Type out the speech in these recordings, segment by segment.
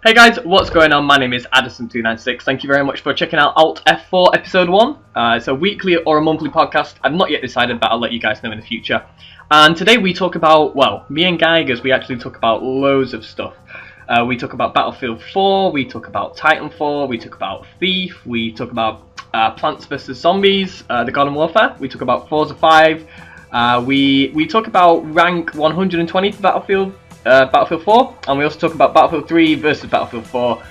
Hey guys, what's going on? My name is Addison296. Thank you very much for checking out Alt F4 episode 1. It's a weekly or a monthly podcast. I've not yet decided, but I'll let you guys know in the future. And today we talk about, well, me and Geigers, we actually talk about loads of stuff. We talk about Battlefield 4, we talk about Titanfall, we talk about Thief, we talk about Plants vs Zombies, the Garden Warfare, we talk about Forza 5, we talk about rank 120 for Battlefield 4, and we also talk about Battlefield 3 versus Battlefield 4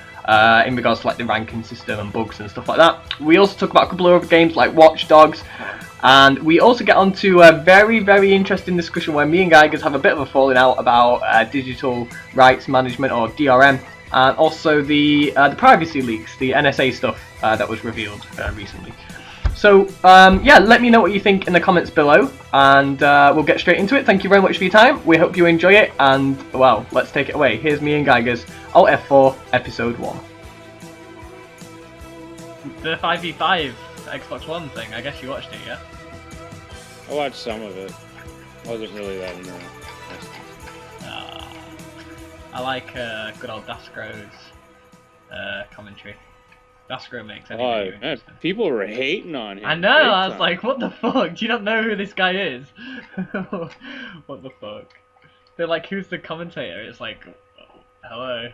in regards to like the ranking system and bugs and stuff like that. We also talk about a couple of other games like Watchdogs, and we also get onto a very interesting discussion where me and Geigers have a bit of a falling out about digital rights management, or DRM, and also the privacy leaks, the NSA stuff that was revealed recently. So, yeah, let me know what you think in the comments below, and we'll get straight into it. Thank you very much for your time. We hope you enjoy it, and, well, let's take it away. Here's me and Geigers, Alt F4, Episode 1. The 5v5 Xbox One thing, I guess you watched it, yeah? I watched some of it. Wasn't really that interesting. I like good old Daskro's commentary. Daskro makes any video man, people were hating on him. I know, I was like, what the fuck? Do you not know who this guy is? What the fuck? They're like, who's the commentator? It's like, hello.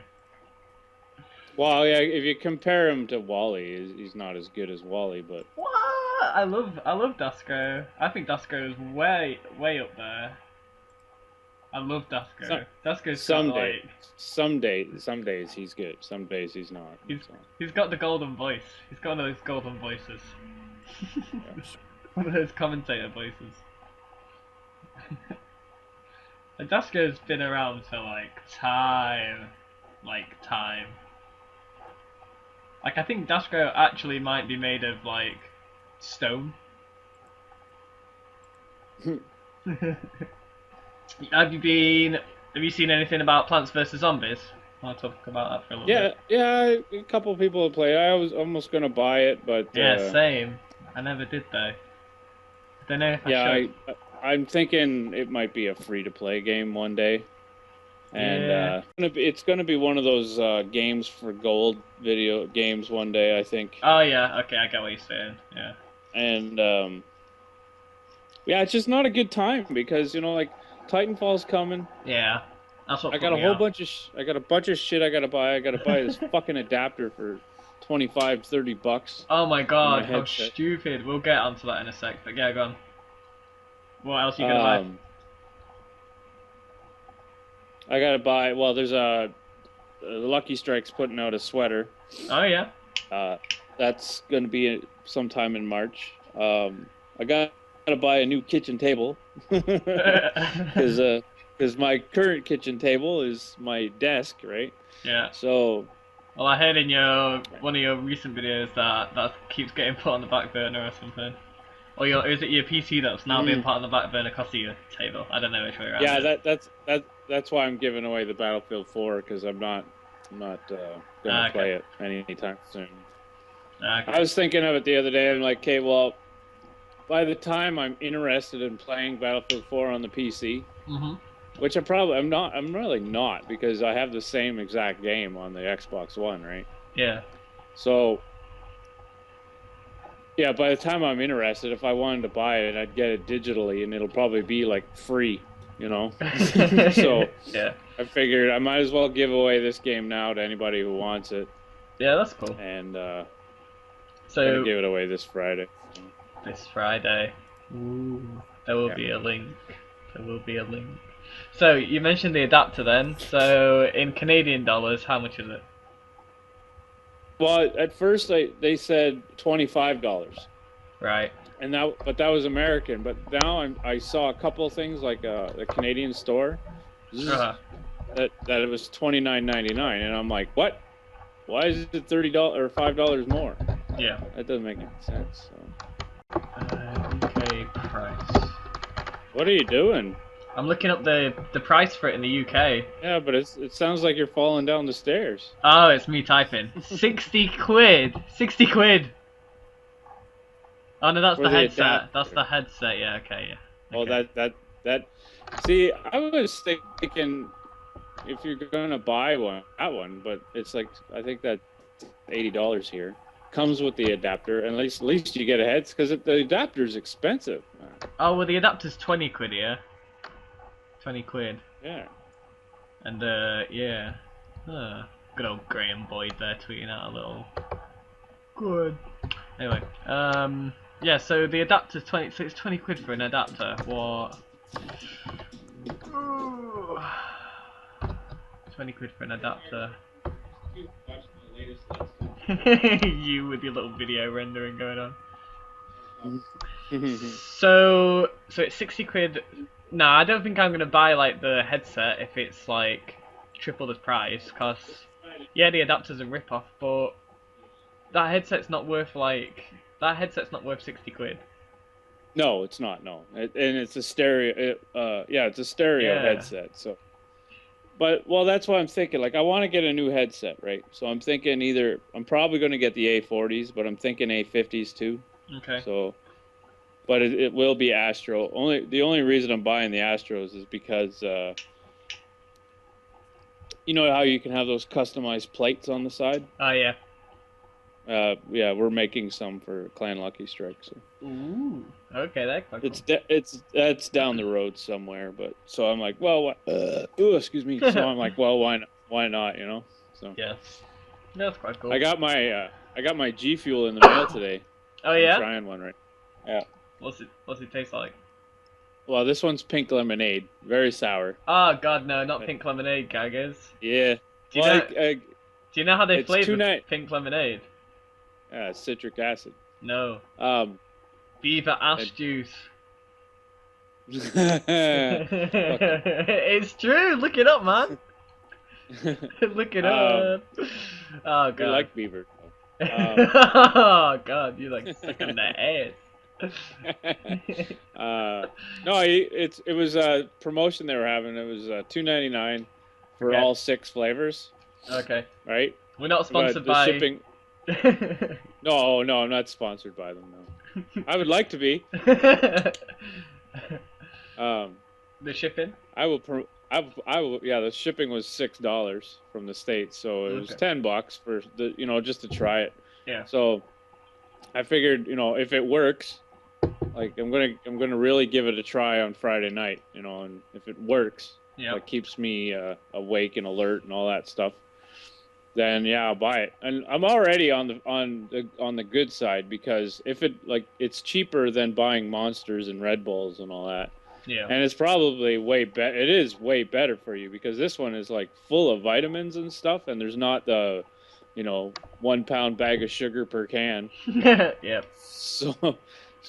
Well, yeah, if you compare him to Wally, he's not as good as Wally, but... What? I love Daskro. I think Daskro is way up there. I love Daskro. Daskro's some days he's good. Some days he's not. He's got the golden voice. He's got one of those golden voices. One of those commentator voices. And Daskro's been around for time. Like I think Daskro actually might be made of stone. Have you seen anything about Plants vs Zombies? I'll talk about that for a little bit. Yeah, a couple of people have played. I was almost gonna buy it, but yeah, same. I never did though. I don't know if I should. I'm thinking it might be a free-to-play game one day, and it's gonna be one of those games for gold video games one day, I think. Oh yeah, okay, I get what you're saying. Yeah. And yeah, it's just not a good time because Titanfall's coming. Yeah, that's what I got a whole bunch of I got a bunch of shit I gotta buy. I gotta buy this fucking adapter for $25-30. Oh my god, how stupid! We'll get onto that in a sec. But yeah, go on. What else are you gonna buy? I gotta buy. Well, there's Lucky Strike's putting out a sweater. Oh yeah. That's gonna be sometime in March. I gotta buy a new kitchen table because my current kitchen table is my desk, right? Yeah. So. Well, I heard in one of your recent videos that keeps getting put on the back burner or something. Or is it your PC that's now being put on the back burner because of your table? I don't know which way around. Yeah, that's why I'm giving away the Battlefield 4 because I'm not gonna play it anytime soon. Okay. I was thinking of it the other day. I'm like, okay, well, by the time I'm interested in playing Battlefield 4 on the PC, which I'm really not because I have the same exact game on the Xbox One, right? Yeah. So. Yeah, by the time I'm interested, if I wanted to buy it, I'd get it digitally, and it'll probably be free, So yeah, I figured I might as well give away this game now to anybody who wants it. Yeah, that's cool. And so I'm gonna give it away this Friday. This Friday. Ooh, there will be a link. There will be a link. So you mentioned the adapter then. So in Canadian dollars, how much is it? Well, at first they said $25. Right. And that was American. But now I saw a couple of things like the Canadian store that it was $29.99, and I'm like, what? Why is it $30 or $5 more? Yeah. That doesn't make any sense. So. UK price. What are you doing? I'm looking up the price for it in the UK. Yeah, but it sounds like you're falling down the stairs. Oh, it's me typing. 60 quid. 60 quid. Oh no, that's the headset. That's the headset. Yeah. Okay. Yeah. Well, that. See, I was thinking if you're gonna buy that one, but it's like I think that $80 here comes with the adapter, and at least you get a head because the adapter's expensive. Oh well, the adapter's 20 quid, yeah. 20 quid. Yeah. And yeah. Good old Graham Boyd there tweeting out a little. Good. Anyway, yeah. So the adapter's 20. So it's 20 quid for an adapter. What? 20 quid for an adapter. You with your little video rendering going on. So it's 60 quid. Nah, I don't think I'm gonna buy like the headset if it's like triple the price. Cause yeah, the adapter's a rip-off, but that headset's not worth 60 quid. No, it's not. No, and it's a stereo. Yeah, it's a stereo headset. So, but well, that's what I'm thinking. Like, I want to get a new headset, right? So I'm thinking I'm probably going to get the A40s, but I'm thinking A50s too. Okay. So, but it will be Astro. The only reason I'm buying the Astros is because you know how you can have those customized plates on the side. Oh yeah. Yeah, we're making some for Clan Lucky Strike. So. Ooh, okay, that's quite cool. It's down the road somewhere, but so I'm like, well, excuse me. So I'm like, well, why not? You know. So yeah, that's quite cool. I got my G Fuel in the mail today. Oh yeah. I'm trying one right. Yeah. What's it taste like? Well, this one's pink lemonade, very sour. Oh god, no, not pink lemonade, gaggers. Yeah. Do you know how they flavor pink lemonade? Yeah, citric acid. No. Beaver ash juice. It's true. Look it up, man. Look it up. Oh god. I like beaver. Oh god, you like stuck in the ass. No, it was a promotion they were having. It was $2.99 for all 6 flavors. Okay. Right. We're not sponsored by shipping. No, I'm not sponsored by them. No, I would like to be. The shipping? I will. Yeah, the shipping was $6 from the States, so it was $10 for the just to try it. Yeah. So I figured if it works, like I'm gonna really give it a try on Friday night, and if it works, like keeps me awake and alert and all that stuff. Then yeah, I'll buy it, and I'm already on the good side because if it's cheaper than buying Monsters and Red Bulls and all that. Yeah. And it's probably way better. It is way better for you because this one is like full of vitamins and stuff, and there's not the, 1 pound bag of sugar per can. Yep. So.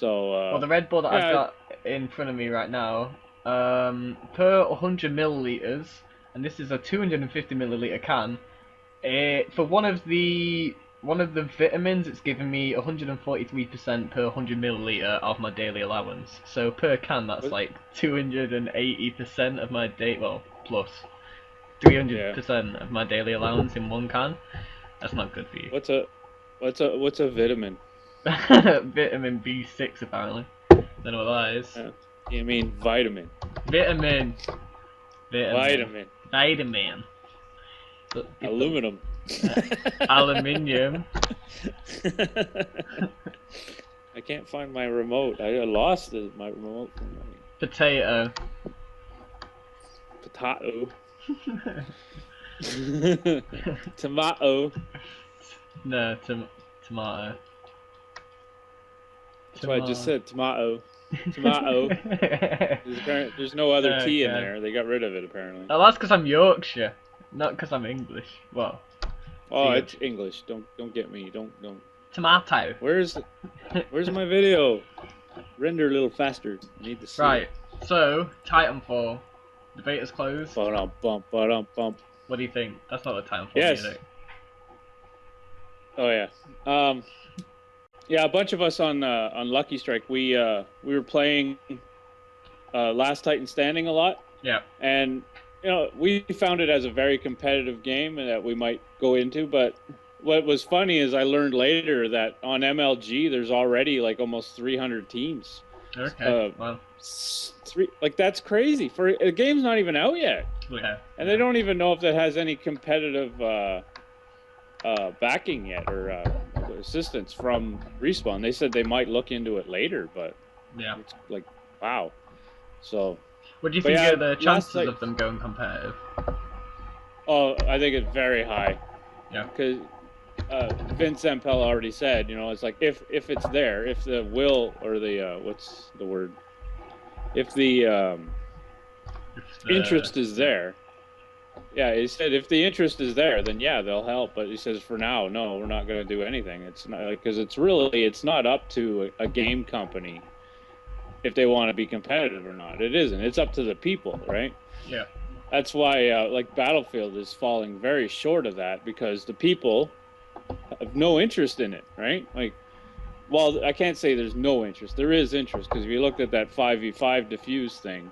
Well, the Red Bull that I've got in front of me right now, per 100 milliliters, and this is a 250 milliliter can. For one of the vitamins, it's giving me 143% per 100 milliliter of my daily allowance. So per can, that's like 280% of my plus 300% of my daily allowance in one can. That's not good for you. What's a vitamin? Vitamin B6 apparently. Don't know what that is. You mean vitamin? Vitamin. Aluminum. Aluminium. I can't find my remote. I lost my remote. Potato. Tomato. No, tomato. That's what I just said. Tomato. There's no other T in there. They got rid of it apparently. Oh, that's because I'm Yorkshire, not because I'm English. Well. Oh, it's English. Don't get me. Don't. Tomato. Where's my video? Render a little faster. I need to see. Right. So Titanfall. The beta's closed. Bump. What do you think? That's not the Titanfall. Yes. Music. Oh yeah. Yeah, a bunch of us on Lucky Strike. We were playing Last Titan Standing a lot. Yeah. And we found it as a very competitive game and that we might go into. But what was funny is I learned later that on MLG there's already like almost 300 teams. Okay. Wow. That's crazy for a game's not even out yet. Yeah. And they don't even know if that has any competitive backing yet or assistance from Respawn. They said they might look into it later, but yeah, it's like, wow. So, what do you think are the chances of them going competitive? Oh, I think it's very high. Yeah. Because Vince Zampella already said, you know, it's like if it's there, if the will or the what's the word? If the interest is there. Yeah, he said if the interest is there, then yeah, they'll help. But he says for now, no, we're not going to do anything. It's not because it's not up to a game company if they want to be competitive or not. It isn't. It's up to the people, right? Yeah. That's why like Battlefield is falling very short of that because the people have no interest in it, right? Like, well, I can't say there's no interest. There is interest because if you looked at that 5v5 diffuse thing.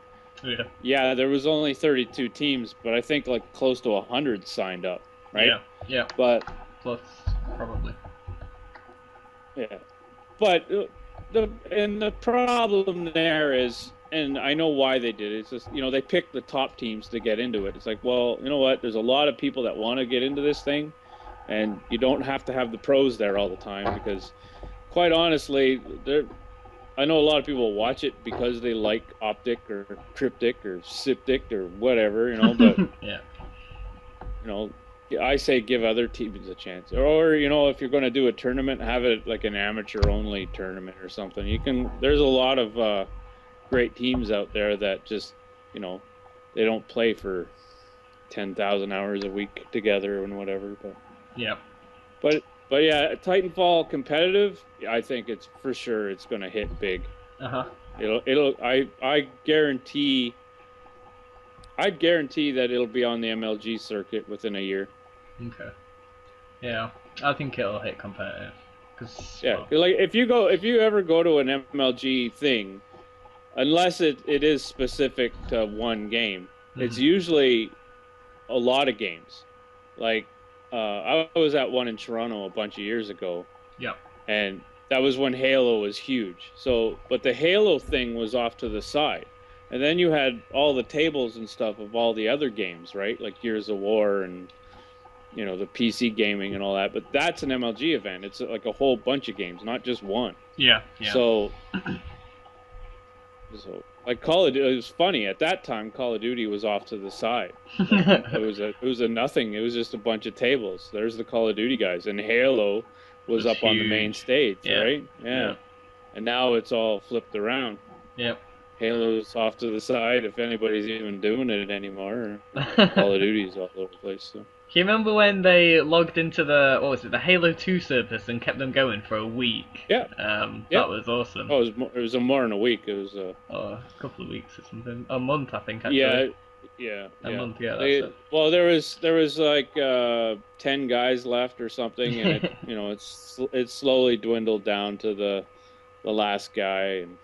Yeah, there was only 32 teams, but I think like close to 100 signed up, right? Yeah. But plus probably. Yeah, but the problem there is, and I know why they did it. It's just, you know, they picked the top teams to get into it. It's like, well, you know what? There's a lot of people that want to get into this thing, and you don't have to have the pros there all the time because, quite honestly, I know a lot of people watch it because they like Optic or Cryptic or Siptic or whatever, you know, but yeah, you know, I say give other teams a chance. Or, you know, if you're going to do a tournament, have it like an amateur only tournament or something. There's a lot of great teams out there that just, you know, they don't play for 10,000 hours a week together and whatever, but yeah. But yeah, Titanfall competitive, I think it's for sure it's going to hit big. I guarantee that it'll be on the MLG circuit within a year. Okay. Yeah, I think it'll hit competitive. Yeah, well, like if you ever go to an MLG thing, unless it is specific to one game, it's usually a lot of games. Like I was at one in Toronto a bunch of years ago. Yeah. And that was when Halo was huge. So, but the Halo thing was off to the side. And then you had all the tables and stuff of all the other games, right? Like Gears of War and, you know, the PC gaming and all that. But that's an MLG event. It's like a whole bunch of games, not just one. Yeah. So like Call of Duty, it was funny at that time. Call of Duty was off to the side. Like, it was a nothing. It was just a bunch of tables. There's the Call of Duty guys, and Halo was up huge on the main stage, right? Yeah. And now it's all flipped around. Yep. Halo's off to the side if anybody's even doing it anymore. Call of Duty's all over the place. So. Do you remember when they logged into the Halo 2 servers and kept them going for a week? Yeah. That was awesome. Oh, it was more than a week. It was a couple of weeks or something. A month, I think. Actually. Yeah. A month. Yeah. That's it. Well, there was like 10 guys left or something, and it, you know, it's slowly dwindled down to the last guy. And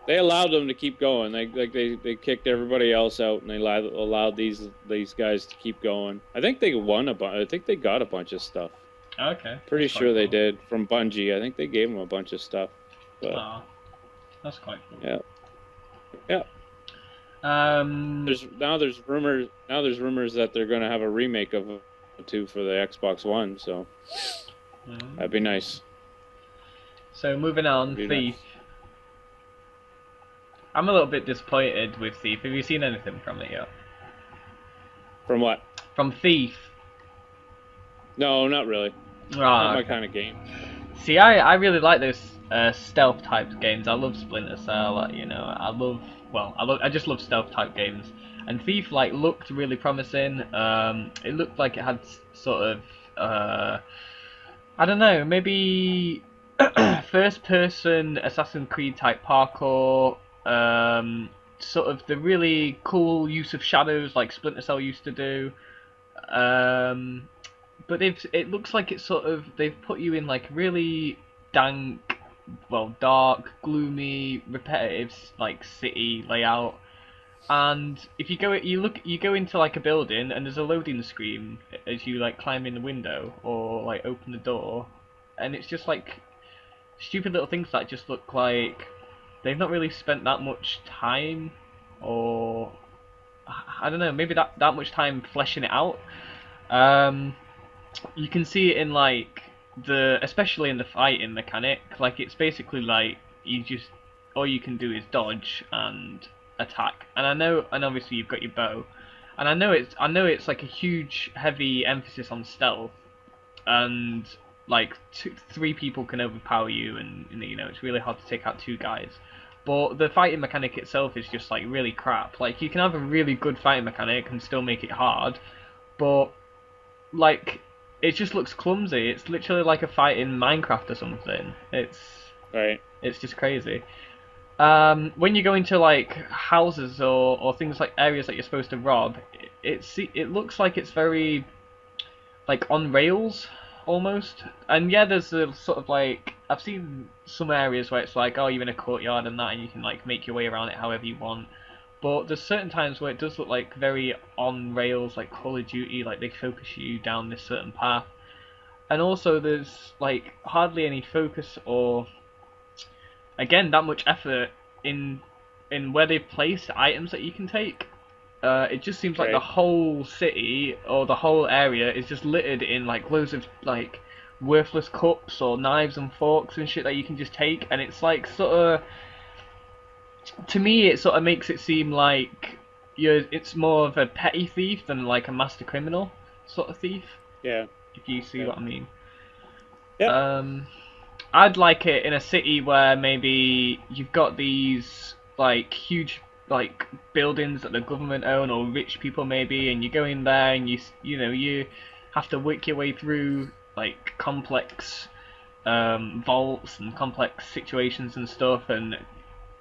they allowed them to keep going. They kicked everybody else out, and they allowed these guys to keep going. I think they won I think they got a bunch of stuff. Okay. Pretty sure they did from Bungie. I think they gave them a bunch of stuff. But, that's quite cool. Yeah. Yeah. There's rumors that they're going to have a remake of 2 for the Xbox One. So that'd be nice. So moving on, Thief. Nice. I'm a little bit disappointed with Thief. Have you seen anything from it yet? From what? From Thief. No, not really. Not my kind of game. See, I really like those stealth type games. I love Splinter Cell. You know, I just love stealth type games. And Thief looked really promising. It looked like it had sort of I don't know, maybe first person Assassin's Creed type parkour. Sort of the really cool use of shadows like Splinter Cell used to do. But it looks like they've put you in like really dank, dark, gloomy, repetitive like city layout. And if you go into like a building and there's a loading screen as you like climb in the window or like open the door, and it's just like stupid little things that just look like they've not really spent that much time or I don't know, maybe that much time fleshing it out. You can see it in like especially in the fighting mechanic. Like it's basically like you just all you can do is dodge and attack. And obviously you've got your bow. And I know it's like a huge heavy emphasis on stealth, and like three people can overpower you, and you know it's really hard to take out two guys. But the fighting mechanic itself is just like really crap. Like you can have a really good fighting mechanic and still make it hard, but like it just looks clumsy. It's literally like a fight in Minecraft or something. It's just crazy. When you go into like houses or things like areas that you're supposed to rob, it looks like it's very like on rails almost. And yeah, there's a sort of like I've seen some areas where it's like, oh, you're in a courtyard and that, and you can like make your way around it however you want. But there's certain times where it does look like very on rails, like Call of Duty, like they focus you down this certain path. And also there's like hardly any focus or again that much effort in where they place items that you can take. It just seems like the whole city or the whole area is just littered in like loads of like worthless cups or knives and forks and shit that you can just take, and it's like sort of, to me it sort of makes it seem like it's more of a petty thief than like a master criminal sort of thief. Yeah. If you see what I mean. Yeah. I'd like it in a city where maybe you've got these like huge like buildings that the government own or rich people maybe, and you go in there and you have to work your way through like complex vaults and complex situations and stuff, and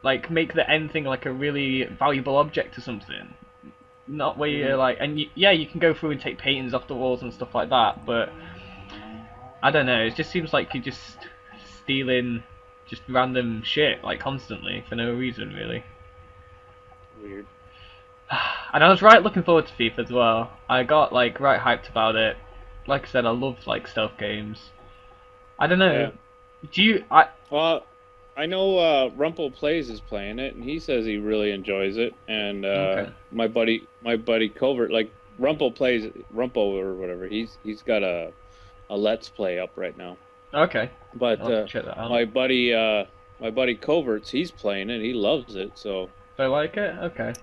like make the end thing like a really valuable object or something. Not where you're like, and you can go through and take paintings off the walls and stuff like that, but I don't know, it just seems like you're just stealing just random shit like constantly for no reason really. Weird. And I was right looking forward to FIFA as well. I got like right hyped about it. Like I said, I love like stealth games. I don't know. Yeah. Well, I know Rumple Plays is playing it, and he says he really enjoys it. And Okay. my buddy Covert, like Rumple or whatever. He's got a Let's Play up right now. Okay. But check that out. my buddy Covert's, he's playing it. He loves it. So. Do I like it? Okay.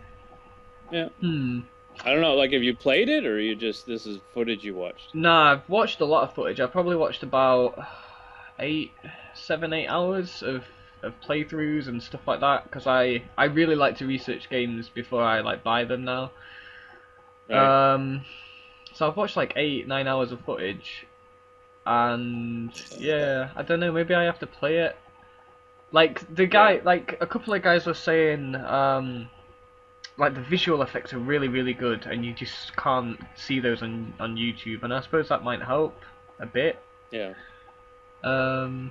Yeah. I don't know, like, have you played it, or this is footage you watched? Nah, I've watched a lot of footage. I've probably watched about 7, 8 hours of playthroughs and stuff like that, because I really like to research games before I like buy them now. Right. So I've watched like 8, 9 hours of footage, and yeah, I don't know, maybe I have to play it. Like the guy, like a couple of guys were saying, like the visual effects are really, really good, and you just can't see those on YouTube, and I suppose that might help a bit. Yeah. Well,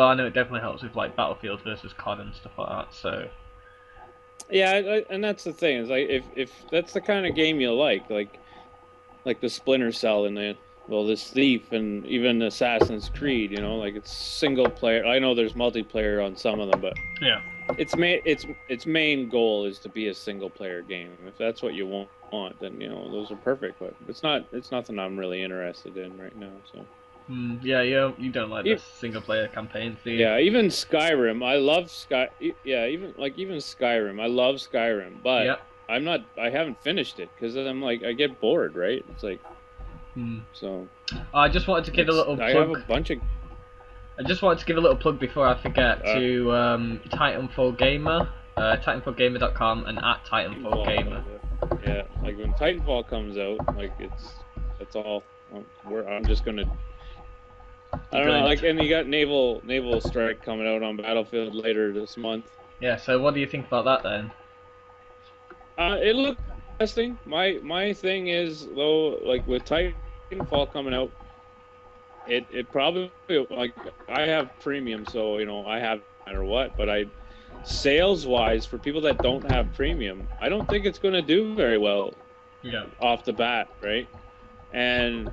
I know it definitely helps with like Battlefield versus COD and stuff like that. So. Yeah, and that's the thing is like if that's the kind of game you like the Splinter Cell and this Thief and even Assassin's Creed, you know, like it's single player. I know there's multiplayer on some of them, but yeah. Its main goal is to be a single player game. If that's what you want, then you know those are perfect. But it's nothing I'm really interested in right now. So. Yeah, you don't like the single player campaigns, do you? Yeah, even Skyrim. I love even Skyrim. I love Skyrim, but I haven't finished it because I'm like I get bored, right? It's like. So. I just wanted to give a little plug. I have a bunch of. I just wanted to give a little plug before I forget to Titanfall Gamer, titanfallgamer.com and at Titanfall Gamer. Yeah, like when Titanfall comes out, like that's all. I'm just gonna. I don't know, like, and you got Naval Strike coming out on Battlefield later this month. Yeah, so what do you think about that then? It looks interesting. My thing is though, like with Titanfall coming out. It probably, like, I have premium, so, you know, I have no matter what, but sales-wise, for people that don't have premium, I don't think it's going to do very well off the bat, right? And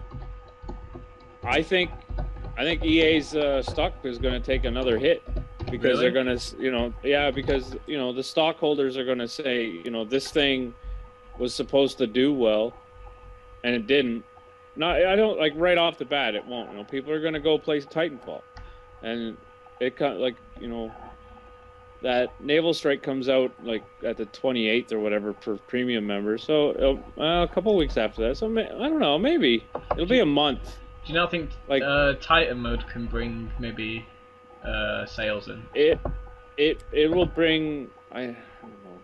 I think EA's stock is going to take another hit because really? they're gonna, because the stockholders are gonna say, this thing was supposed to do well, and it didn't. I don't like right off the bat. It won't. People are gonna go play Titanfall, and it that Naval Strike comes out like at the 28th or whatever for premium members. So a couple weeks after that. So I don't know. Maybe it'll be a month. Do you not think like Titan mode can bring maybe sales in? It will bring. I don't know.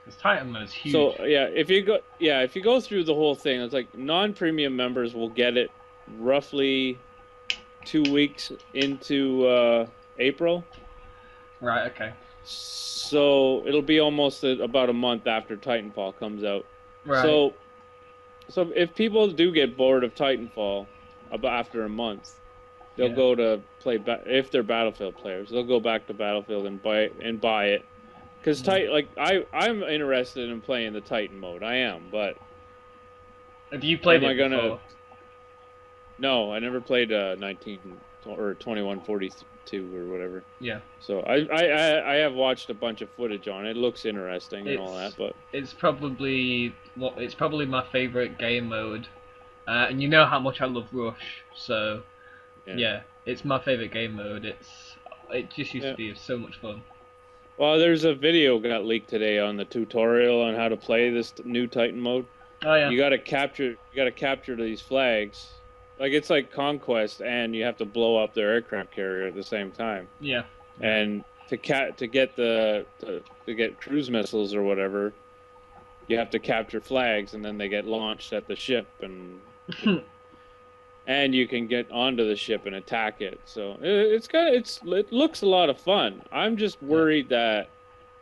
Because Titan mode is huge. So if you go through the whole thing, it's like non-premium members will get it roughly 2 weeks into April. Right. Okay. So it'll be almost about a month after Titanfall comes out. Right. So if people do get bored of Titanfall after a month, they'll go to play. If they're Battlefield players, they'll go back to Battlefield and buy it. Because I'm interested in playing the Titan mode. I am, but have you played it before? No, I never played 19 or 2142 or whatever. Yeah. So I have watched a bunch of footage on it. It looks interesting and all that, but it's probably my favorite game mode, and you know how much I love Rush, so yeah it's my favorite game mode. It just used to be so much fun. Well, there's a video got leaked today on the tutorial on how to play this new Titan mode. Oh yeah. You gotta capture these flags. Like it's like Conquest, and you have to blow up their aircraft carrier at the same time. Yeah. And to get cruise missiles or whatever, you have to capture flags, and then they get launched at the ship, and and you can get onto the ship and attack it. So it looks a lot of fun. I'm just worried that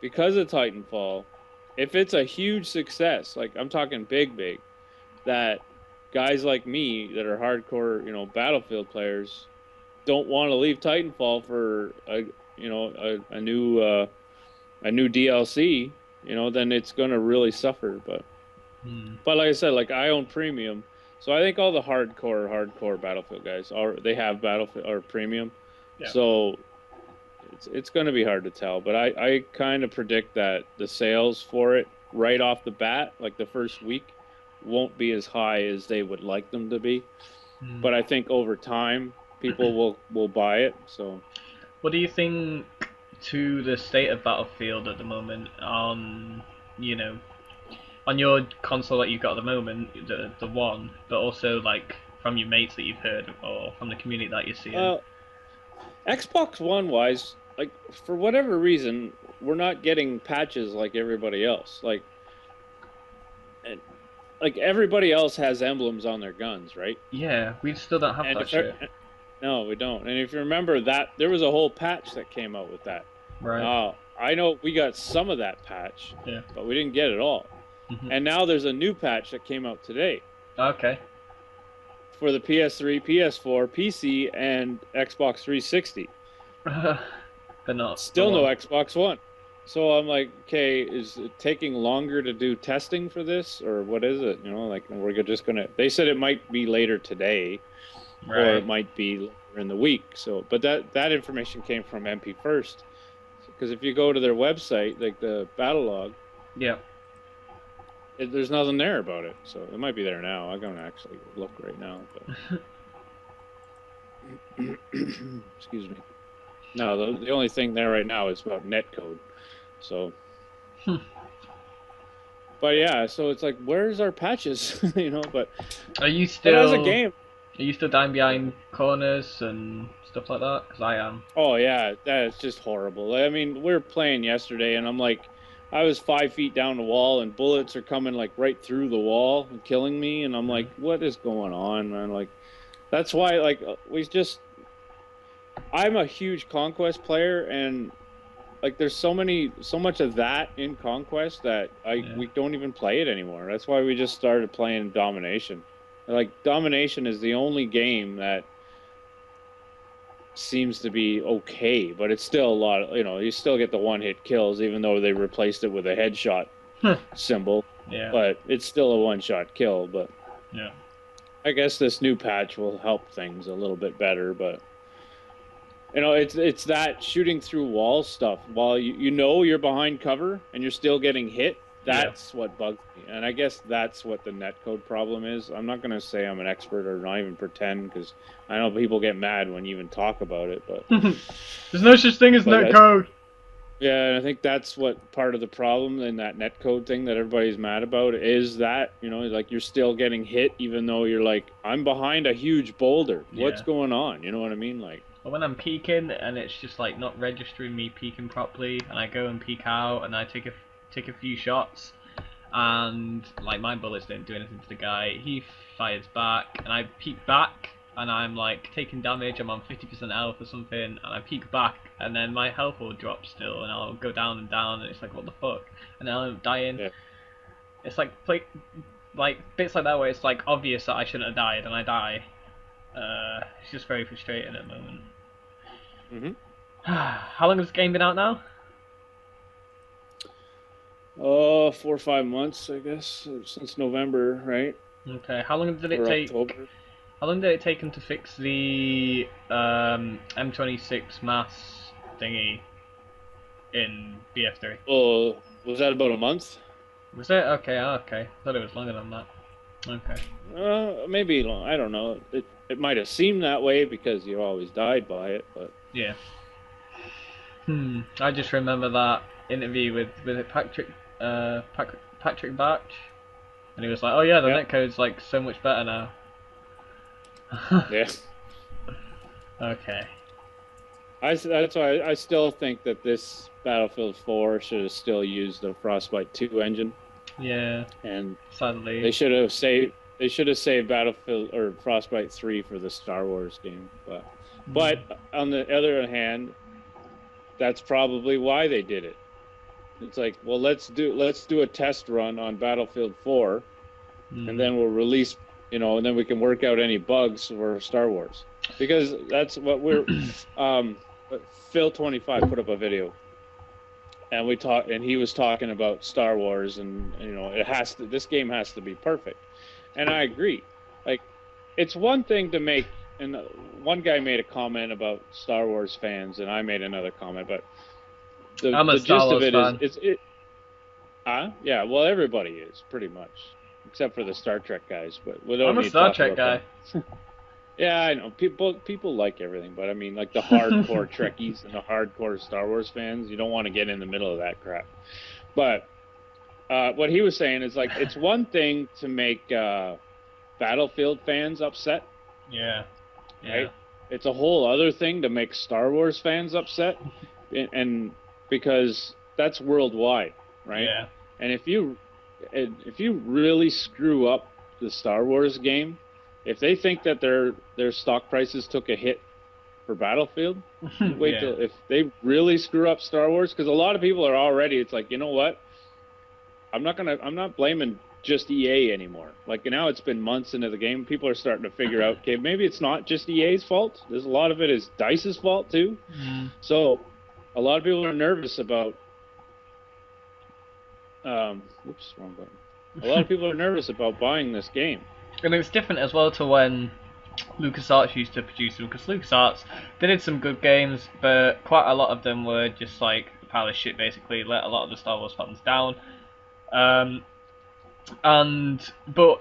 because of Titanfall, if it's a huge success, like I'm talking big, that guys like me that are hardcore, Battlefield players don't want to leave Titanfall for a new DLC, then it's going to really suffer. But like I said, like I own premium, so I think all the hardcore Battlefield guys they have Battlefield or premium. Yeah. So it's going to be hard to tell, but I kind of predict that the sales for it right off the bat, like the first week, won't be as high as they would like them to be. But I think over time people will buy it. So what do you think to the state of Battlefield at the moment on your console that you've got at the moment, the one, but also like from your mates that you've heard or from the community that you're seeing? Xbox One wise, like for whatever reason, we're not getting patches like everybody else. Like everybody else has emblems on their guns, right? Yeah, we still don't have that shit. No, we don't. And if you remember that, there was a whole patch that came out with that. Right. I know we got some of that patch, but we didn't get it all. And now there's a new patch that came out today. Okay. For the PS3, PS4, PC, and Xbox 360. But not still no Xbox One. So I'm like, okay, is it taking longer to do testing for this, or what is it? We're just gonna. They said it might be later today, or it might be later in the week. So, but that information came from MP First, because if you go to their website, like the battle log, there's nothing there about it. So it might be there now. I'm gonna actually look right now. But excuse me. No, the only thing there right now is about netcode. So, but yeah, so it's like, where's our patches? But are you still as a game? Are you still dying behind corners and stuff like that? Because I am. Oh yeah, that is just horrible. I mean, we were playing yesterday, and I'm like, I was 5 feet down the wall, and bullets are coming like right through the wall and killing me, and I'm like, what is going on, man? Like, that's why I'm a huge Conquest player, and like there's so much of that in Conquest that we don't even play it anymore. That's why we just started playing Domination. Like Domination is the only game that seems to be okay, but it's still a lot of, you still get the one-hit kills even though they replaced it with a headshot symbol. Yeah. But it's still a one-shot kill, but I guess this new patch will help things a little bit better, but You know, it's that shooting through wall stuff. While you know you're behind cover and you're still getting hit, that's what bugs me. And I guess that's what the netcode problem is. I'm not going to say I'm an expert or not even pretend, because I know people get mad when you even talk about it. But there's no such thing as netcode. Yeah, and I think that's what part of the problem in that netcode thing that everybody's mad about is that, you know, like you're still getting hit even though you're like, I'm behind a huge boulder. What's going on? You know what I mean? Like, but when I'm peeking and it's just like not registering me peeking properly, and I go and peek out and I take a few shots, and like my bullets didn't do anything to the guy, he fires back, and I peek back and I'm like taking damage, I'm on 50% health or something, and I peek back and then my health will drop still and I'll go down and down, and it's like, what the fuck? And then I'm dying. Yeah. It's like bits like that where it's like obvious that I shouldn't have died and I die. It's just very frustrating at the moment. How long has the game been out now? 4 or 5 months, I guess, since November, right? Okay. How long did it take? October. How long did it take them to fix the M26 mass thingy in BF3? Oh, was that about a month? Was it? Okay, okay. I thought it was longer than that. Okay. Maybe long. I don't know. It might have seemed that way because you always died by it, but yeah. I just remember that interview with Patrick Batch, and he was like, "Oh yeah, the netcode's like so much better now." Yeah. Okay. That's why I still think that this Battlefield 4 should have still used the Frostbite 2 engine. Yeah. And sadly, they should have saved Battlefield or Frostbite 3 for the Star Wars game. But on the other hand, that's probably why they did it. It's like, well, let's do a test run on Battlefield 4, and then we'll release, you know, and then we can work out any bugs for Star Wars, because that's what we're. Phil25 put up a video, and he was talking about Star Wars, and you know, this game has to be perfect, and I agree. Like, it's one thing to make, and one guy made a comment about Star Wars fans, and I made another comment, but I'm a Star Wars fan. Yeah, well, everybody is pretty much, except for the Star Trek guys. But I'm a Star Trek guy. Yeah, I know people like everything, but I mean, like the hardcore Trekkies and the hardcore Star Wars fans, you don't want to get in the middle of that crap. But what he was saying is, like, it's one thing to make Battlefield fans upset. Yeah. Right? It's a whole other thing to make Star Wars fans upset, and because that's worldwide, right? Yeah. And if you really screw up the Star Wars game, if they think that their stock prices took a hit for Battlefield, wait till if they really screw up Star Wars, because a lot of people are already. It's like, you know what? I'm not blaming just EA anymore. Like, now it's been months into the game, people are starting to figure out, okay, maybe it's not just EA's fault. There's a lot of it is DICE's fault too. So a lot of people are nervous about. Oops, wrong button. A lot of people are nervous about buying this game. And it's different as well to when LucasArts used to produce them, because LucasArts, they did some good games, but quite a lot of them were just like a pile of shit, basically, let a lot of the Star Wars fans down. But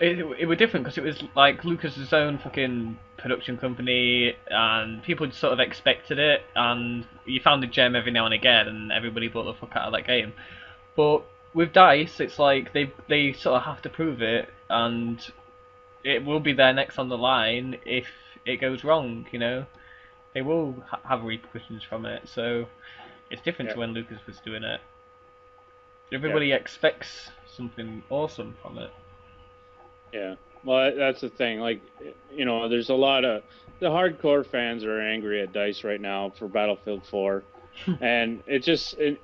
it were different because it was like Lucas's own fucking production company, and people just sort of expected it, and you found a gem every now and again, and everybody bought the fuck out of that game. But with DICE, it's like they sort of have to prove it, and it will be there next on the line if it goes wrong. You know, they will have repercussions from it. So it's different to when Lucas was doing it. Everybody expects something awesome from it. Yeah, well, that's the thing. Like, you know, there's a lot of the hardcore fans are angry at DICE right now for Battlefield 4, and it's a,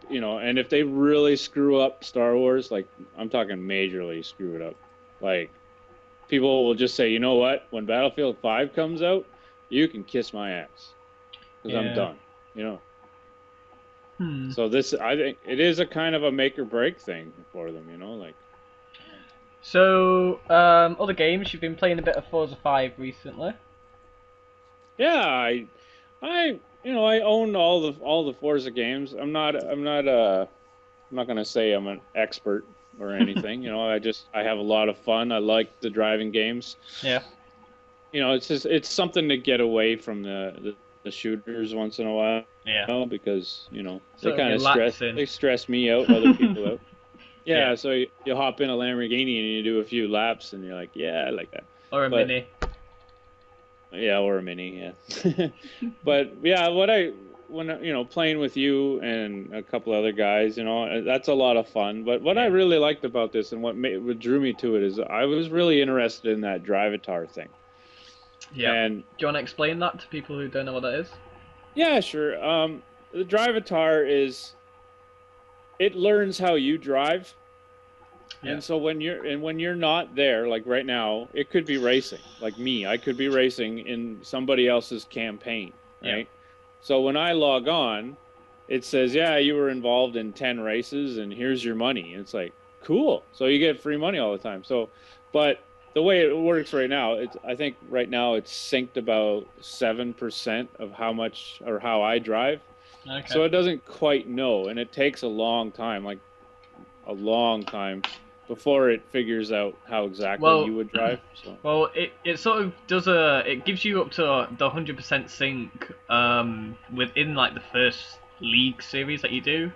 you know, and if they really screw up Star Wars, like, I'm talking majorly screw it up, like, people will just say, you know what, when Battlefield 5 comes out, you can kiss my ass, because I'm done, you know. So this, I think, it is a kind of a make or break thing for them, you know, like. So, other games, you've been playing a bit of Forza 5 recently. Yeah, I own all the Forza games. I'm not gonna say I'm an expert or anything. I have a lot of fun. I like the driving games. Yeah. It's something to get away from the shooters once in a while. Yeah. Because So they kind of stress me out, other people out. Yeah. Yeah. So you hop in a Lamborghini and you do a few laps and you're like, yeah, I like that. Or a Mini. Yeah, or a Mini. Yeah. But yeah, when playing with you and a couple other guys, that's a lot of fun. But what I really liked about this and what drew me to it is I was really interested in that Drivatar thing. Yeah. And do you want to explain that to people who don't know what that is? Yeah, sure. The Drivatar it learns how you drive. Yeah. And so when you're not there, like right now, it could be racing. Like me, I could be racing in somebody else's campaign, right? Yeah. So when I log on, it says, yeah, you were involved in 10 races and here's your money. And it's like, cool. So you get free money all the time. So, but the way it works right now, I think right now it's synced about 7% of how much or how I drive. Okay. So it doesn't quite know. And it takes a long time, like a long time, before it figures out how exactly you would drive. So. Well, it sort of does it gives you up to the 100% sync within like the first league series that you do,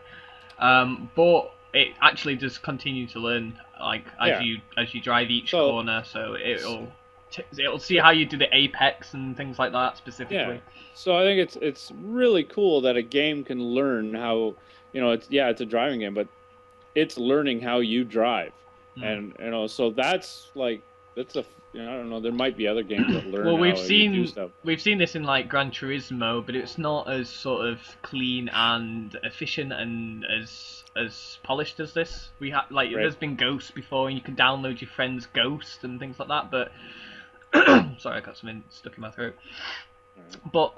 but it actually does continue to learn like as you drive each corner. So it'll see how you do the apex and things like that specifically. Yeah. So I think it's really cool that a game can learn how it's a driving game, but it's learning how you drive. And so that's I don't know, there might be other games that learn how you do stuff. We've seen this in like Gran Turismo, but it's not as sort of clean and efficient and as polished as this. There's been Ghost before, and you can download your friend's Ghost and things like that, but sorry, I got something stuck in my throat. But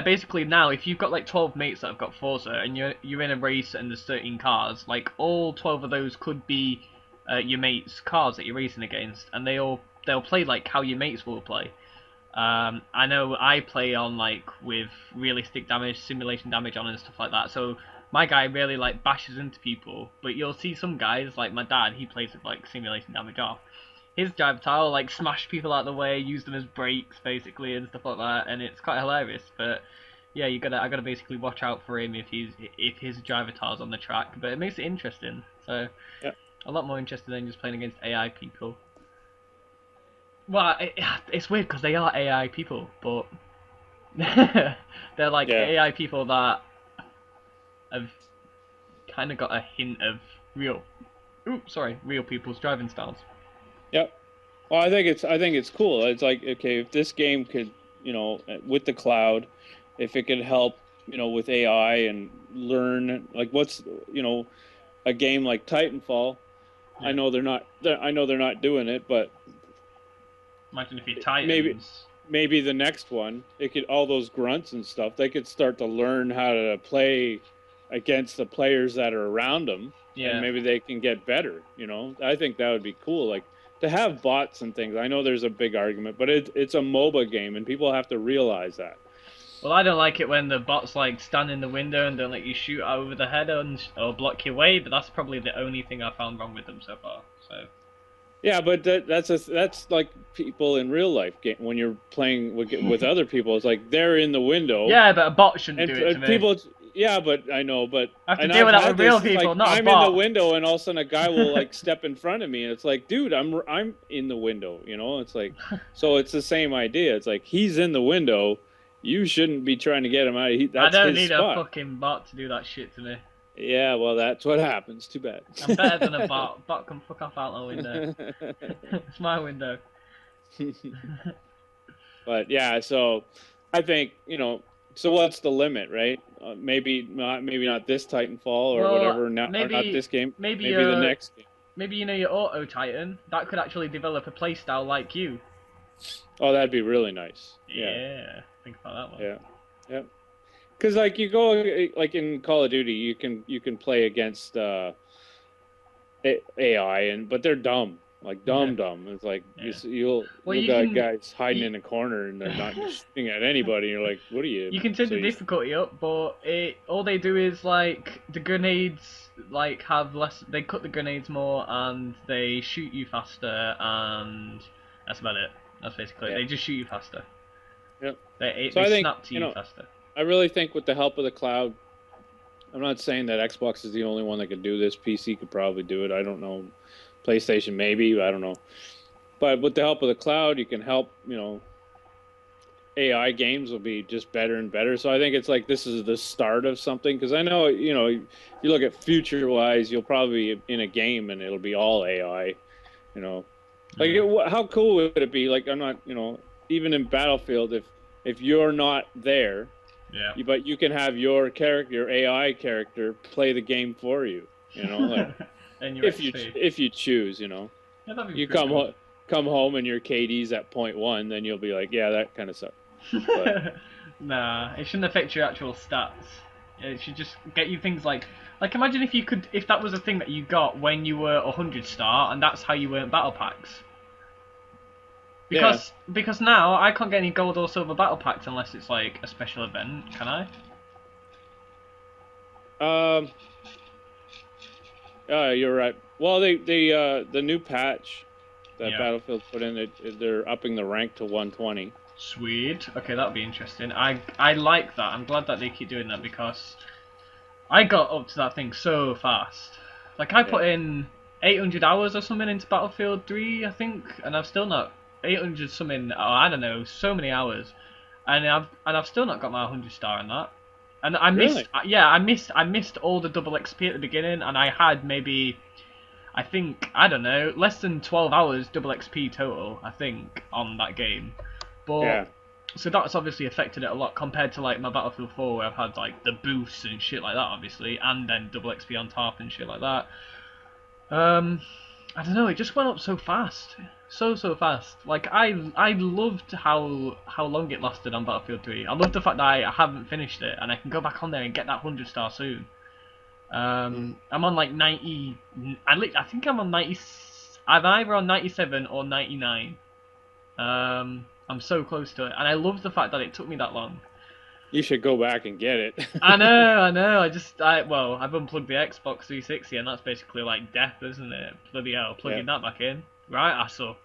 basically now, if you've got like 12 mates that have got Forza and you're in a race and there's 13 cars, like all 12 of those could be your mates' cars that you're racing against, and they'll play like how your mates will play. I know I play on like with realistic damage, simulation damage on and stuff like that. So my guy really like bashes into people, but you'll see some guys like my dad, he plays with like simulation damage off. His Drivatar will like smash people out of the way, use them as brakes basically and stuff like that, and it's quite hilarious. But yeah, I gotta basically watch out for him if his Drivatar's on the track. But it makes it interesting. So yeah. A lot more interesting than just playing against AI people. Well, it's weird because they are AI people, but they're like AI people that have kind of got a hint of real people's driving styles. Yep. Well, I think it's cool. It's like, okay, if this game could, with the cloud, if it could help, with AI and learn, like what's, a game like Titanfall. Yeah. I know they're not doing it, but imagine if you Titans. Maybe the next one, all those grunts and stuff, they could start to learn how to play against the players that are around them. Yeah. And maybe they can get better. I think that would be cool. Like to have bots and things. I know there's a big argument, but it's a MOBA game, and people have to realize that. Well, I don't like it when the bots like stand in the window and don't let you shoot over the head or block your way. But that's probably the only thing I found wrong with them so far. So. Yeah, but that's like people in real life game when you're playing with other people. It's like they're in the window. Yeah, but a bot shouldn't do it to me. Yeah, but I know, but I have to deal with that with real people, like, not I'm a bot. in the window, and all of a sudden a guy will like step in front of me, and it's like, dude, I'm in the window, It's like, so it's the same idea. It's like he's in the window. You shouldn't be trying to get him out. That's I don't his need spot. a fucking bot to do that shit to me. Yeah, well, that's what happens. Too bad. I'm better than a bot. Bot can fuck off out the window. It's my window. But yeah, so I think So what's the limit, right? Maybe not this Titanfall or whatever. Not this game. Maybe the next game. Maybe your Auto Titan that could actually develop a playstyle like you. Oh, that'd be really nice. Yeah. Think about that one. Yeah. Because like you go like in Call of Duty, you can play against AI but they're dumb. like dumb. It's like you'll got guys hiding in a corner and they're not shooting at anybody. And you're like, what are you? You can turn the difficulty up, but all they do is like the grenades like have less. They cut the grenades more and they shoot you faster, and that's about it. That's basically it. They just shoot you faster. Yep. They snap to you faster. I really think with the help of the cloud, I'm not saying that Xbox is the only one that could do this. PC could probably do it. I don't know. PlayStation maybe. I don't know. But with the help of the cloud, you can help, AI games will be just better and better. So I think it's like this is the start of something. Because I know, you look at future-wise, you'll probably be in a game and it'll be all AI, Like, how cool would it be? Like, I'm not, even in Battlefield, if you're not there, but you can have your character, your AI character, play the game for you, like, and if you choose, you come home and your KD's at 0.1, then you'll be like, yeah, that kind of sucks. Nah, it shouldn't affect your actual stats. It should just get you things like imagine if that was a thing that you got when you were 100 star, and that's how you earned battle packs. Because now I can't get any gold or silver battle packs unless it's like a special event. Can I? You're right. Well, the new patch that Battlefield put in, they're upping the rank to 120. Sweet. Okay, that'll be interesting. I like that. I'm glad that they keep doing that because I got up to that thing so fast. Like I put in 800 hours or something into Battlefield 3, I think, and I've still not 800 something. Oh, I don't know, so many hours, and I've still not got my 100 star in that. And I missed, I missed all the double XP at the beginning, and I had maybe, I think, I don't know, less than 12 hours double XP total, I think, on that game. But so that's obviously affected it a lot compared to like my Battlefield 4 where I've had like the boosts and shit like that, obviously, and then double XP on top and shit like that. I don't know, it just went up so fast. So fast. Like I loved how long it lasted on Battlefield 3. I love the fact that I haven't finished it and I can go back on there and get that 100 star soon. I'm on like 90. I think I'm on 90. I'm either on 97 or 99. I'm so close to it, and I love the fact that it took me that long. You should go back and get it. I know. I've unplugged the Xbox 360, and that's basically like death, isn't it? Bloody hell, plugging that back in. Right, asshole.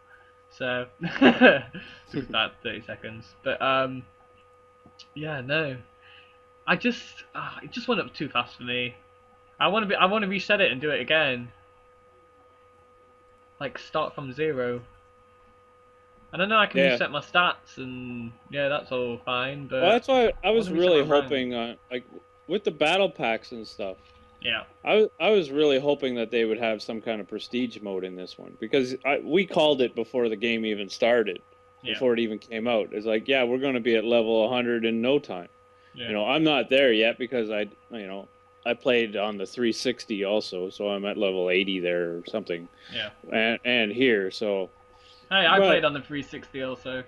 So, took that 30 seconds. But, yeah, no. It just went up too fast for me. I want to reset it and do it again. Like, start from 0. And I know I can reset my stats, and that's all fine. But well, that's why I was really hoping, like with the battle packs and stuff. Yeah. I was really hoping that they would have some kind of prestige mode in this one because we called it before the game even started, before it even came out. It's like, we're going to be at level 100 in no time. Yeah. I'm not there yet because I played on the 360 also, so I'm at level 80 there or something. Yeah. And here, so. Hey, I played on the 360 also.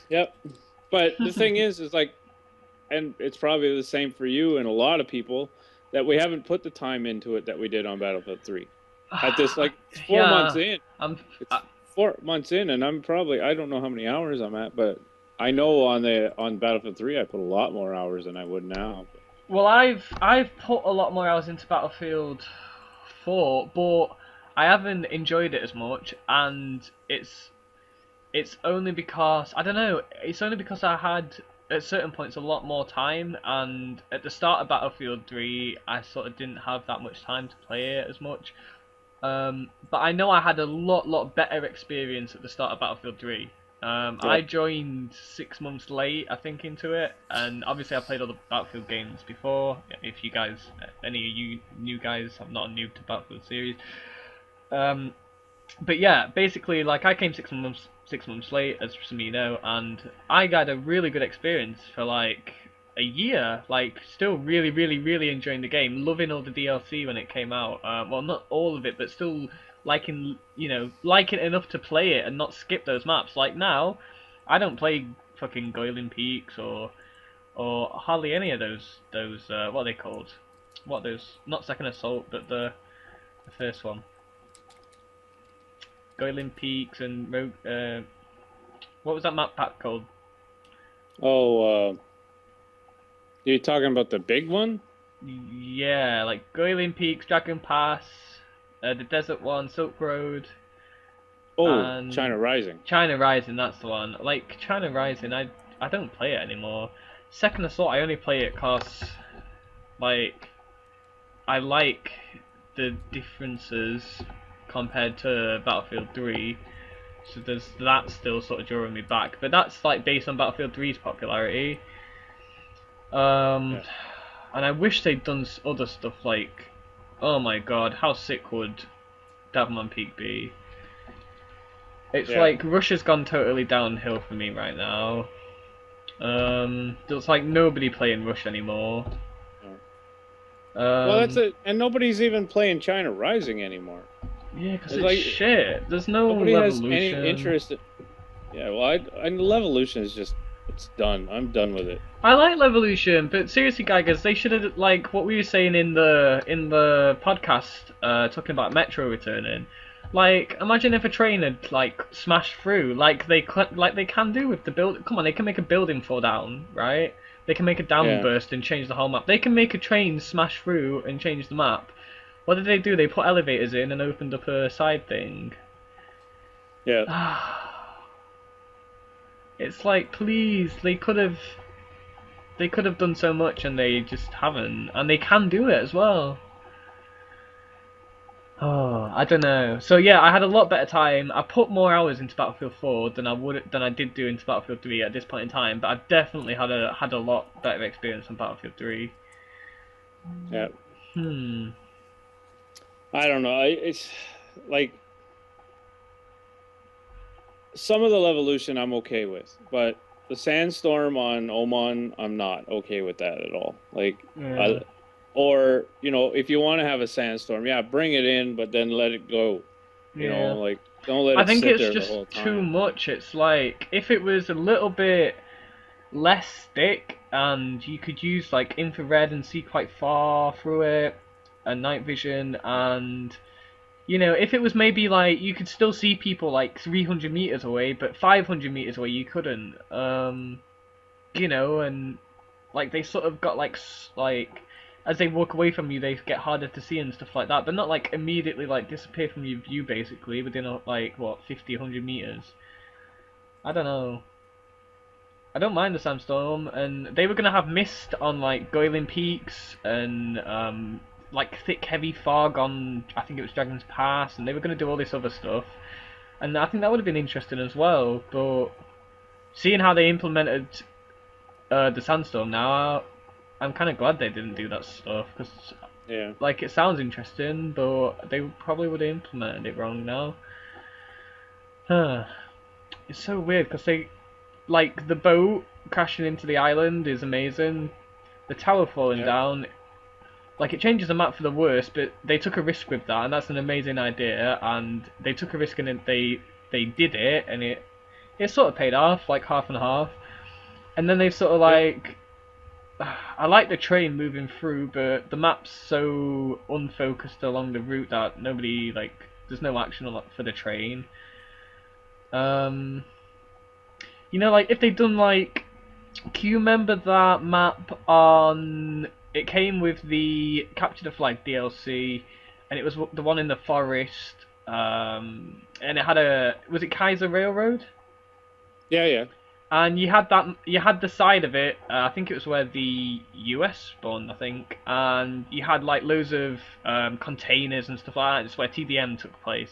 Yep. But the thing is like, and it's probably the same for you and a lot of people, that we haven't put the time into it that we did on Battlefield 3. At this, like, 4 months in. It's 4 months in, and I'm probably, I don't know how many hours I'm at, but I know on Battlefield 3 I put a lot more hours than I would now. Well, I've put a lot more hours into Battlefield 4, but I haven't enjoyed it as much, and it's only because, I don't know, it's only because I had, at certain points, a lot more time, and at the start of Battlefield 3, I sort of didn't have that much time to play it as much. But I know I had a lot better experience at the start of Battlefield 3. I joined 6 months late, I think, into it, and obviously I played all the Battlefield games before. If you guys, any of you new guys, I'm not a noob to Battlefield series. But yeah, basically, like, I came 6 months late, as some of you know, and I got a really good experience for like a year, like still really enjoying the game, loving all the DLC when it came out. Well, not all of it, but still liking it enough to play it and not skip those maps. Like now, I don't play fucking Goyland Peaks or hardly any of those what are they called? Not Second Assault, but the first one. Goylin Peaks and what was that map pack called? Oh, you're talking about the big one? Yeah, like Goylin Peaks, Dragon Pass, the desert one, Silk Road. Oh, And China Rising. China Rising, that's the one. Like China Rising, I don't play it anymore. Second Assault, I only play it cause like I like the differences compared to Battlefield 3. So there's that still sort of drawing me back, but that's like based on Battlefield 3's popularity. Yeah. And I wish they'd done other stuff like, oh my god, how sick would Devilman Peak be? It's like Russia's gone totally downhill for me right now. There's like nobody playing Rush anymore. Well, that's it, and nobody's even playing China Rising anymore. Yeah, because it's like, shit. There's nobody has any interest. Yeah, well, Levolution is just, it's done. I'm done with it. I like Levolution, but seriously, guys, they should have, like what we were saying in the podcast, talking about Metro returning. Like, imagine if a train had like smashed through, like they can do with the build. Come on, they can make a building fall down, right? They can make a dam burst and change the whole map. They can make a train smash through and change the map. What did they do? They put elevators in and opened up a side thing. Yeah. It's like, please, they could have done so much and they just haven't. And they can do it as well. Oh, I don't know. So yeah, I had a lot better time. I put more hours into Battlefield 4 than I did do into Battlefield 3 at this point in time, but I definitely had a lot better experience on Battlefield 3. Yeah. I don't know. It's like some of the Levolution I'm okay with, but the Sandstorm on Oman, I'm not okay with that at all. Like, or, you know, if you want to have a Sandstorm, yeah, bring it in, but then let it go. You know, like, don't let it sit there the whole time. I think it's just too much. It's like, if it was a little bit less thick, and you could use, like, infrared and see quite far through it, and night vision, and, you know, if it was maybe, like, you could still see people, like, 300 meters away, but 500 meters away you couldn't, you know, and, like, they sort of got, like, as they walk away from you, they get harder to see and stuff like that, but not like immediately like disappear from your view basically within like what 50, 100 meters. I don't know. I don't mind the Sandstorm, and they were gonna have mist on like Goylin Peaks and like thick heavy fog on I think it was Dragon's Pass, and they were gonna do all this other stuff, and I think that would have been interesting as well. But seeing how they implemented the Sandstorm now, I'm kind of glad they didn't do that stuff, because like it sounds interesting, but they probably would have implemented it wrong now. It's so weird because they, like, the boat crashing into the island is amazing. The tower falling down, like, it changes the map for the worse, but they took a risk with that, and that's an amazing idea. And they took a risk and they did it, and it sort of paid off, like half and half. And then they sort of like. I like the train moving through, but the map's so unfocused along the route that nobody, like, there's no action for the train. You know, like, if they'd done, like, do you remember that map on, it came with the Capture the Flag DLC, and it was the one in the forest, and it had was it Kaiser Railroad? Yeah. And you had the side of it, I think it was where the US spawned, I think, and you had like loads of containers and stuff like that. It's where TDM took place.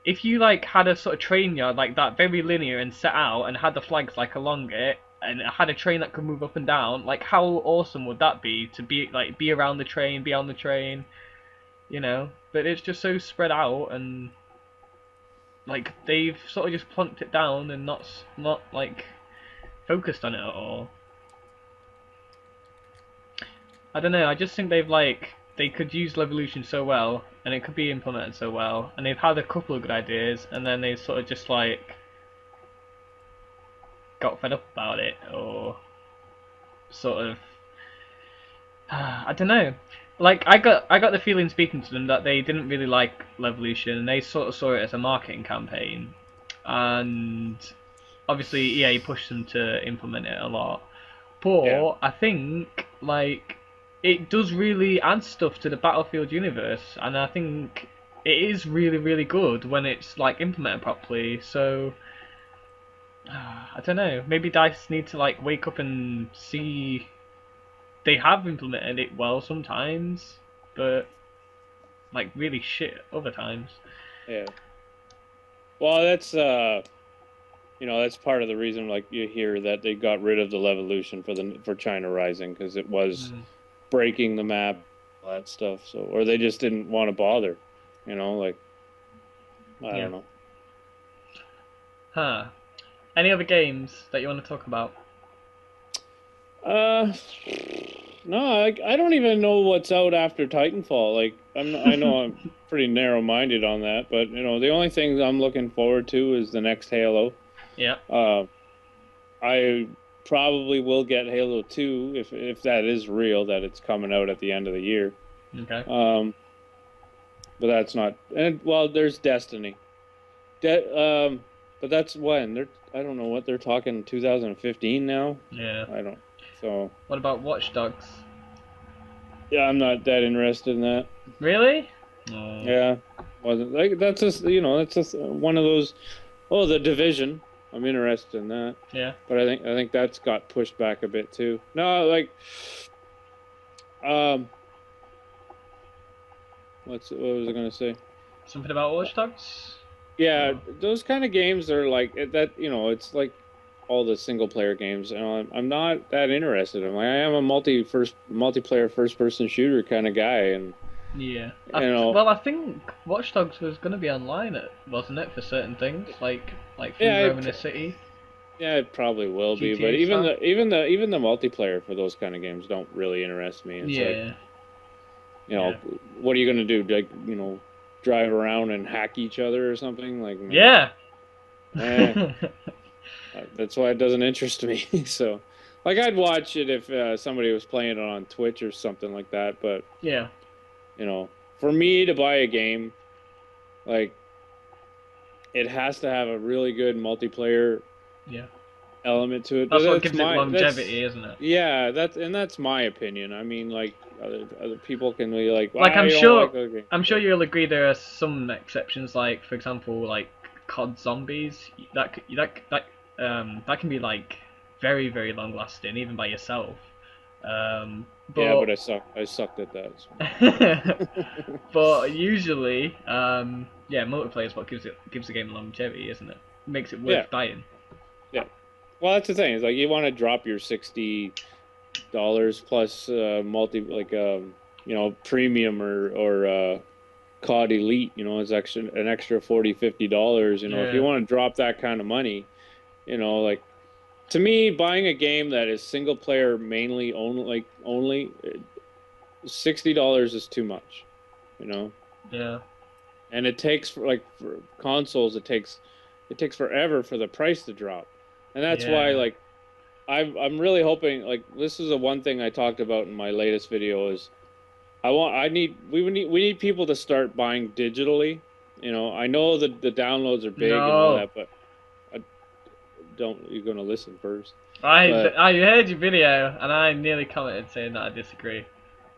If you like had a sort of train yard like that, very linear and set out, and had the flags like along it, and it had a train that could move up and down, like how awesome would that be to be around the train, be on the train, you know? But it's just so spread out, and like they've sort of just plunked it down and not like focused on it at all. I don't know, I just think they could use Levolution so well, and it could be implemented so well, and they've had a couple of good ideas, and then they sort of just like got fed up about it, or sort of I don't know. like I got the feeling speaking to them that they didn't really like Levolution, and they sort of saw it as a marketing campaign, and obviously EA pushed them to implement it a lot. But I think like it does really add stuff to the Battlefield universe, and I think it is really good when it's like implemented properly. So I don't know. Maybe DICE need to like wake up and see they have implemented it well sometimes, but like really shit other times. Yeah. Well, that's you know, that's part of the reason, like you hear that they got rid of the Levolution for China Rising, because it was breaking the map, all that stuff. So, or they just didn't want to bother, you know, like I don't know. Huh. Any other games that you want to talk about? No, I don't even know what's out after Titanfall. Like I know I'm pretty narrow-minded on that, but you know, the only thing I'm looking forward to is the next Halo. Yeah. I probably will get Halo 2 if that is real, that it's coming out at the end of the year. Okay. But that's not. And well, there's Destiny. But that's when I don't know what they're talking. 2015 now. Yeah. I don't. So. What about Watchdogs? Yeah, I'm not that interested in that. Really? Yeah, wasn't like that's just, you know, that's just one of those. Oh, The Division. I'm interested in that. Yeah. But I think that's got pushed back a bit too. No, like, what was I gonna say? Something about Watchdogs? Yeah, those kind of games are like that. You know, it's like all the single player games. You know, I'm not that interested in them. Like, I am a multiplayer first person shooter kind of guy, and yeah. You know, well, I think Watchdogs was going to be online, wasn't it, for certain things like yeah, roaming the city. Yeah, it probably will be, GTA but even style. the multiplayer for those kind of games don't really interest me. It's like, you know, what are you gonna do? Like, you know, drive around and hack each other or something? Like, yeah. That's why it doesn't interest me. So, like, I'd watch it if somebody was playing it on Twitch or something like that. But yeah, you know, for me to buy a game, like, it has to have a really good multiplayer element to it. That's what gives it longevity, isn't it? Yeah, that's my opinion. I mean, like, other people can be like, I'm sure you'll agree there are some exceptions. Like, for example, like COD Zombies. That can be like very long lasting, even by yourself. But I sucked at that. So. But usually, multiplayer is what gives the game longevity, isn't it? Makes it worth buying. Yeah. Well, that's the thing. Is like, you want to drop your $60 plus premium or COD Elite. You know, it's an extra $40-50. You know, if you want to drop that kind of money, you know, like, to me, buying a game that is single player only $60 is too much. You know. Yeah. And it takes for consoles, it takes forever for the price to drop. And that's why, like, I'm really hoping, like, this is the one thing I talked about in my latest video is we need people to start buying digitally. You know, I know the downloads are big and all that, but you're going to listen first. I heard your video and I nearly commented saying that I disagree.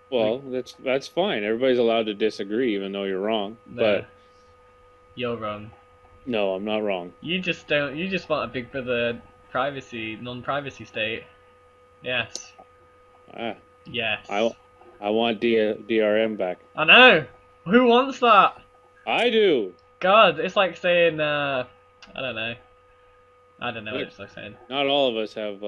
Well, that's fine. Everybody's allowed to disagree, even though you're wrong. No, but you're wrong. No, I'm not wrong. You just want a Big Brother non-privacy state. Yes. Yes. I want DRM back. I know. Who wants that? I do. God, it's like saying I don't know what it's like saying. Not all of us have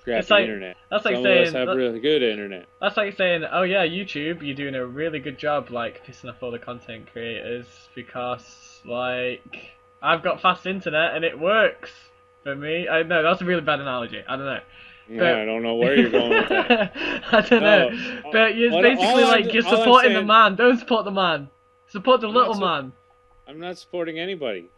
crappy internet. That's like Some saying of us have really good internet. That's like saying, oh yeah, YouTube, you're doing a really good job, like, pissing off all the content creators because, like, I've got fast internet and it works for me. I know that's a really bad analogy. I don't know. But I don't know where you're going with that. I don't know. But it's basically like you're supporting the man. Don't support the man. Support the little man. I'm not supporting anybody.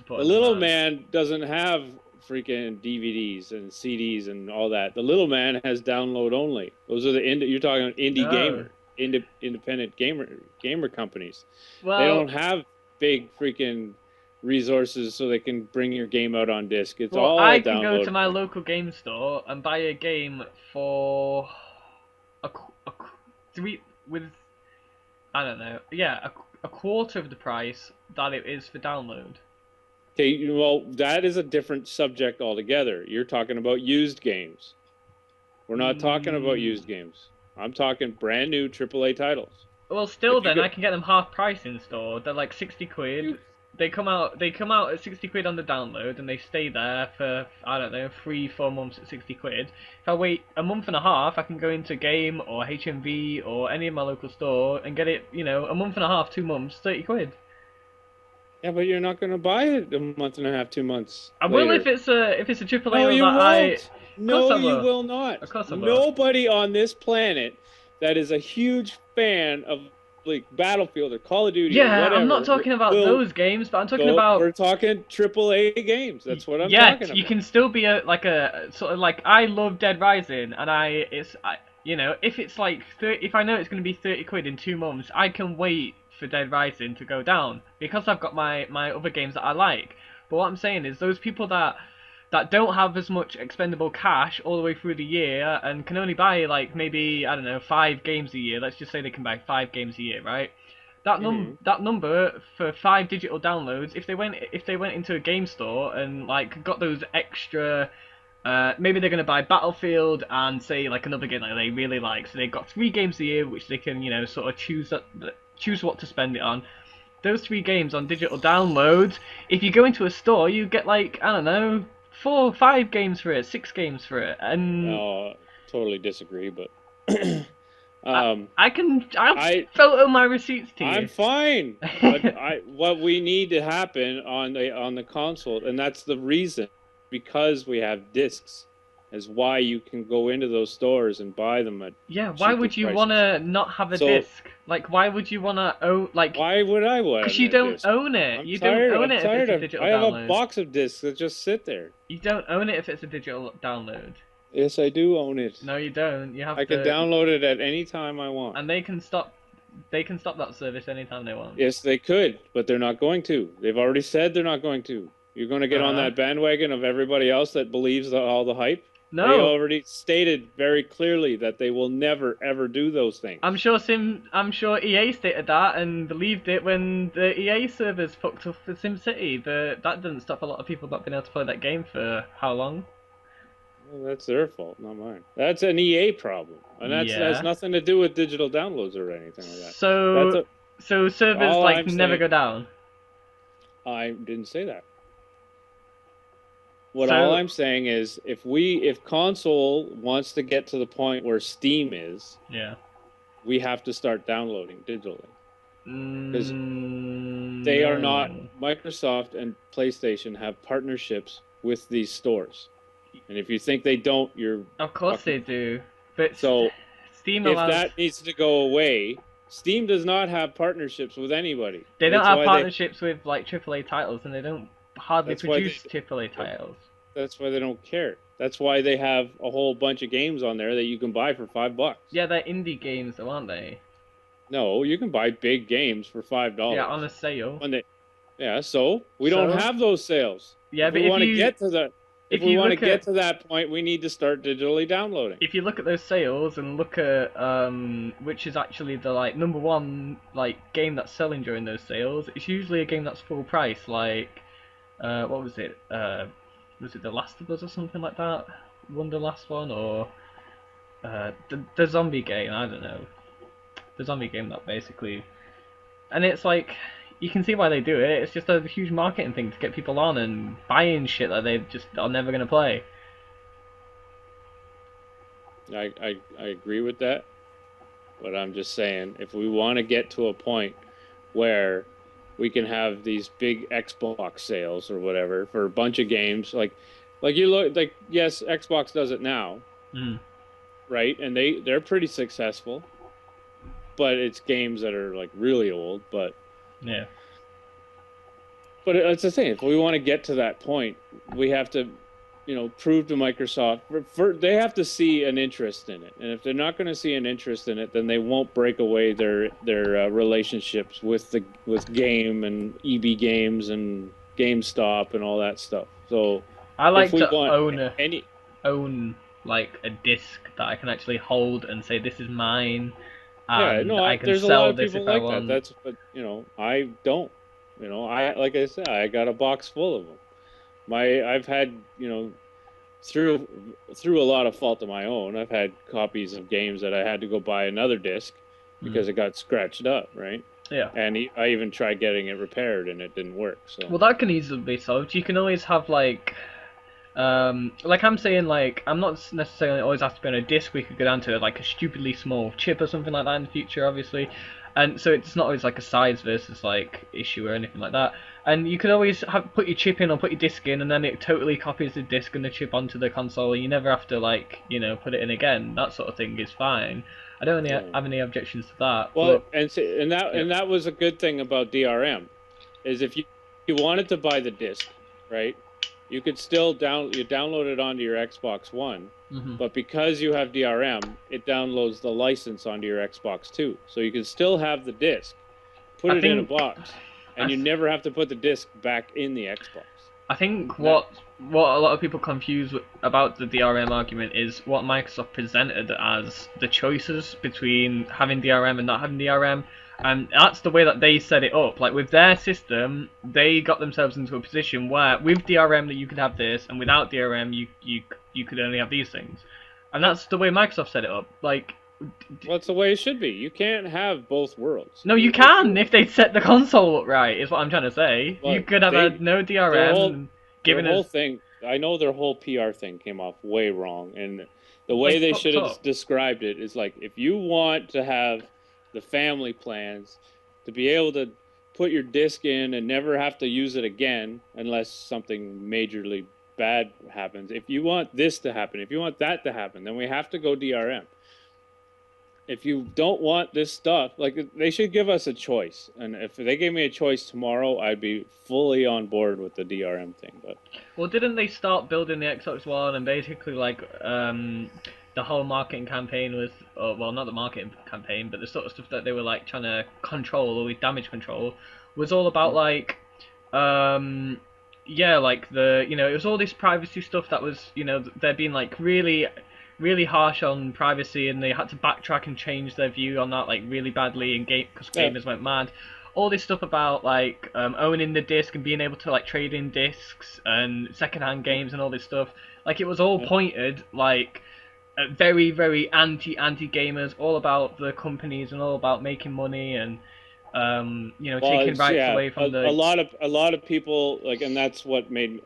The little man doesn't have freaking DVDs and CDs and all that. The little man has download only. Those are you're talking indie gamer. independent gamer companies. Well, they don't have big freaking resources so they can bring your game out on disc. It's all I can downloadable. go to my local game store and buy a game for three with I don't know, yeah, a quarter of the price that it is for download. Okay, well, that is a different subject altogether. You're talking about used games. We're not talking about used games. I'm talking brand new AAA titles. Well, still, then I can get them half price in store. They're like 60 quid. They come out at 60 quid on the download, and they stay there for, I don't know, 3-4 months at 60 quid. If I wait a month and a half, I can go into Game or HMV or any of my local store and get it, you know, a month and a half, 2 months, 30 quid. Yeah, but you're not going to buy it a month and a half, 2 months. I will if it's a AAA. No, you won't. No, you will not. Of course I will. Nobody on this planet that is a huge fan of like Battlefield or Call of Duty. Yeah, or whatever, I'm not talking about those games, but I'm talking about. We're talking AAA games. That's what I'm talking about. You can still be a sort of like I love Dead Rising, and you know, if it's like if I know it's going to be 30 quid in 2 months, I can wait for Dead Rising to go down because I've got my other games that I like. But what I'm saying is those people that don't have as much expendable cash all the way through the year and can only buy like maybe, I don't know, 5 games a year. Let's just say they can buy 5 games a year, right? That number for 5 digital downloads, if they went into a game store and like got those extra, maybe they're gonna buy Battlefield and say like another game that they really like, so they've got 3 games a year which they can, you know, sort of choose what to spend it on. Those 3 games on digital downloads, if you go into a store, you get like, I don't know, 4, 5 games for it, 6 games for it, and no, totally disagree, but I'll photo my receipts to you. I'm fine, but what we need to happen on the console, and that's the reason, because we have discs, is why you can go into those stores and buy them at why would you want to not have a disc? Like, why would you want to own, like... Why would I want? Because you don't own it. You don't own it if it's a digital download. I have a box of discs that just sit there. You don't own it if it's a digital download. Yes, I do own it. No, you don't. I can download it at any time I want. And they can stop that service anytime they want. Yes, they could, but they're not going to. They've already said they're not going to. You're going to get on that bandwagon of everybody else that believes all the hype? No. They already stated very clearly that they will never ever do those things. I'm sure EA stated that and believed it when the EA servers fucked up for SimCity, but that didn't stop a lot of people not being able to play that game for how long? Well, that's their fault, not mine. That's an EA problem, and that has nothing to do with digital downloads or anything like that. So servers like never go down. I didn't say that. All I'm saying is, if console wants to get to the point where Steam is, we have to start downloading digitally. Because they are not, Microsoft and PlayStation have partnerships with these stores. And if you think they don't, you're... Of course they do. But Steam allows... If that needs to go away, Steam does not have partnerships with anybody. They don't have partnerships with like AAA titles, and they don't hardly produce AAA titles. That's why they don't care. That's why they have a whole bunch of games on there that you can buy for $5. Yeah, they're indie games, though, aren't they? No, you can buy big games for $5. Yeah, on a sale. So we don't have those sales. Yeah, but if we want to get to that, if we want to get to that point, we need to start digitally downloading. If you look at those sales and look at which is actually the like #1 like game that's selling during those sales, it's usually a game that's full price. Like what was it? Was it The Last of Us or something like that? Won the last one, or the zombie game? I don't know. The zombie game that basically, and it's like you can see why they do it. It's just a huge marketing thing to get people on and buying shit that they just are never gonna play. I agree with that, but I'm just saying if we want to get to a point where we can have these big Xbox sales or whatever for a bunch of games, like you look like yes, Xbox does it now, right? And they're pretty successful, but it's games that are like really old. But it's the thing. If we want to get to that point, we have to prove to Microsoft. They have to see an interest in it, and if they're not going to see an interest in it, then they won't break away their relationships with game and EB Games and GameStop and all that stuff. So I like to own like a disc that I can actually hold and say this is mine. Yeah, no, I can there's sell a lot of this people if I like want. that. But I don't. Like I said, I got a box full of them. I've had through a lot of fault of my own, I've had copies of games that I had to go buy another disc because it got scratched up, right? Yeah. And I even tried getting it repaired and it didn't work. So well, that can easily be solved. You can always have like I'm saying, like, I'm not necessarily always have to be on a disc. We could go down to like a stupidly small chip or something like that in the future, obviously. And so it's not always like a size versus like issue or anything like that. And you could always put your chip in or put your disc in, and then it totally copies the disc and the chip onto the console, and you never have to put it in again. That sort of thing is fine. I don't really have any objections to that. Well, and that was a good thing about DRM, is if you wanted to buy the disc, right? You could still download it onto your Xbox One, but because you have DRM, it downloads the license onto your Xbox too. So you can still have the disc, put it in a box, and you never have to put the disc back in the Xbox. I think what a lot of people confuse about the DRM argument is what Microsoft presented as the choices between having DRM and not having DRM. And that's the way that they set it up. Like with their system, they got themselves into a position where with DRM that you could have this, and without DRM you could only have these things. And that's the way Microsoft set it up. Like, well, that's the way it should be. You can't have both worlds. No, you can if they set the console up right. Is what I'm trying to say. Well, you could have no DRM. Their whole thing. I know their whole PR thing came off way wrong, and the way they should have described it is like, if you want to have the family plans to be able to put your disc in and never have to use it again unless something majorly bad happens. If you want this to happen, if you want that to happen, then we have to go DRM. If you don't want this stuff, like, they should give us a choice. And if they gave me a choice tomorrow, I'd be fully on board with the DRM thing. But well, didn't they start building the Xbox One and basically the whole marketing campaign was, well, not the marketing campaign, but the sort of stuff that they were like trying to control, or with damage control, was all about like, yeah, like it was all this privacy stuff that was, they're being like really harsh on privacy, and they had to backtrack and change their view on that like really badly, and because gamers went mad. All this stuff about like owning the disc and being able to like trade in discs and secondhand games and all this stuff, like it was all pointed like very, very anti gamers, all about the companies and all about making money and taking rights away from a lot of people, like, and that's what made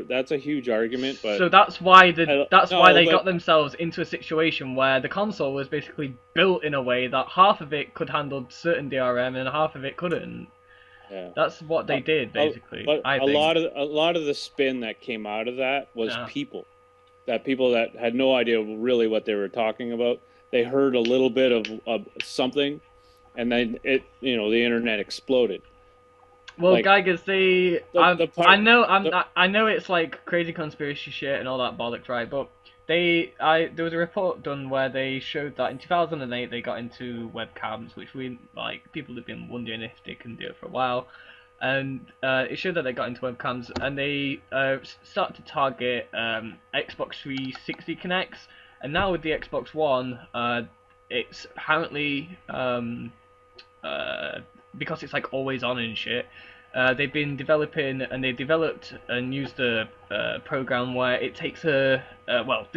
that's a huge argument. But so that's why they got themselves into a situation where the console was basically built in a way that half of it could handle certain DRM and half of it couldn't. Yeah. That's what they did basically. But a lot of the spin that came out of that was people that had no idea really what they were talking about. They heard a little bit of something, and then the internet exploded. Well, like, Geiger's I know it's like crazy conspiracy shit and all that bollocks, right? But there was a report done where they showed that in 2008 they got into webcams, which people have been wondering if they can do it for a while. And it showed that they got into webcams, and they started to target Xbox 360 Kinects. And now with the Xbox One, it's apparently because it's like always on and shit. They've been developing, and they developed and used a program where it takes this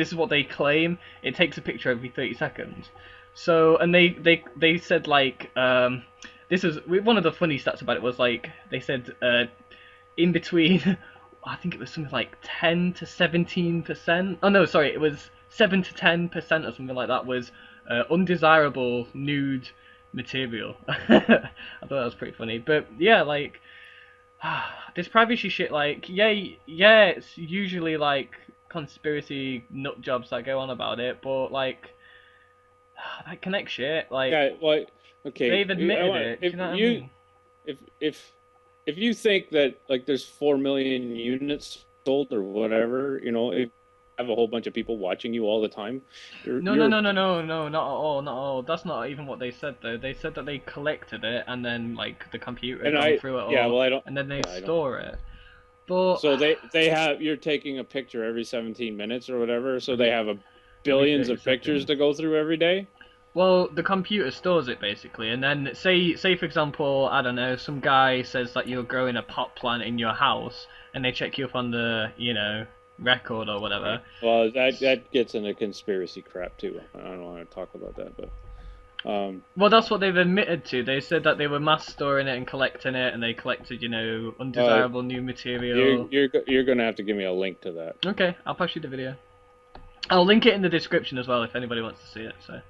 is what they claim, it takes a picture every 30 seconds. So, and they said like. This is one of the funny stats about it was like they said in between, I think it was something like 10 to 17%. Oh no, sorry, it was 7 to 10% or something like that was undesirable nude material. I thought that was pretty funny, but yeah, like this privacy shit, like yeah, it's usually like conspiracy nut jobs that go on about it, but like that Kinect shit, like okay, they've admitted it. I mean? If you think that like there's 4 million units old or whatever, you know, if you have a whole bunch of people watching you all the time, No, no, no, no, no, no, not at all, not at all. That's not even what they said though. They said that they collected it and then like the computer and gone through it yeah, all, well, I don't, and then they yeah, I don't. store it. But So they have, you're taking a picture every 17 minutes or whatever, so they every have a every billions 30 of pictures seconds. to go through every day. Well, the computer stores it basically, and then say for example, I don't know, some guy says that you're growing a pot plant in your house, and they check you up on the record or whatever. Well, that gets into conspiracy crap too. I don't want to talk about that, but Well, that's what they've admitted to. They said that they were mass storing it and collecting it, and they collected, undesirable new material. you're gonna have to give me a link to that. Okay, I'll pass you the video. I'll link it in the description as well if anybody wants to see it. So,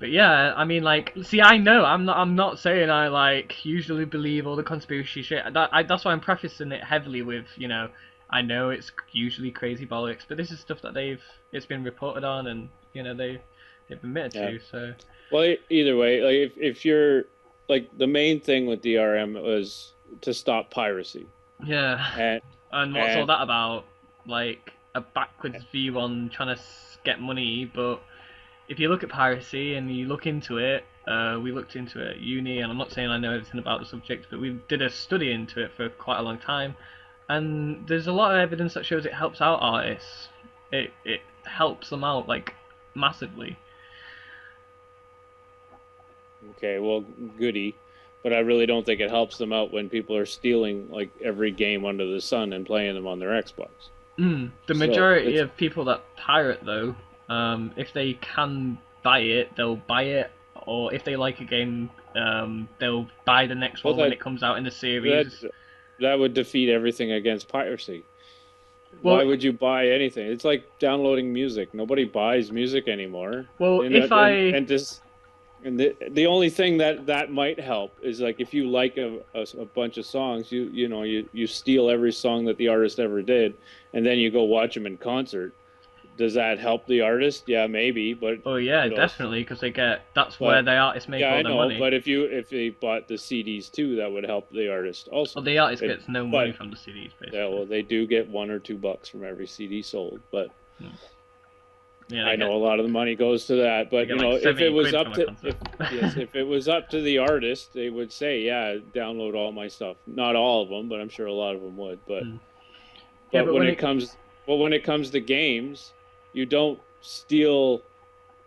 but yeah, I mean, like, see, I know I'm not saying I like usually believe all the conspiracy shit. That's why I'm prefacing it heavily with, I know it's usually crazy bollocks, but this is stuff that it's been reported on, and they've admitted to. So. Well, either way, like if you're like, the main thing with DRM was to stop piracy. Yeah. And what's all that about? Like a backwards view on trying to get money, but if you look at piracy and you look into it, we looked into it at uni, and I'm not saying I know everything about the subject, but we did a study into it for quite a long time, and there's a lot of evidence that shows it helps out artists. It helps them out like massively. Okay, well, goody, but I really don't think it helps them out when people are stealing like every game under the sun and playing them on their Xbox. The majority of people that pirate, though, if they can buy it, they'll buy it, or if they like a game, they'll buy the next one when it comes out in the series. That would defeat everything against piracy. Well, why would you buy anything? It's like downloading music. Nobody buys music anymore. Well, and the only thing that might help is, like, if you like a bunch of songs, you steal every song that the artist ever did, and then you go watch them in concert. Does that help the artist? Yeah, maybe, but oh yeah, definitely, because where the artists make all their money. But if they bought the CDs too, that would help the artist also. Well, the artist gets no money from the CDs, basically. Yeah, well, they do get $1 or $2 from every CD sold, but. Yeah, I know a lot of the money goes to that, but if it was up to if it was up to the artist, they would say, yeah, download all my stuff. Not all of them, but I'm sure a lot of them would. But when it comes to games, you don't steal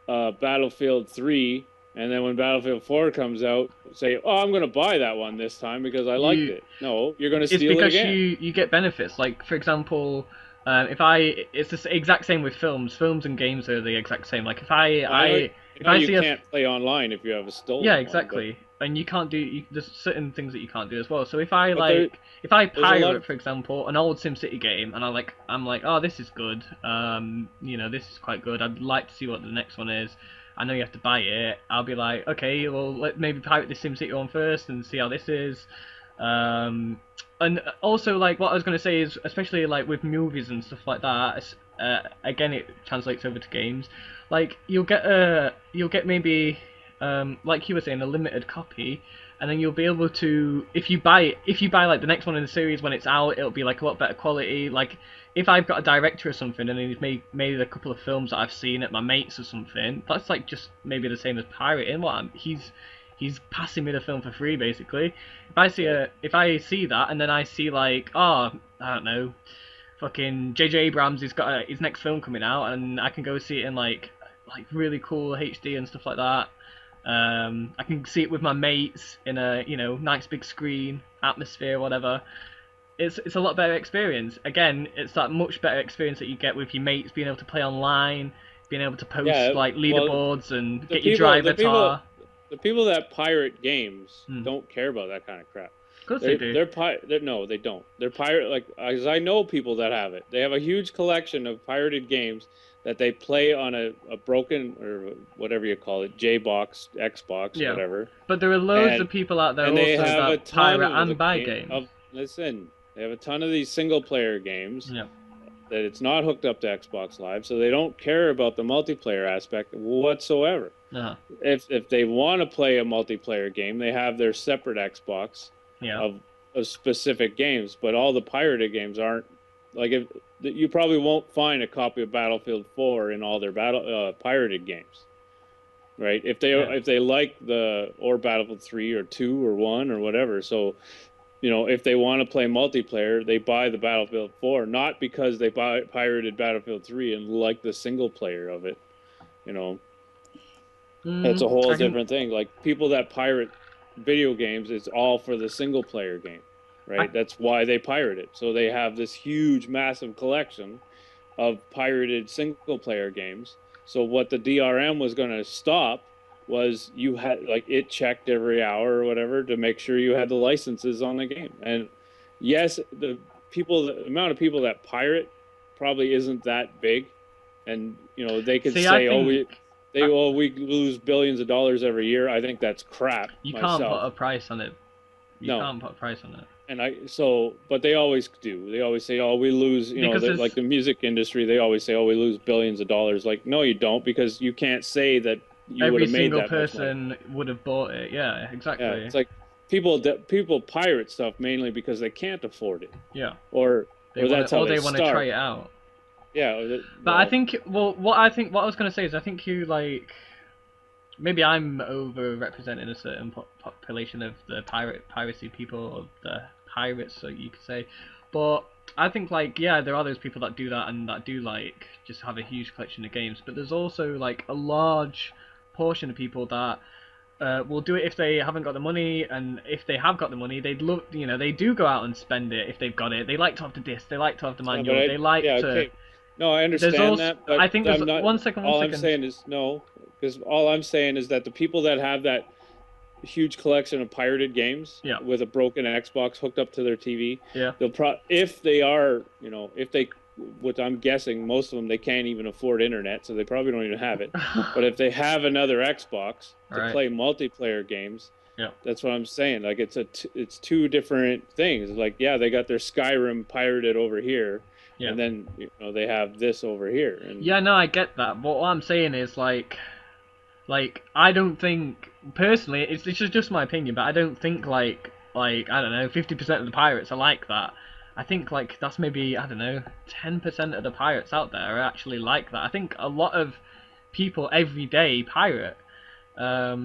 Battlefield 3, and then when Battlefield 4 comes out, say, oh, I'm going to buy that one this time because I liked it. No, you're going to steal it again. It's because you get benefits. Like, for example. It's the exact same with films. Films and games are the exact same. Like you can't play online if you have a stolen. Yeah, exactly. And you can't do. There's certain things that you can't do as well. So if I pirate, for example, an old SimCity game, and I'm like, oh, this is good. This is quite good. I'd like to see what the next one is. I know you have to buy it. I'll be like, okay, well, let maybe pirate the SimCity one first and see how this is. And also, like, what I was going to say is, especially like with movies and stuff like that, again, it translates over to games. Like, you'll get maybe, like you were saying, a limited copy, and then you'll be able to, if you buy like the next one in the series when it's out, it'll be like a lot better quality. Like, if I've got a director or something, and he's made a couple of films that I've seen at my mates or something, that's like just maybe the same as pirating. He's passing me the film for free, basically. If I see that, and then I see like, oh, I don't know, fucking J.J. Abrams has got his next film coming out, and I can go see it in like really cool HD and stuff like that. I can see it with my mates in a nice big screen, atmosphere, whatever. It's a lot better experience. Again, it's that much better experience that you get with your mates, being able to play online, being able to post like leaderboards and get your driver tar. The people that pirate games don't care about that kind of crap. Of course they do. No, they don't. They're pirate, like, as I know people that have it. They have a huge collection of pirated games that they play on a broken, or whatever you call it, J-Box, Xbox, whatever. But there are loads of people out there also that pirate and buy games. Listen, they have a ton of these single-player games that it's not hooked up to Xbox Live, so they don't care about the multiplayer aspect whatsoever. If they want to play a multiplayer game, they have their separate Xbox of specific games, but all the pirated games aren't like if you probably won't find a copy of Battlefield 4 in all their pirated games, right? If they like or Battlefield 3 or 2 or 1 or whatever. So, you know, if they want to play multiplayer, they buy the Battlefield 4, not because they pirated Battlefield 3 and like the single player of it. You know, that's a whole different thing. Like people that pirate video games, it's all for the single player game, right? That's why they pirate it. So they have this huge, massive collection of pirated single player games. So what the DRM was going to stop was you had, like, it checked every hour or whatever to make sure you had the licenses on the game. And yes, the amount of people that pirate probably isn't that big. And, you know, they could say, we lose billions of dollars every year. I think that's crap. You can't put a price on it. You can't put a price on it. And but they always do. They always say, oh, we lose, you know, like the music industry, they always say, oh, we lose billions of dollars. Like, no, you don't, because you can't say that you would have made that much money. Every single person would have bought it. Yeah, exactly. Yeah, it's like people pirate stuff mainly because they can't afford it. Yeah. Or that's how they want to try it out. Yeah. But I think, what I was going to say is, I think you, like, maybe I'm over-representing a certain population of the piracy people, or the pirates, so you could say. But I think, like, yeah, there are those people that do that and that do, like, just have a huge collection of games. But there's also, like, a large portion of people that will do it if they haven't got the money, and if they have got the money, they'd love, you know, they do go out and spend it if they've got it. They like to have the disc, they like to have the manual, they like to... Okay. No, I understand that, but I think there's one second. I'm saying is no, because all I'm saying is that the people that have that huge collection of pirated games with a broken Xbox hooked up to their TV, they'll if they are, you know, what I'm guessing, most of them, they can't even afford internet, so they probably don't even have it. But if they have another Xbox to play multiplayer games, that's what I'm saying. Like, it's two different things. Like, yeah, they got their Skyrim pirated over here. Yeah. And then, you know, they have this over here. And... Yeah, no, I get that. But what I'm saying is, like I don't think, personally, it's just my opinion, but I don't think, like I don't know, 50% of the pirates are like that. I think, like, that's maybe, I don't know, 10% of the pirates out there are actually like that. I think a lot of people every day pirate. A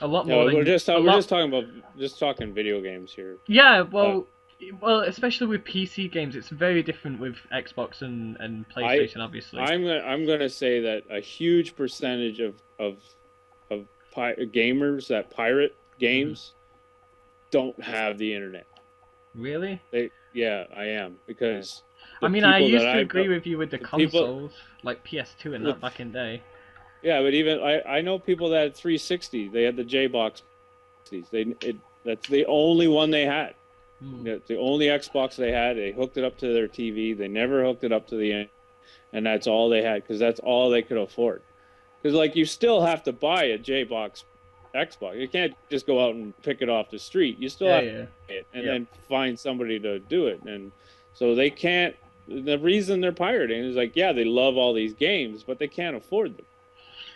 lot more. We're just talking video games here. Yeah, well, especially with PC games, it's very different with Xbox and PlayStation, obviously. I'm gonna say that a huge percentage of gamers that pirate games don't have the internet. Really? Yeah, I am, because I mean, I used to agree with you with the consoles, like PS2 and that back in the day. Yeah, but even I know people that had 360. They had the J-Box. That's the only one they had. It's the only Xbox they had. They hooked it up to their TV. They never hooked it up to the internet, and that's all they had, because that's all they could afford. Because, like, you still have to buy a J-Box Xbox. You can't just go out and pick it off the street. You still have to buy it and then find somebody to do it. And so they can't. The reason they're pirating is, like, yeah, they love all these games, but they can't afford them.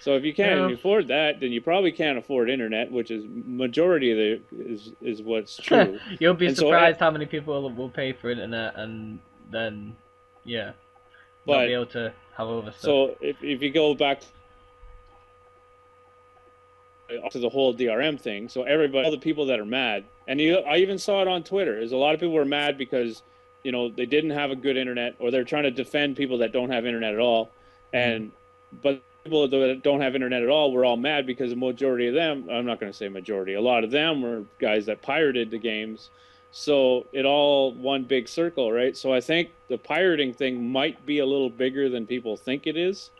So if you can't afford that, then you probably can't afford internet, which is majority of is what's true. You'll be surprised how many people will pay for internet and then, not be able to have over stuff. So if you go back to the whole DRM thing, so all the people that are mad, and I even saw it on Twitter, is a lot of people were mad because, you know, they didn't have a good internet, or they're trying to defend people that don't have internet at all, but people that don't have internet at all were all mad because the majority of them, I'm not going to say majority, a lot of them were guys that pirated the games. So it all one big circle, right? So I think the pirating thing might be a little bigger than people think it is.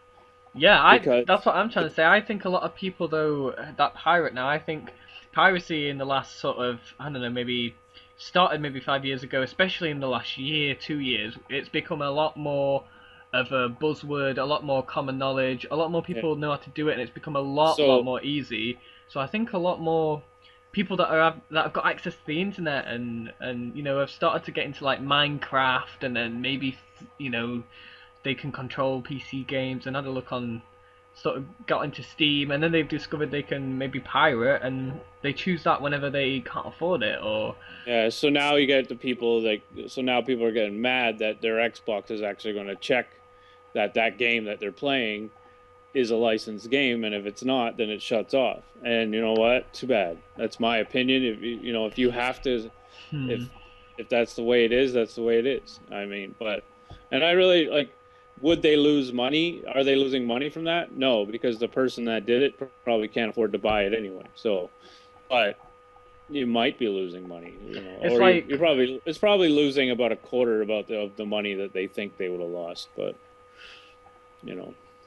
Yeah, that's what I'm trying to say. I think a lot of people, though, that pirate now, I think piracy in the last sort of, I don't know, maybe started maybe 5 years ago, especially in the last year, 2 years, it's become a lot more of a buzzword, a lot more common knowledge, a lot more people know how to do it, and it's become a lot more easy. So I think a lot more people that have got access to the internet and you know, have started to get into, like, Minecraft, and then maybe, you know, they can control PC games, and had a look on sort of got into Steam, and then they've discovered they can maybe pirate, and they choose that whenever they can't afford it, or yeah. So now you get the people so now people are getting mad that their Xbox is actually going to check that game that they're playing is a licensed game, and if it's not, then it shuts off. And you know what? Too bad. That's my opinion. If you have to, if that's the way it is, that's the way it is. I mean, and I really like. Would they lose money? Are they losing money from that? No, because the person that did it probably can't afford to buy it anyway. So, but you might be losing money. It's or like it's probably losing about a quarter of the money that they think they would have lost. But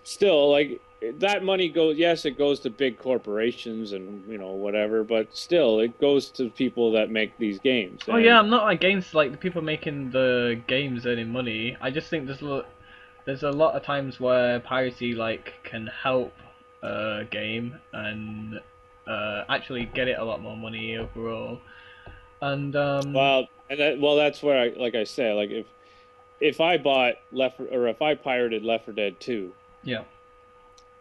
still, like that money goes. Yes, it goes to big corporations and whatever. But still, it goes to people that make these games. Oh yeah, I'm not against like the people making the games earning money. I just think there's a lot of times where piracy like can help a game and actually get it a lot more money overall. And that's where I say, like if I bought if I pirated Left 4 Dead 2, yeah,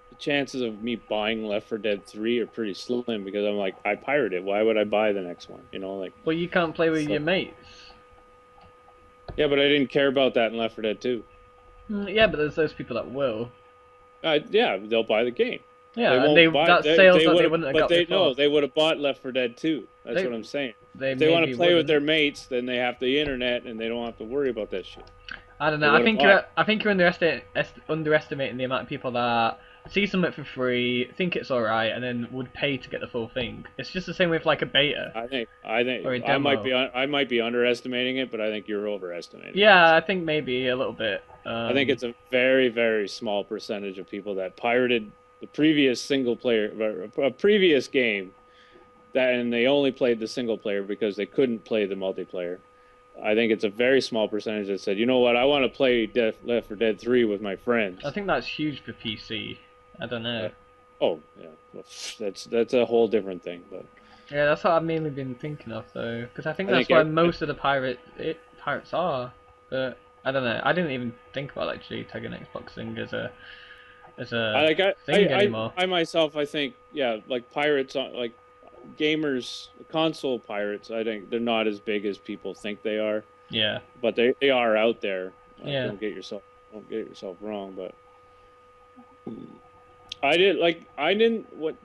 the chances of me buying Left 4 Dead 3 are pretty slim, because I'm like, I pirated it. Why would I buy the next one? Well, you can't play with your mates. Yeah, but I didn't care about that in Left 4 Dead 2. Yeah, but there's those people that will. Yeah, they'll buy the game. Yeah, that's sales that they wouldn't have got before. No, they would have bought Left 4 Dead 2. That's what I'm saying. If they want to play with their mates, then they have the internet, and they don't have to worry about that shit. I don't know. I think you're underestimating the amount of people that see something for free, think it's alright, and then would pay to get the full thing. It's just the same with like a beta. I think I might be underestimating it, but I think you're overestimating it. Yeah, I think maybe a little bit. I think it's a very, very small percentage of people that pirated the previous a previous game, and they only played the single player because they couldn't play the multiplayer. I think it's a very small percentage that said, you know what, I want to play Left 4 Dead 3 with my friends. I think that's huge for PC. I don't know. Oh yeah, that's a whole different thing. But yeah, that's what I've mainly been thinking of though, because I think that's where most of the pirates are. But I don't know. I didn't even think about actually taking Xbox thing as a thing anymore. I myself, I think, yeah, like pirates, like gamers, console pirates. I think they're not as big as people think they are. Yeah. But they are out there. Yeah. Don't get yourself wrong, but. When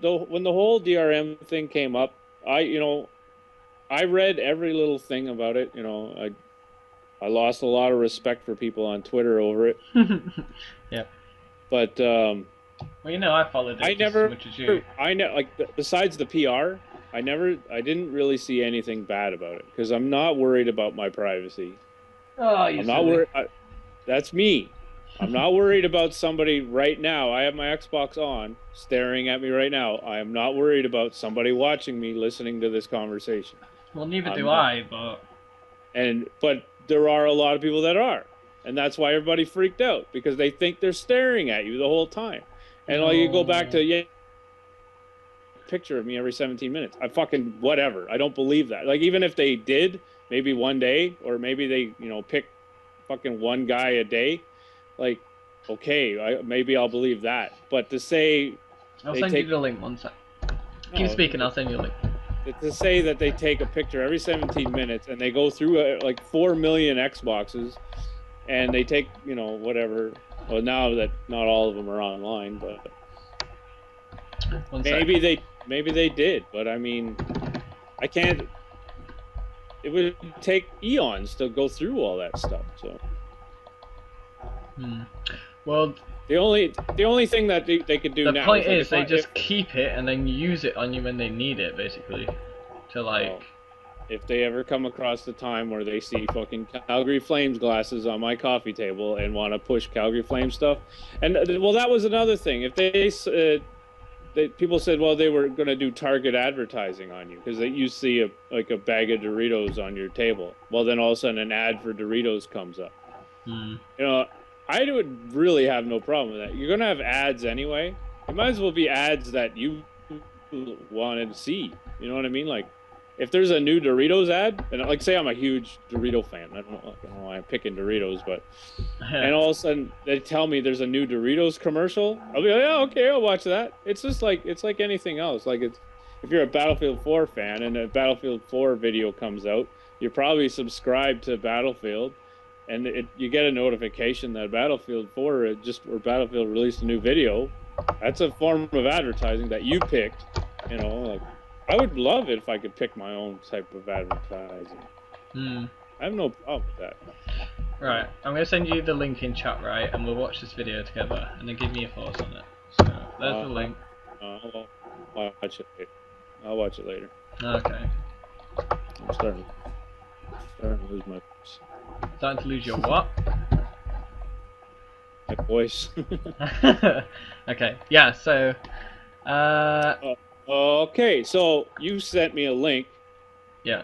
the whole DRM thing came up, I read every little thing about it. I lost a lot of respect for people on Twitter over it. Yeah. But well, I followed it as much as you. Besides the PR, I didn't really see anything bad about it, because I'm not worried about my privacy. Oh, I'm not worried. That's me. I'm not worried about somebody right now. I have my Xbox on, staring at me right now. I am not worried about somebody watching me, listening to this conversation. Well, neither do I, but there are a lot of people that are. And that's why everybody freaked out, because they think they're staring at you the whole time. And you go back to, picture of me every 17 minutes. I fucking, whatever. I don't believe that. Like, even if they did, maybe one day, or maybe they, pick fucking one guy a day, like, okay, maybe I'll believe that. But to say... I'll send you the link one sec. Keep speaking, I'll send you a link. To say that they take a picture every 17 minutes and they go through like 4 million Xboxes and they take, whatever. Well, now that not all of them are online, but maybe they did. But I mean, I can't. It would take eons to go through all that stuff. So. Well, the only thing that they could do now. The point is, they just keep it and then use it on you when they need it, basically. To like. Well, if they ever come across the time where they see fucking Calgary Flames glasses on my coffee table and want to push Calgary Flames stuff, and well, that was another thing. If people said, well, they were going to do target advertising on you because you see a bag of Doritos on your table. Well, then all of a sudden an ad for Doritos comes up. I would really have no problem with that. You're going to have ads anyway. It might as well be ads that you wanted to see. You know what I mean? Like if there's a new Doritos ad, and like say I'm a huge Dorito fan, I don't know why I'm picking Doritos, but and all of a sudden they tell me there's a new Doritos commercial, I'll be like, yeah, okay, I'll watch that. It's just like it's like anything else. Like it's if you're a Battlefield 4 fan and a Battlefield 4 video comes out, you're probably subscribed to Battlefield, and you get a notification that Battlefield 4 or Battlefield released a new video. That's a form of advertising that you picked. You know, like I would love it if I could pick my own type of advertising. I have no problem with that. Right, I'm gonna send you the link in chat, right, and we'll watch this video together, and then give me your thoughts on it. So there's the link. I'll watch it later. I'll watch it later. Okay. I'm starting to lose my voice. Starting to lose your what? My voice. Okay. Yeah. So. Okay. So you sent me a link. Yeah.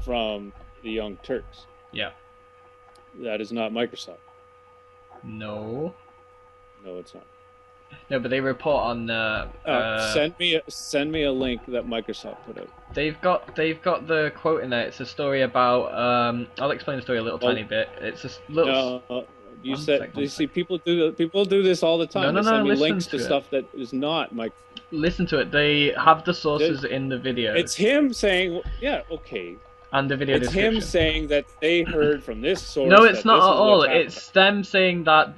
From the Young Turks. Yeah. That is not Microsoft. No. No, it's not. No, but they report on. Send me a link that Microsoft put out. They've got the quote in there. It's a story about. I'll explain the story a little tiny bit. It's a little. No, you said. You see, people do this all the time. No, they send me listen links to stuff that is not Microsoft. Listen to it. They have the sources in the video. It's him saying, "Yeah, okay." And the video description. It's him saying that they heard from this source. No, it's not at all. It's them saying that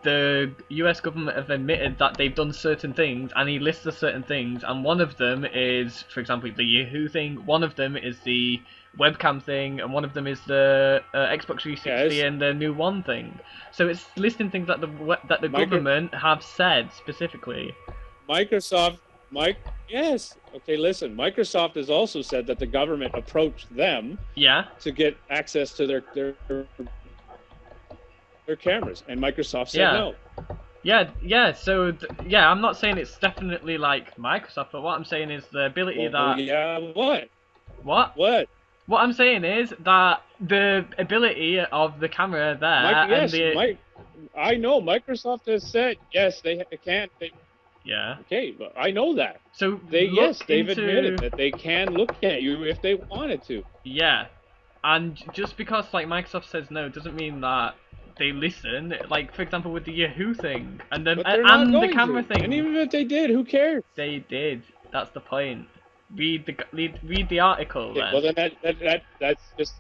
the US government have admitted that they've done certain things, and he lists the certain things, and one of them is, for example, the Yahoo thing, one of them is the webcam thing, and one of them is the Xbox 360 and the new One thing. So it's listing things that the government have said specifically. Yes. Okay, listen. Microsoft has also said that the government approached them to get access to their cameras, and Microsoft said no. Yeah. So I'm not saying it's definitely like Microsoft, but what I'm saying is the ability that. Yeah. What? What? What I'm saying is that the ability of the camera there. I know Microsoft has said yes. They can't. Yeah. Okay, but I know that. So they've admitted that they can look at you if they wanted to. Yeah, and just because like Microsoft says no doesn't mean that they listen. Like for example with the Yahoo thing and the camera thing. And even if they did, who cares? They did. That's the point. Read the article. Yeah, then. Well, that's just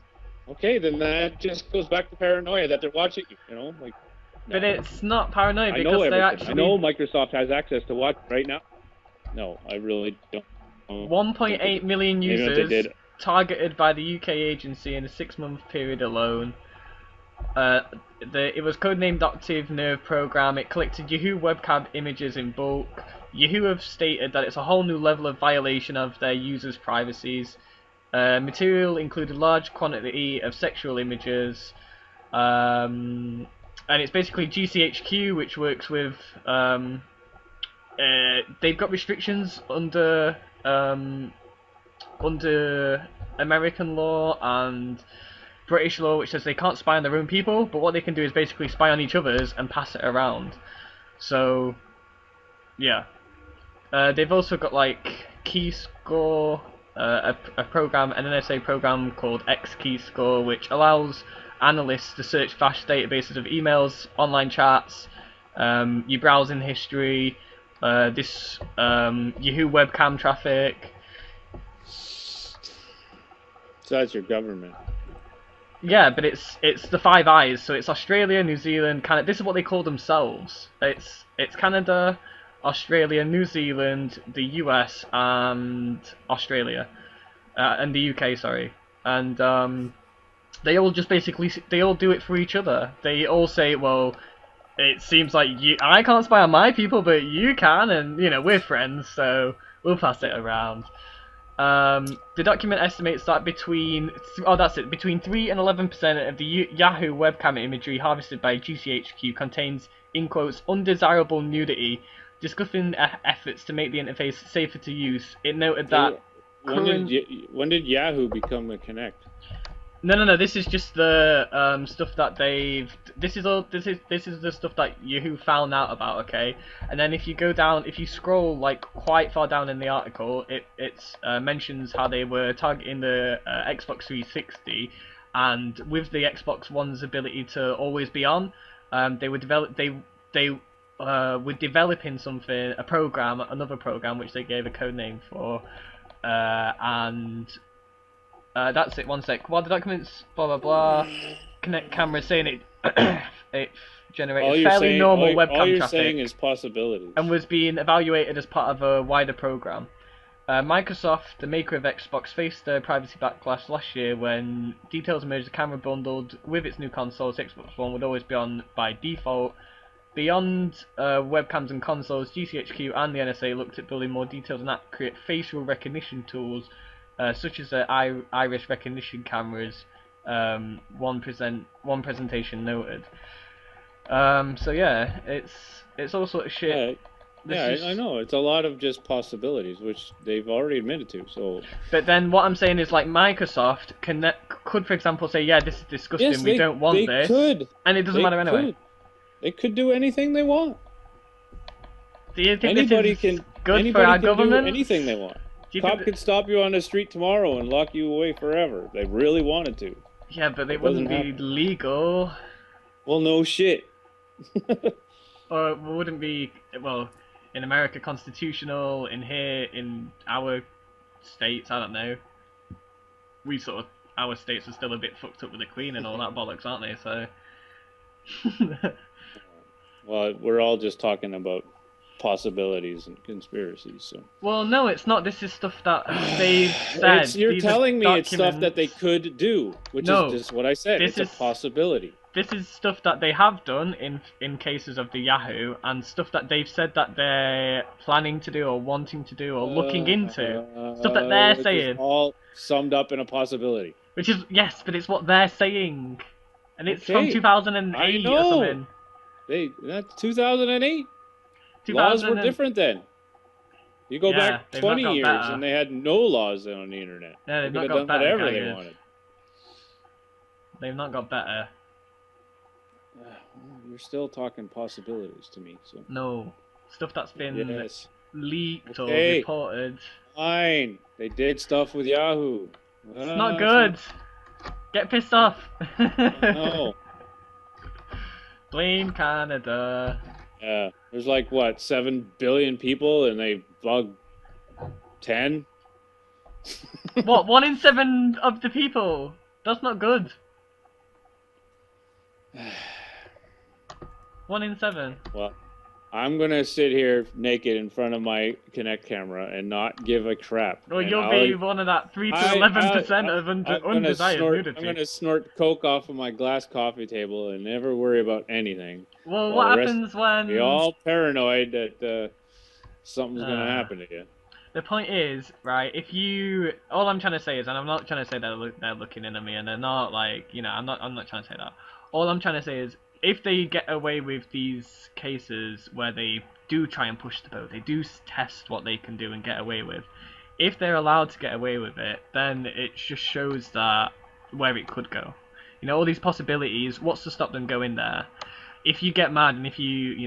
okay. Then that just goes back to paranoia that they're watching you. You know, like. No. But it's not paranoia because they actually. I know Microsoft has access to watch right now. No, I really don't. 1.8 million users targeted by the UK agency in a 6-month period alone. It was codenamed Octave Nerve Program. It collected Yahoo webcam images in bulk. Yahoo have stated that it's a whole new level of violation of their users' privacies. Material included large quantity of sexual images. And it's basically GCHQ, which works with. They've got restrictions under American law and British law, which says they can't spy on their own people, but what they can do is basically spy on each other's and pass it around. So, yeah. They've also got like Keyscore, an NSA program called Keyscore, which allows analysts to search vast databases of emails, online chats, your browsing history, this Yahoo webcam traffic. So that's your government. Yeah, but it's the Five Eyes, so it's Australia, New Zealand, Canada. This is what they call themselves. It's Canada, Australia, New Zealand, the US, and Australia, and the UK. Sorry, and they all just basically do it for each other. They all say, well, it seems like I can't spy on my people, but you can, and you know we're friends, so we'll pass it around. The document estimates that between 3 and 11% of the Yahoo webcam imagery harvested by GCHQ contains, in quotes, undesirable nudity, discussing efforts to make the interface safer to use. It noted that when did Yahoo become a Connect? No. This is just the stuff that they've. This is the stuff that Yahoo found out about. Okay, and then if you go down, if you scroll like quite far down in the article, it mentions how they were targeting the Xbox 360, and with the Xbox One's ability to always be on, they were were developing something, another program which they gave a code name for, and. That's it. 1 sec. While the documents, blah blah blah. Connect camera saying it. It generated fairly normal webcam traffic. All you're saying is possibilities. And was being evaluated as part of a wider program. Microsoft, the maker of Xbox, faced a privacy backlash last year when details emerged the camera bundled with its new consoles, Xbox One, would always be on by default. Beyond webcams and consoles, GCHQ and the NSA looked at building more detailed and accurate facial recognition tools. Such as iris recognition cameras, one presentation noted. So yeah, it's all sort of shit. Yeah, I know. It's a lot of just possibilities, which they've already admitted to. So. But then what I'm saying is, like, Microsoft could, for example, say, yeah, this is disgusting. Yes, we don't want this. Could. And it doesn't matter anyway. They could do anything they want. Do you think anybody this is good for our government? Do anything they want. Cop could stop you on the street tomorrow and lock you away forever. They really wanted to. Yeah, but it wouldn't be legal. Well, no shit. Or it wouldn't be, well, in America constitutional, in here, in our states, I don't know. Our states are still a bit fucked up with the Queen and all that bollocks, aren't they? So. Well, we're all just talking about possibilities and conspiracies. So. Well, no, it's not. This is stuff that they've said. You're telling me it's stuff that they could do, which is just what I said. It's a possibility. This is stuff that they have done in cases of the Yahoo, and stuff that they've said that they're planning to do or wanting to do or looking into. Stuff that they're saying. All summed up in a possibility. Which is, yes, but it's what they're saying. And it's from 2008 or something. That's 2008? Laws were different then. You go back 20 years and they had no laws on the internet. Yeah, they've not got better. Whatever they wanted. They've not got better. You're still talking possibilities to me. So. No. Stuff that's been leaked or reported. Fine. They did stuff with Yahoo. It's not good. Get pissed off. No. Blame Canada. Yeah. There's like, what, 7 billion people and they bug 10? What, 1 in 7 of the people? That's not good. 1 in 7. Well, I'm going to sit here naked in front of my Kinect camera and not give a crap. Well, you'll be one of that 3 to 11% of undesired nudity. I'm going to snort coke off of my glass coffee table and never worry about anything. Well, what happens when... Be all paranoid that something's going to happen to you. The point is, right, if you... All I'm trying to say is, and I'm not trying to say that they're looking in at me and they're not, like, you know, I'm not trying to say that. All I'm trying to say is, if they get away with these cases where they do try and push the boat, they do test what they can do and get away with, if they're allowed to get away with it, then it just shows that where it could go. You know, all these possibilities, what's to stop them going there? If you get mad and if you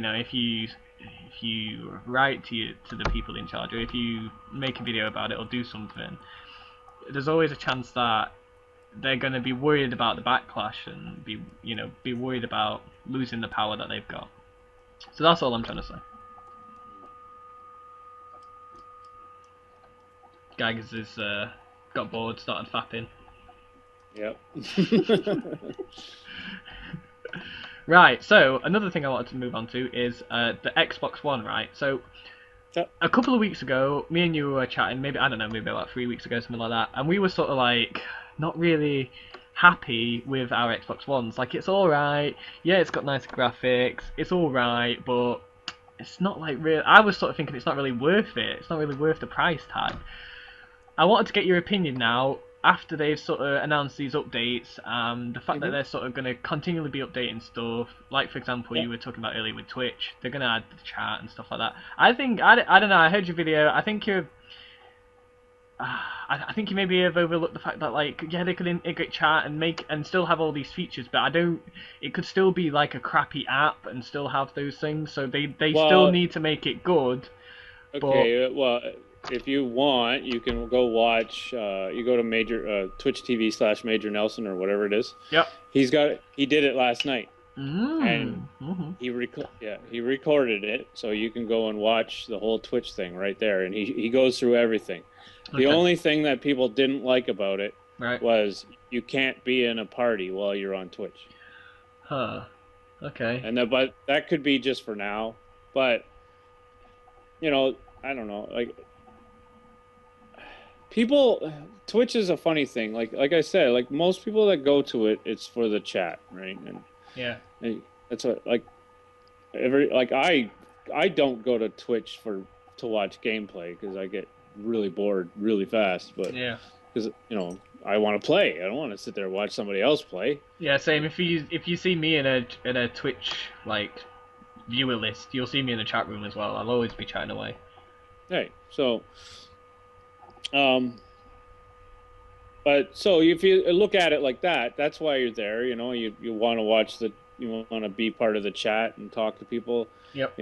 write to the people in charge, or if you make a video about it or do something, there's always a chance that they're going to be worried about the backlash and be worried about losing the power that they've got. So that's all I'm trying to say. Gags has got bored, started fapping. Yep. Right, so another thing I wanted to move on to is the Xbox One, right? So a couple of weeks ago, me and you were chatting, maybe about 3 weeks ago, something like that, and we were sort of like not really happy with our Xbox Ones. Like, it's alright, yeah, it's got nicer graphics, it's alright, but it's not like real. I was sort of thinking it's not really worth it. It's not really worth the price tag. I wanted to get your opinion now, after they've sort of announced these updates, the fact that they're sort of going to continually be updating stuff, like for example you were talking about earlier with Twitch, they're going to add the chat and stuff like that. I think, I don't know, I heard your video, I think I think you maybe have overlooked the fact that, like, yeah, they could integrate chat and still have all these features, but I don't. It could still be like a crappy app and still have those things. So they still Well, need to make it good. But okay. Well, if you want, you can go watch. You go to Major Twitch TV / Major Nelson or whatever it is. yep. He did it last night, and Mm-hmm. he recorded it, so you can go and watch the whole Twitch thing right there, and he goes through everything. The only thing that people didn't like about it was you can't be in a party while you're on Twitch. Huh. Okay. And but that could be just for now, but you know, I don't know, like Twitch is a funny thing. Like I said, like most people that go to it, it's for the chat, right? And yeah, that's what I don't go to Twitch to watch gameplay because I get really bored really fast. But yeah, because I want to play. I don't want to sit there and watch somebody else play. Yeah, same. If you see me in a Twitch like viewer list, you'll see me in the chat room as well. I'll always be chatting away. Hey, so but so if you look at it like that, that's why you're there. You want to watch you want to be part of the chat and talk to people. Yep.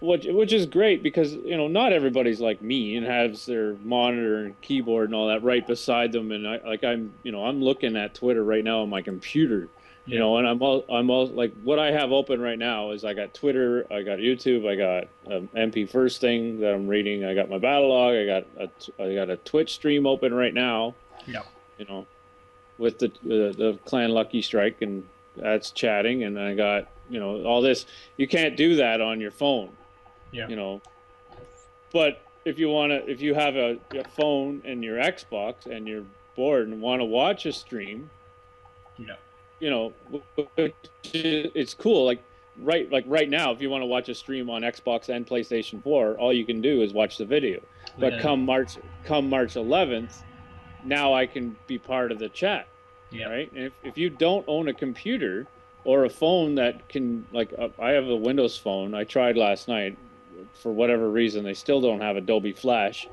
Which is great because not everybody's like me and has their monitor and keyboard and all that right beside them, and I'm looking at Twitter right now on my computer, and I'm all like what I have open right now is I got Twitter, I got YouTube, I got MP First thing that I'm reading, I got my battle log, I got a Twitch stream open right now, with the Clan Lucky Strike, and that's chatting, and I got all this. You can't do that on your phone. Yeah. But if you have a phone and your Xbox and you're bored and want to watch a stream, it's cool. Like right now, if you want to watch a stream on Xbox and PlayStation 4, all you can do is watch the video. But come March 11th, now I can be part of the chat. Yeah. Right. And if you don't own a computer or a phone that can, I have a Windows phone. I tried last night. For whatever reason, they still don't have Adobe Flash.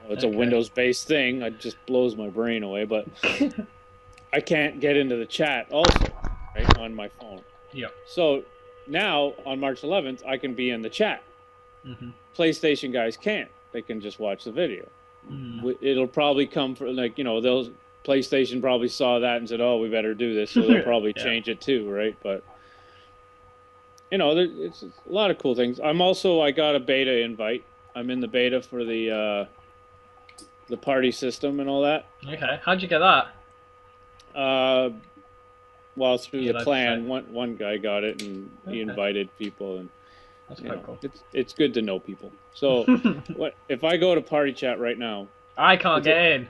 It's a Windows-based thing. It just blows my brain away. But I can't get into the chat also, right, on my phone. Yeah. So now on March 11th, I can be in the chat. Mm-hmm. PlayStation guys can't. They can just watch the video. Mm-hmm. It'll probably come from those PlayStation probably saw that and said, "Oh, we better do this," so they'll probably change it too, right? But it's a lot of cool things. I got a beta invite. I'm in the beta for the party system and all that. Okay, how'd you get that? Well, through the clan. One guy got it, and he invited people, and that's quite cool. It's good to know people. So, if I go to party chat right now, I can't get in.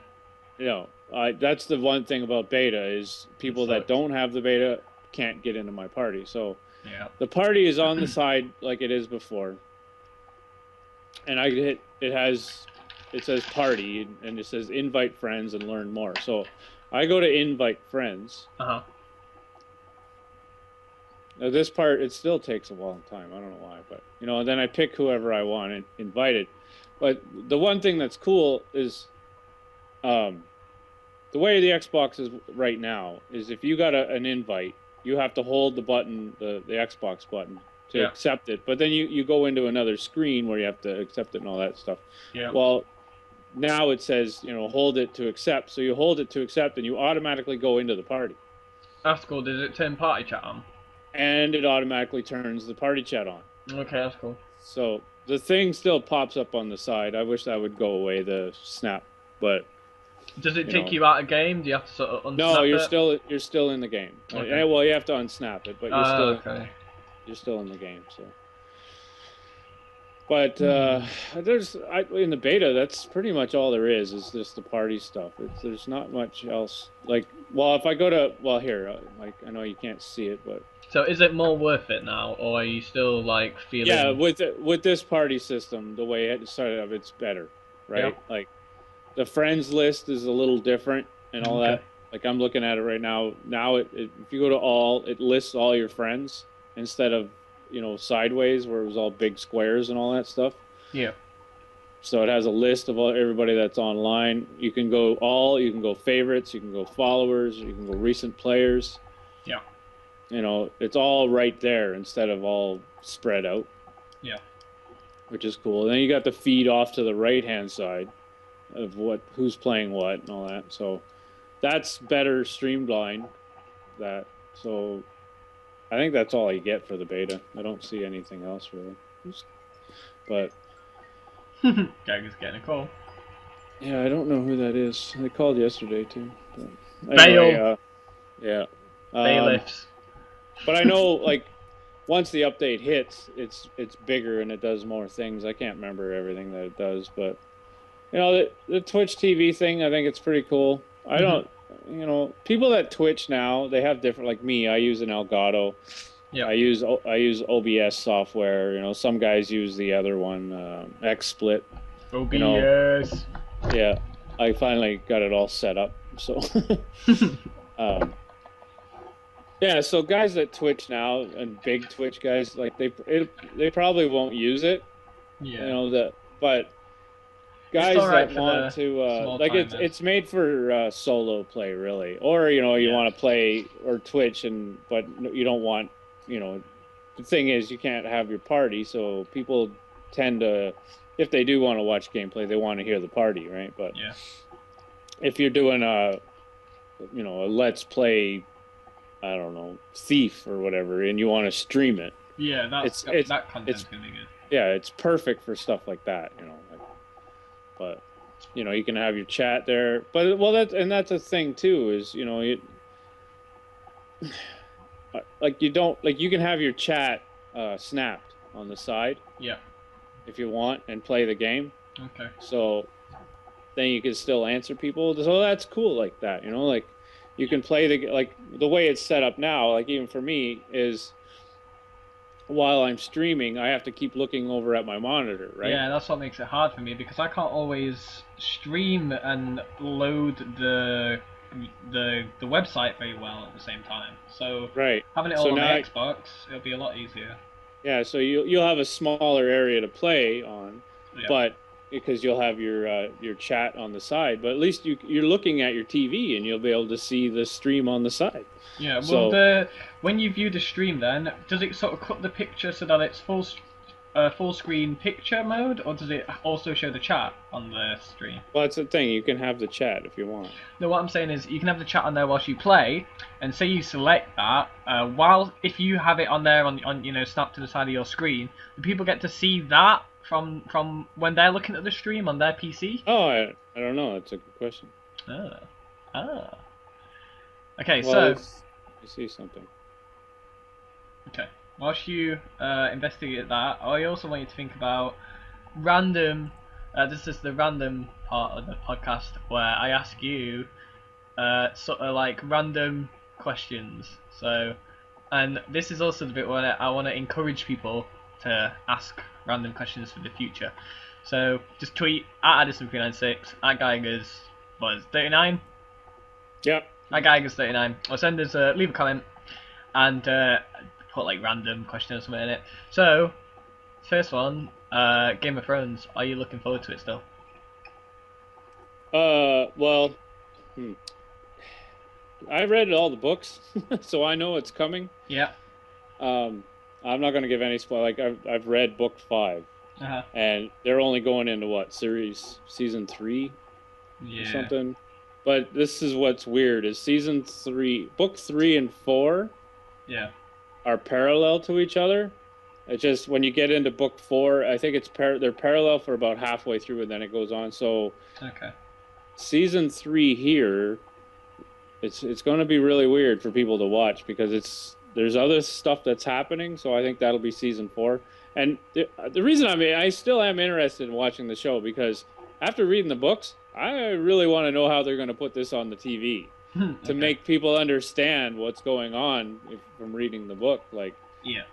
That's the one thing about beta is people that don't have the beta can't get into my party. So. Yeah. The party is on the side like it is before, and it says party, and it says invite friends and learn more. So I go to invite friends. Uh-huh. Now this part, it still takes a long time. I don't know why, but and then I pick whoever I want and invite it. But the one thing that's cool is the way the Xbox is right now is if you got an invite, you have to hold the button, the Xbox button, to accept it. But then you go into another screen where you have to accept it and all that stuff. Yeah. Well, now it says, hold it to accept. So you hold it to accept, and you automatically go into the party. That's cool. Does it turn party chat on? And it automatically turns the party chat on. Okay, that's cool. So the thing still pops up on the side. I wish that would go away, the snap, but... Does it take you out of game? Do you have to sort of unsnap No, you're still in the game. Okay. Well, you have to unsnap it, but you're still in the game. So, but in the beta, that's pretty much all there is just the party stuff. There's not much else. If I go to here, I know you can't see it, but so is it more worth it now, or are you still feeling? Yeah, with this party system, the way it started up, it's better, right? Yep. The friends list is a little different and all that. I'm looking at it right now. Now, if you go to all, it lists all your friends instead of, sideways where it was all big squares and all that stuff. Yeah. So it has a list of everybody that's online. You can go you can go favorites, you can go followers, you can go recent players. Yeah. You know, it's all right there instead of all spread out. Yeah. Which is cool. And then you got the feed off to the right-hand side of who's playing what and all that. So that's better streamlined. So I think that's all I get for the beta. I don't see anything else really. But Gagger's getting a call. yeah, I don't know who that is. They called yesterday too. But anyway, yeah. Bailiffs. But I know, like, once the update hits, it's bigger and it does more things. I can't remember everything that it does, but you know, the Twitch TV thing, I think it's pretty cool. I don't, you know, people that Twitch now, they have different. Like me, I use an Elgato. Yeah. I use OBS software. You know, some guys use the other one, XSplit. OBS. You know, yeah, I finally got it all set up. So, yeah. So guys that Twitch now and big Twitch guys, like they probably won't use it. Yeah. You know but guys that want to like it's made for solo play really, or you know you want to play or Twitch but you don't want. You know, the thing is, you can't have your party, so people tend to, if they do want to watch gameplay, they want to hear the party, right? But yeah, if you're doing a let's play, I don't know, Thief or whatever, and you want to stream it, yeah, that content's gonna be good. Yeah, it's perfect for stuff like that, you know. But you know, you can have your chat there, but that's a thing too. Is you know you can have your chat snapped on the side. Yeah. If you want and play the game. Okay. So then you can still answer people. So that's cool like that, you know, like you can play the way it's set up now, like even for me is while I'm streaming, I have to keep looking over at my monitor, right? Yeah, that's what makes it hard for me because I can't always stream and load the website very well at the same time. So having it all on the Xbox, it'll be a lot easier. Yeah, so you'll have a smaller area to play on, but because you'll have your chat on the side, but at least you're looking at your TV and you'll be able to see the stream on the side. Yeah, well, when you view the stream, then does it sort of cut the picture so that it's full screen picture mode, or does it also show the chat on the stream? Well, that's the thing. You can have the chat if you want. No, what I'm saying is you can have the chat on there whilst you play, and say you select that. If you have it on there on you know snapped to the side of your screen, do people get to see that from when they're looking at the stream on their PC? Oh, I don't know. That's a good question. Okay, well, so you see something. Okay. Whilst you investigate that, I also want you to think about random. This is the random part of the podcast where I ask you sort of like random questions. So, and this is also the bit where I want to encourage people to ask random questions for the future. So just tweet at Addison396 at Geiger's 39. Yep. At Geiger's 39. Or send us leave a comment and put like random question or something in it. So first one, Game of Thrones. Are you looking forward to it still? Well, I read all the books, so I know it's coming. Yeah. I'm not going to give any spoil. Like I've read book 5, and they're only going into what season 3, or something. But this is what's weird: is season 3, book 3 and 4, are parallel to each other. It's just when you get into book 4, I think they're parallel for about halfway through, and then it goes on. So season 3 here, it's going to be really weird for people to watch because there's other stuff that's happening. So I think that'll be season 4. And the reason I still am interested in watching the show because after reading the books, I really want to know how they're going to put this on the TV to make people understand what's going on from reading the book. Like,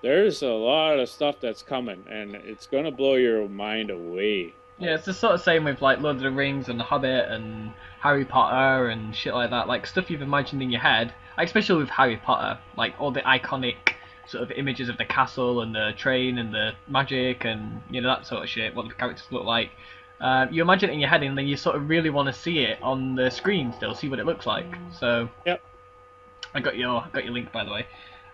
there's a lot of stuff that's coming, and it's going to blow your mind away. Yeah, it's the sort of same with like Lord of the Rings and The Hobbit and Harry Potter and shit like that. Like stuff you've imagined in your head, especially with Harry Potter, like all the iconic sort of images of the castle and the train and the magic and you know that sort of shit, what the characters look like. you imagine it in your head, and then you sort of really want to see it on the screen still, see what it looks like. So Yep. I got your link, by the way.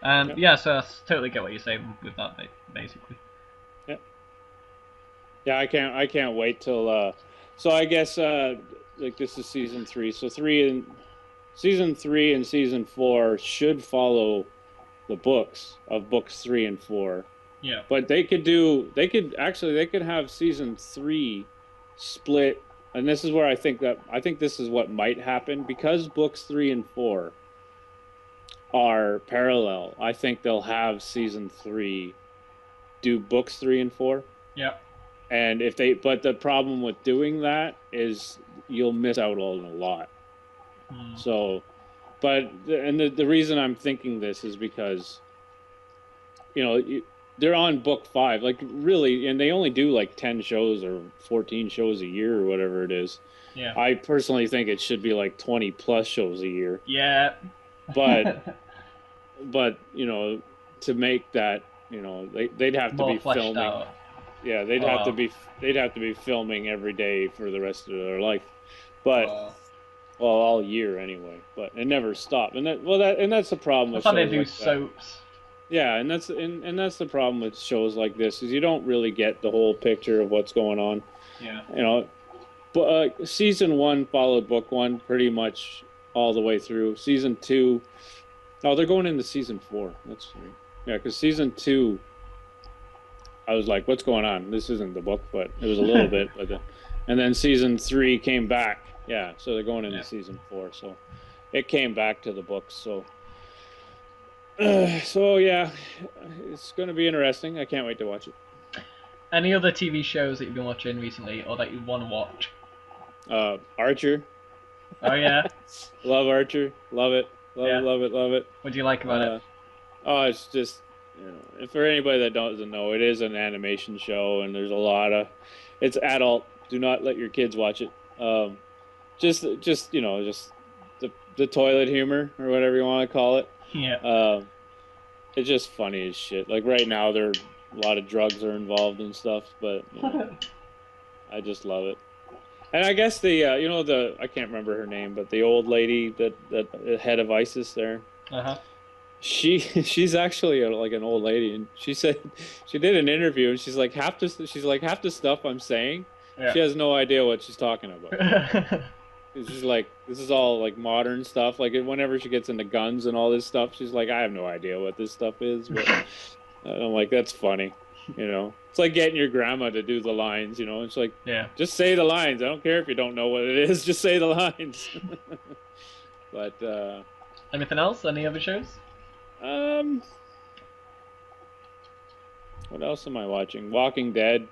Yep. Yeah, so I totally get what you're saying with that, basically. Yep. Yeah, I can't wait till. So I guess like this is season 3. So season 3 and season 4 should follow the books of books 3 and 4. Yeah. But they could have season 3 split, and this is where I think this is what might happen, because books 3 and 4 are parallel. I think they'll have season 3 do books 3 and 4. Yeah. And but the problem with doing that is you'll miss out on a lot. So, but the reason I'm thinking this is because, they're on book 5, like really, and they only do like 10 shows or 14 shows a year or whatever it is. Yeah. I personally think it should be like 20 plus shows a year. Yeah. But to make that, they'd have to be filming. Out. Yeah, they'd have to be filming every day for the rest of their life. But well, all year anyway. But it never stopped. And that's the problem with shows they do like soaps. Yeah, and that's the problem with shows like this, is you don't really get the whole picture of what's going on. Yeah. But season 1 followed book 1 pretty much all the way through. Season 2, they're going into season 4. That's right. Yeah, because season 2, I was like, what's going on? This isn't the book, but it was a little bit. And then season 3 came back. Yeah, so they're going into season 4. So it came back to the books. So yeah, it's going to be interesting. I can't wait to watch it. Any other TV shows that you've been watching recently, or that you want to watch? Archer. Oh yeah. Love Archer. Love it. Love it. What do you like about it? Oh, it's just, for anybody that doesn't know, it is an animation show, and there's a lot of, it's adult. Do not let your kids watch it. Just the toilet humor, or whatever you want to call it. Yeah. It's just funny as shit. Like right now, a lot of drugs are involved and stuff, but I just love it. And I guess I can't remember her name, but the old lady that head of ISIS there. She's actually like an old lady, and she said she did an interview, and she's like half the stuff I'm saying, she has no idea what she's talking about. It's just like, this is all like modern stuff. Like whenever she gets into guns and all this stuff, she's like, I have no idea what this stuff is. But I'm like, that's funny. It's like getting your grandma to do the lines. It's like, just say the lines. I don't care if you don't know what it is. Just say the lines. But anything else? Any other shows? What else am I watching? Walking Dead.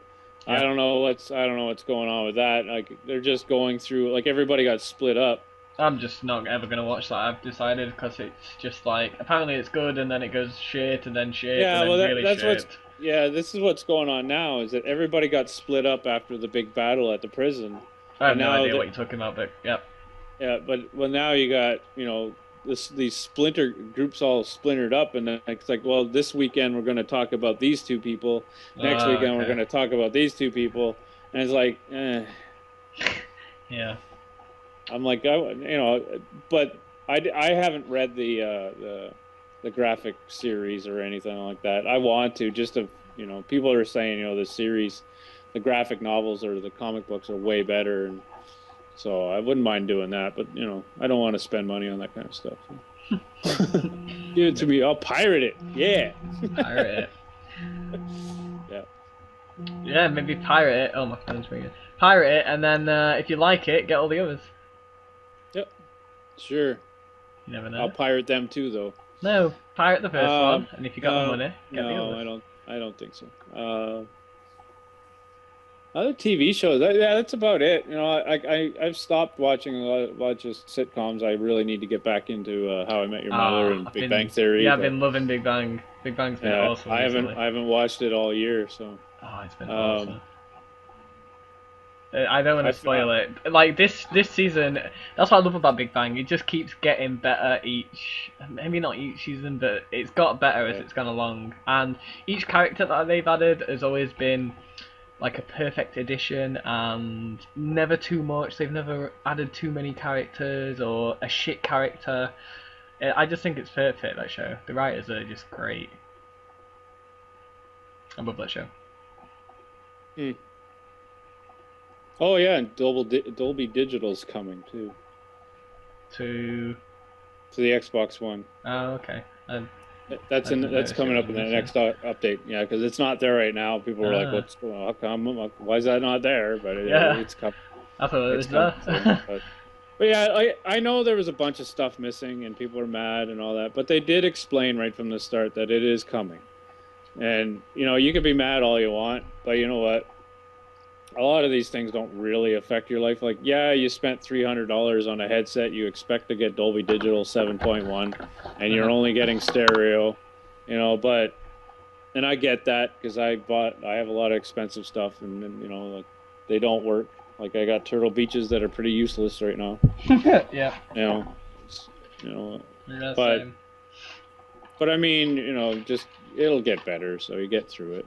I don't know what's going on with that. Like they're just going through, like everybody got split up. I'm just not ever gonna watch that. I've decided, because it's just like, apparently it's good, and then it goes shit, and then shit, and then really shit. This is what's going on now. Is that everybody got split up after the big battle at the prison? I have no idea what you're talking about, but yeah. Yeah, but now you got these splinter groups all splintered up, and then it's like, well, this weekend we're going to talk about these two people. Next weekend we're going to talk about these two people, and it's like, yeah. I'm like, but I haven't read the graphic series or anything like that. I want to, just to, people are saying, the series, the graphic novels or the comic books are way better, and so I wouldn't mind doing that, but I don't want to spend money on that kind of stuff. Give it to me. I'll pirate it. Yeah. Pirate it. Yeah. Yeah, maybe pirate it. Oh, my phone's ringing. Pirate it, and then if you like it, get all the others. Yep. Sure. You never know. I'll pirate them too, though. No, pirate the first one, and if you got the money, get the others. No, I don't think so. Other TV shows, that's about it. I've stopped watching a lot of sitcoms. I really need to get back into How I Met Your Mother and Big Bang Theory. Yeah, I've been loving Big Bang. Big Bang's been awesome. I haven't watched it all year, so. Oh, it's been awesome. I don't want to spoil it. Like this season, that's what I love about Big Bang. It just keeps getting better maybe not each season, but it's got better as it's gone along. And each character that they've added has always been like a perfect edition and never too much. They've never added too many characters or a shit character. I just think it's perfect, that show. The writers are just great. I love that show. Hmm. Oh yeah, and Dolby Digital's coming too. To the Xbox One. Oh, okay. That's coming up in the next update. Yeah, because it's not there right now. People are like, "What's going on? How come? Why is that not there?" But it's coming. I thought it was there. But yeah, I know there was a bunch of stuff missing and people are mad and all that, but they did explain right from the start that it is coming. And you can be mad all you want, but you know what? A lot of these things don't really affect your life. Like, yeah, you spent $300 on a headset. You expect to get Dolby Digital 7.1, and you're only getting stereo, but, and I get that because I have a lot of expensive stuff, and like, they don't work. Like, I got Turtle Beaches that are pretty useless right now. Yeah. But I mean, just, it'll get better, so you get through it.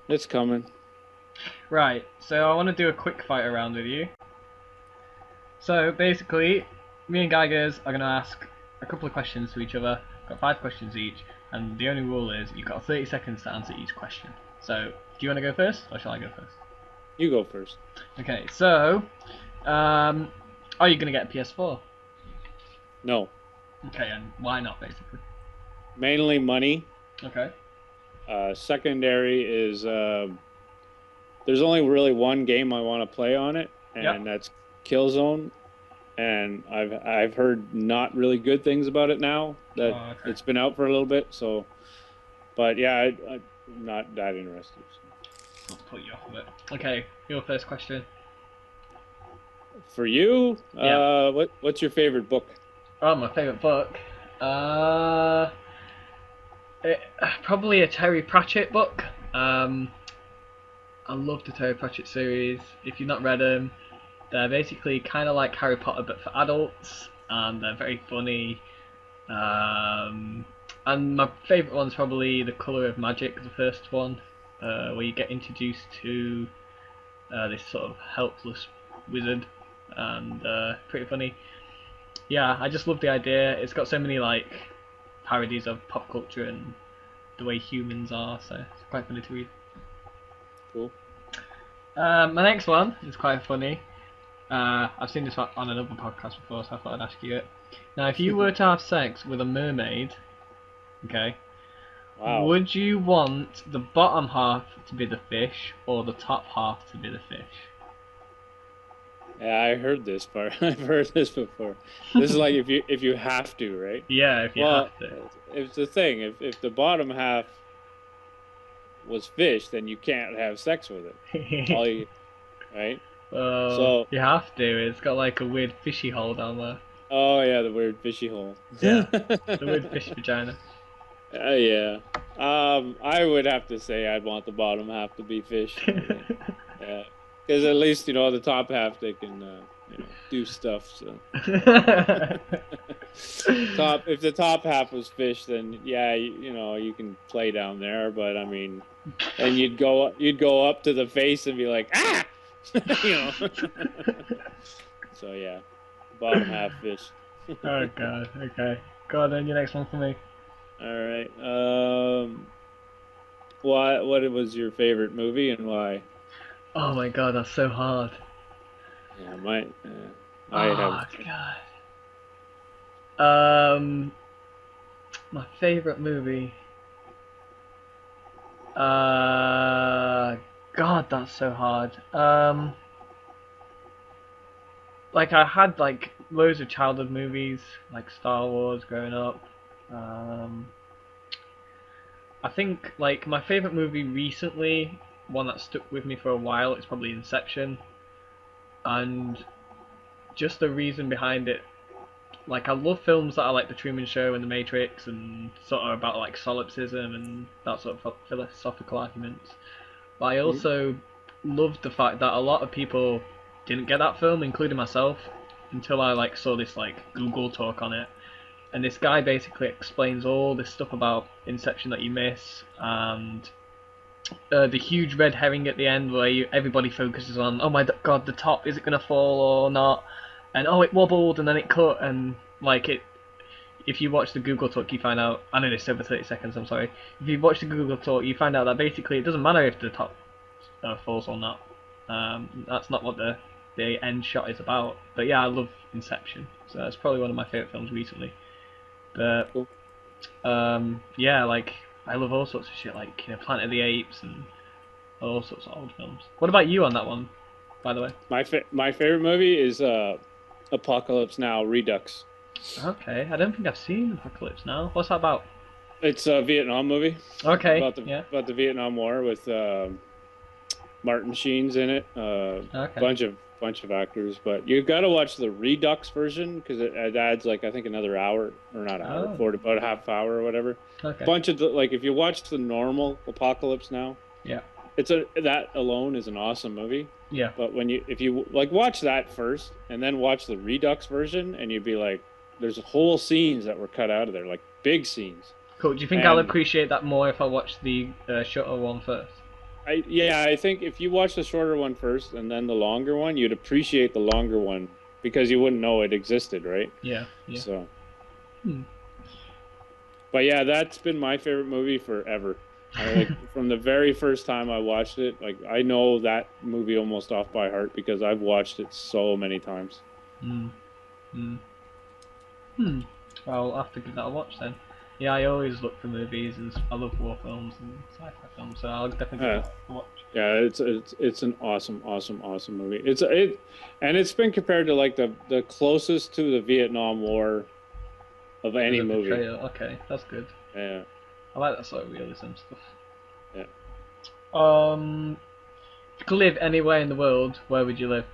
It's coming. Right, so I want to do a quick fight around with you. So basically, me and Geigers are going to ask a couple of questions to each other. Got 5 questions each, and the only rule is you've got 30 seconds to answer each question. So, do you want to go first, or shall I go first? You go first. Okay, so, are you going to get a PS4? No. Okay, and why not, basically? Mainly money. Okay. Secondary is, there's only really one game I want to play on it, and that's Killzone. And I've heard not really good things about it now that it's been out for a little bit. So, but yeah, I'm not that interested. I'll put you off of it. Okay, your first question. For you, what's your favorite book? Oh, my favorite book. Probably a Terry Pratchett book. I love the Terry Pratchett series. If you've not read them, they're basically kind of like Harry Potter but for adults, and they're very funny. And my favourite one's probably The Colour of Magic, the first one, where you get introduced to this sort of helpless wizard, and pretty funny. Yeah, I just love the idea. It's got so many like parodies of pop culture and the way humans are, so it's quite funny to read. Cool. My next one is quite funny. I've seen this on another podcast before, so I thought I'd ask you it. Now, if you were to have sex with a mermaid, okay, would you want the bottom half to be the fish or the top half to be the fish? Yeah, I heard this part. I've heard this before. This is like if you have to, right? Yeah, if you have to. It's the thing. If the bottom half was fish, then you can't have sex with it. Right? So you have to. It's got like a weird fishy hole down there. Oh yeah, the weird fishy hole. Yeah, the weird fish vagina. Yeah. I would have to say I'd want the bottom half to be fish. Yeah, because at least the top half they can do stuff. So if the top half was fish, then yeah, you can play down there. But I mean, and you'd go up to the face and be like ah, So yeah, bottom half fish. Oh god. Okay. Go on then. Your next one for me. All right. What was your favorite movie and why? Oh my god, that's so hard. Yeah, God. My favorite movie. God, that's so hard. Like I had like loads of childhood movies, like Star Wars growing up. I think like my favorite movie recently, one that stuck with me for a while, is probably Inception. And just the reason behind it, like I love films that are like The Truman Show and The Matrix and sort of about like solipsism and that sort of philosophical arguments. But I also loved the fact that a lot of people didn't get that film, including myself, until I like saw this like Google talk on it. And this guy basically explains all this stuff about Inception that you miss, and the huge red herring at the end where everybody focuses on, oh my god, the top, is it going to fall or not? And oh, it wobbled and then it cut, and like it. If you watch the Google talk, you find out. I know it's over 30 seconds. I'm sorry. If you watch the Google talk, you find out that basically it doesn't matter if the top falls or not. That's not what the end shot is about. But yeah, I love Inception, so that's probably one of my favorite films recently. But Cool. yeah, like I love all sorts of shit, like Planet of the Apes and all sorts of old films. What about you on that one, by the way? My favorite movie is Apocalypse Now Redux. Okay, I don't think I've seen Apocalypse Now. What's that about? It's a Vietnam movie. Okay, about the Vietnam War with Martin Sheen's in it. Okay. Bunch of actors, but you got to watch the Redux version because it adds like I think another hour or not hour, about a half hour or whatever. Okay. Bunch of like if you watch the normal Apocalypse Now, Yeah. that alone is an awesome movie. Yeah. But if you like watch that first and then watch the Redux version, and you'd be like, there's whole scenes that were cut out of there, like big scenes. Cool. Do you think I'll appreciate that more if I watch the shorter one first? I think if you watch the shorter one first and then the longer one, you'd appreciate the longer one because you wouldn't know it existed, right? Yeah. Yeah. So. But yeah, that's been my favorite movie forever. From the very first time I watched it, like I know that movie almost off by heart because I've watched it so many times. Well, I'll have to give that a watch then. Yeah, I always look for movies, and I love war films and sci-fi films, so I'll definitely give that a watch. Yeah, it's an awesome movie. And it's been compared to like the closest to the Vietnam War of any movie. Okay, that's good. Yeah. I like that sort of realism stuff. Yeah. If you could live anywhere in the world, where would you live?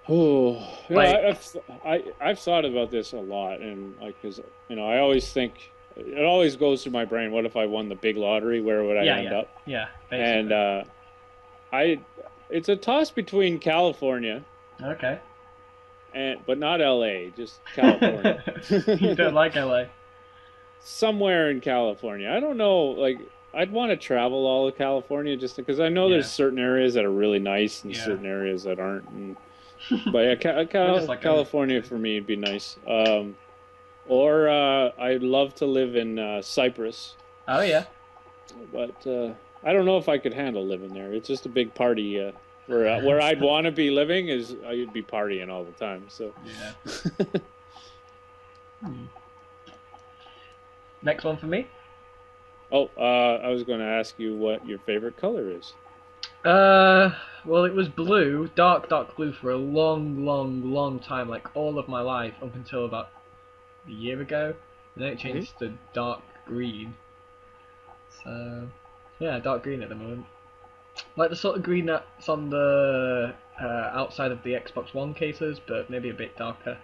Oh, I've thought about this a lot, and like, cause I always think it always goes through my brain. What if I won the big lottery? Where would I end up? Yeah, basically. And it's a toss between California. Okay. But not LA, just California. You don't like LA? Somewhere in California. I don't know. Like, I'd want to travel all of California just because I know there's certain areas that are really nice and certain areas that aren't. But yeah, California for me would be nice. Or I'd love to live in Cyprus. Oh yeah. But I don't know if I could handle living there. It's just a big party. Where I'd want to be living is I'd be partying all the time. So yeah. Next one for me. Oh, I was going to ask you what your favorite color is. Well, it was blue, dark blue for a long time, like all of my life, up until about a year ago. And then it changed to dark green. So, yeah, dark green at the moment. Like the sort of green that's on the outside of the Xbox One cases, but maybe a bit darker.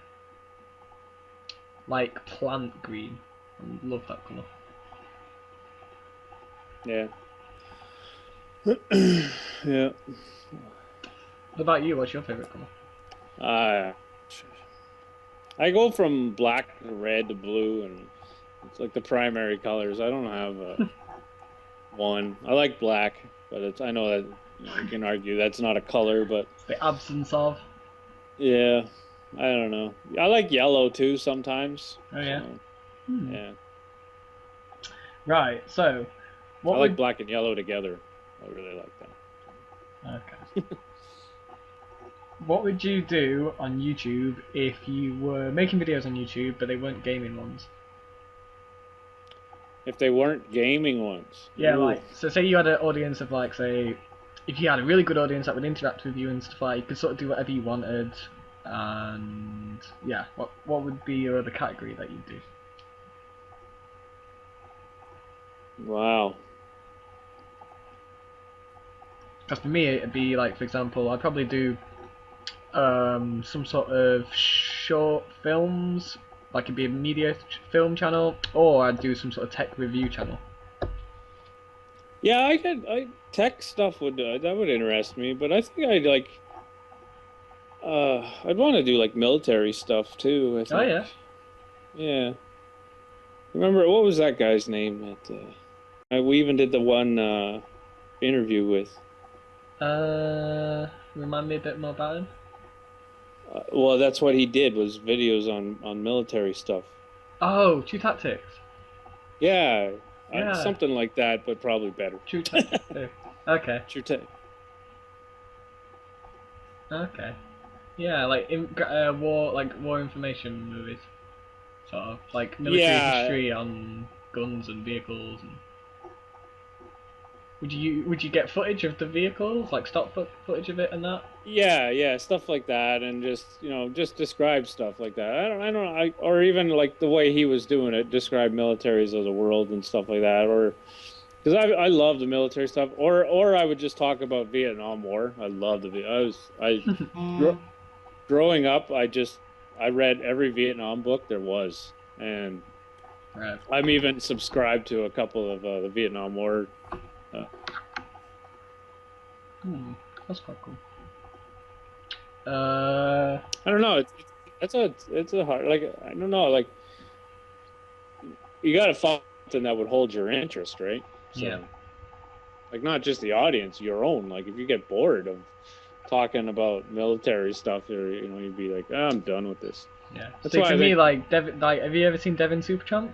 Like plant green. I love that colour. Yeah. Yeah. What about you? What's your favourite colour? I go from black to red to blue, and it's like the primary colors. I don't have one. I like black, but I know that you can argue that's not a color, but it's the absence of. Yeah, I don't know. I like yellow too sometimes. Oh yeah. So, yeah. Right. So, I like black and yellow together. I really like that. Okay. What would you do on YouTube if you were making videos on YouTube, but they weren't gaming ones? If they weren't gaming ones? Yeah, like, so say you had an audience of, like, say, if you had a really good audience that would interact with you and stuff like, you could sort of do whatever you wanted, and, yeah, what would be your other category that you'd do? Wow. Because for me, it'd be, like, for example, I'd probably do some sort of short films, like it'd be a media film channel, or I'd do some sort of tech review channel. Yeah, tech stuff would interest me, but I think I'd like I'd want to do like military stuff too. I think. Oh yeah. Yeah. Remember what was that guy's name at We even did the one interview with. Remind me a bit more about him. Well, that's what he did, was videos on military stuff. Oh, True Tactics. Yeah, Yeah. something like that, but probably better. True Tactics. Okay. True Tactics. Okay. Yeah, like war information movies, sort of like military history on guns and vehicles. And would you get footage of the vehicles, like stock footage of it and that? Yeah, stuff like that, and just just describe stuff like that. Or even like the way he was doing it, describe militaries of the world and stuff like that, or because I love the military stuff, or I would just talk about Vietnam War. I love growing up, I read every Vietnam book there was, and Right. I'm even subscribed to a couple of the Vietnam War. That's quite cool. I don't know. It's a hard, like, I don't know, like, you got to find something that would hold your interest, right? So, yeah. Like, not just the audience, your own. Like, if you get bored of talking about military stuff, or you'd be like, oh, I'm done with this. Yeah. That's so for me, like, have you ever seen Devin Supertramp?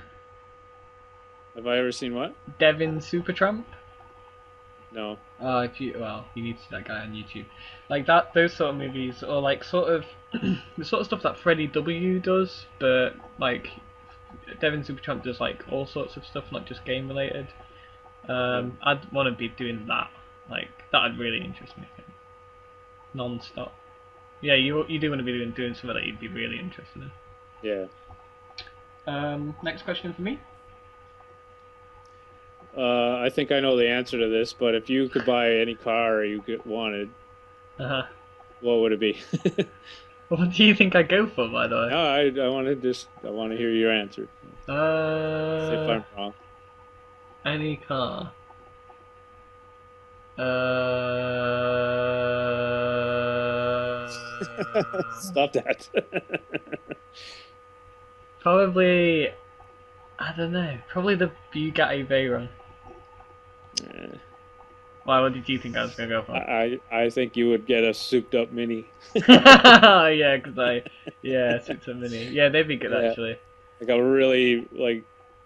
Have I ever seen what? Devin Supertramp. No. You need to see that guy on YouTube. Like that, those sort of movies, or like sort of the sort of stuff that Freddie W does, but like Devin Supertramp does like all sorts of stuff, not just game related. I'd want to be doing that. Like that'd really interest me. Non-stop. Yeah, you do want to be doing something that you'd be really interested in. Yeah. Next question for me. I think I know the answer to this, but if you could buy any car you wanted, what would it be? What do you think I'd go for, by the way? No, I want to hear your answer. See if I'm wrong. Any car. Stop that. Probably, I don't know. Probably the Bugatti Veyron. Why? What did you think I was gonna go for? I think you would get a souped-up Mini. Yeah, souped up Mini. Yeah, they'd be good actually. Like a really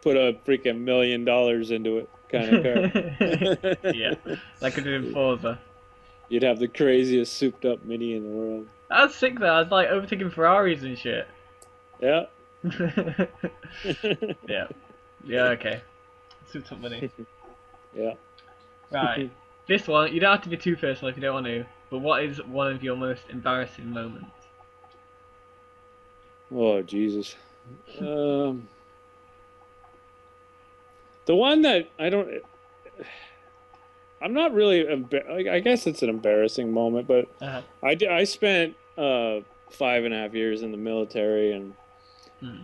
put a freaking $1 million into it kind of car. Yeah, like I did in Forza. You'd have the craziest souped-up Mini in the world. That's sick though. I was like overtaking Ferraris and shit. Yeah. Yeah. Yeah. Okay. Souped up Mini. Yeah. Right. This one, you don't have to be too personal if you don't want to, but what is one of your most embarrassing moments? Oh, Jesus. The one that I'm not really, I guess it's an embarrassing moment, but I spent 5.5 years in the military, and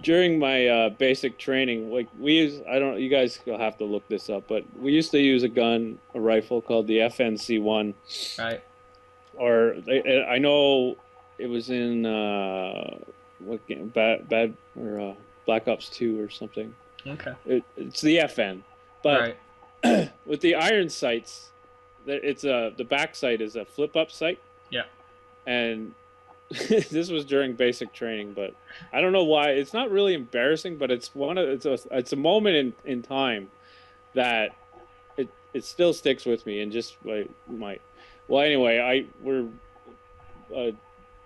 during my basic training, you guys will have to look this up, but we used to use a rifle called the FNC-1. Right. Or I know it was in what game? Black Ops 2 or something. Okay. It's the FN, but with the iron sights, the back sight is a flip up sight. Yeah. And this was during basic training, but I don't know why. It's not really embarrassing, but it's a moment in time that it still sticks with me, and just anyway, we're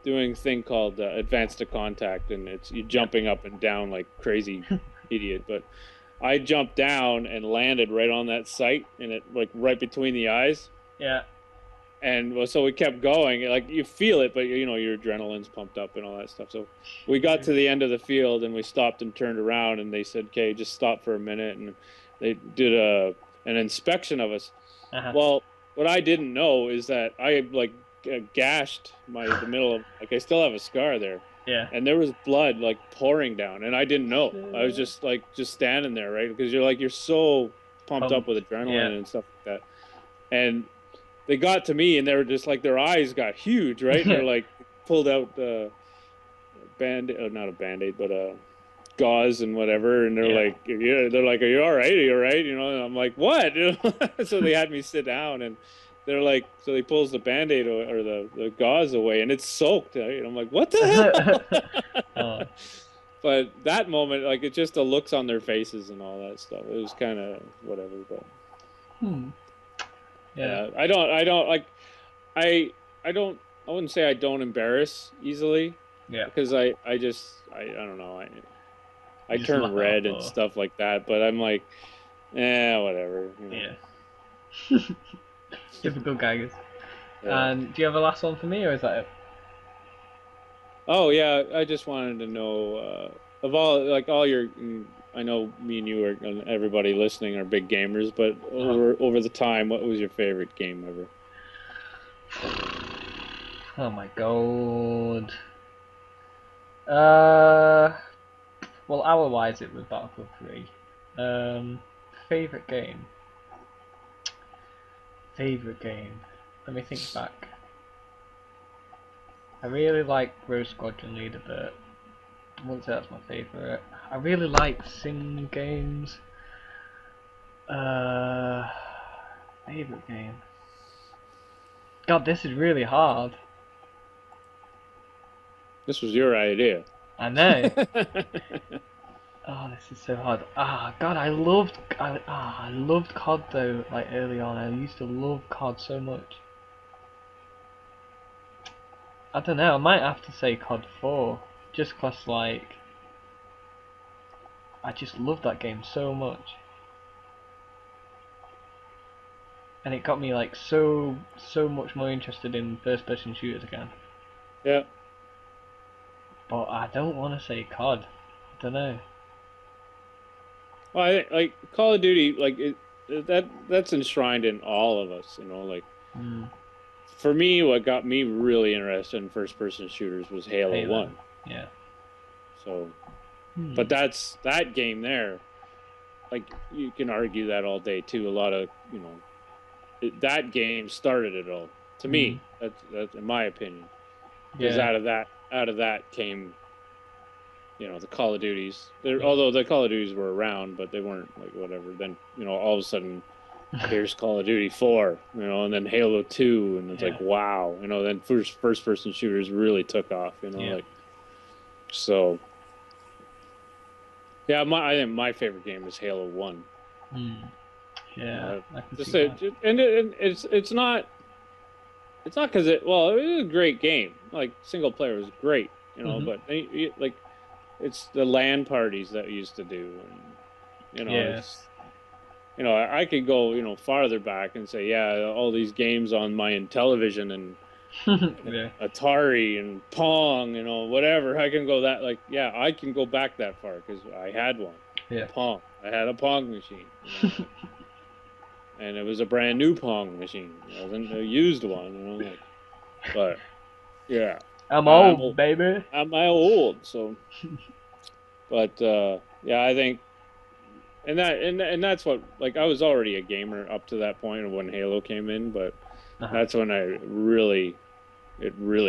doing a thing called advanced to contact, and it's you jumping up and down like crazy idiot. But I jumped down and landed right on that sight, and it right between the eyes. Yeah. And so we kept going. Like, you feel it, but your adrenaline's pumped up and all that stuff. So we got to the end of the field, and we stopped and turned around, and they said, "Okay, just stop for a minute." And they did an inspection of us. Well, what I didn't know is that I gashed the middle of, I still have a scar there. Yeah. And there was blood pouring down, and I didn't know. I was just standing there, right? Because you're so pumped up with adrenaline and stuff like that. And they got to me, and they were just their eyes got huge, right? And they're pulled out the Band-Aid, not a Band-Aid, but gauze and whatever, and they're like, yeah, they're like, are you all right? Are you all right? You know, and I'm like, what? You know? So they had me sit down, and they're like, so he pulls the Band-Aid or the gauze away, and it's soaked. Right? And I'm like, what the hell? But that moment, like, it just the looks on their faces and all that stuff. It was kind of whatever, but yeah, I don't like, I wouldn't say I don't embarrass easily. Yeah. Because I don't know. I turn red and stuff like that, but I'm like, whatever. You know. Yeah. Typical Geigers. Yeah. And do you have a last one for me, or is that it? Oh yeah, I just wanted to know of all your. I know me and you are, and everybody listening are big gamers, but over the time, what was your favorite game ever? Oh my god. Well, hour-wise, it was Battlefield 3. Favorite game. Let me think back. I really like Rogue Squadron Leader, but I wouldn't say that's my favorite. I really like sim games. Favorite game. God, this is really hard. This was your idea. I know. Oh, this is so hard. God, I loved COD though. Like early on, I used to love COD so much. I don't know. I might have to say COD 4, just 'cause like I just loved that game so much, and it got me like so much more interested in first-person shooters again. Yeah. But I don't want to say COD. I don't know. Well, I think like Call of Duty, like that's enshrined in all of us, you know. Like for me, what got me really interested in first-person shooters was Halo 1. Yeah. So, but that game there. Like you can argue that all day too. A lot of that game started it all. To me, that's in my opinion. Because out of that came. The Call of Duties. Although the Call of Duties were around, but they weren't like whatever. Then all of a sudden, here's Call of Duty 4, and then Halo 2, and it's like wow, then first person shooters really took off, like so. Yeah, I think my favorite game is Halo 1. Yeah, I can just see that. And it's not because it was a great game. Like single player was great, but like. It's the LAN parties that we used to do, and it's, I could go farther back and say all these games on my Intellivision and Atari and Pong, whatever. I can go that I can go back that far because I had one. Pong. I had a Pong machine, and it was a brand new Pong machine. It wasn't a used one, but yeah. I'm old, baby. I'm old, so. But I think, and that's what I was already a gamer up to that point when Halo came in, but that's when it really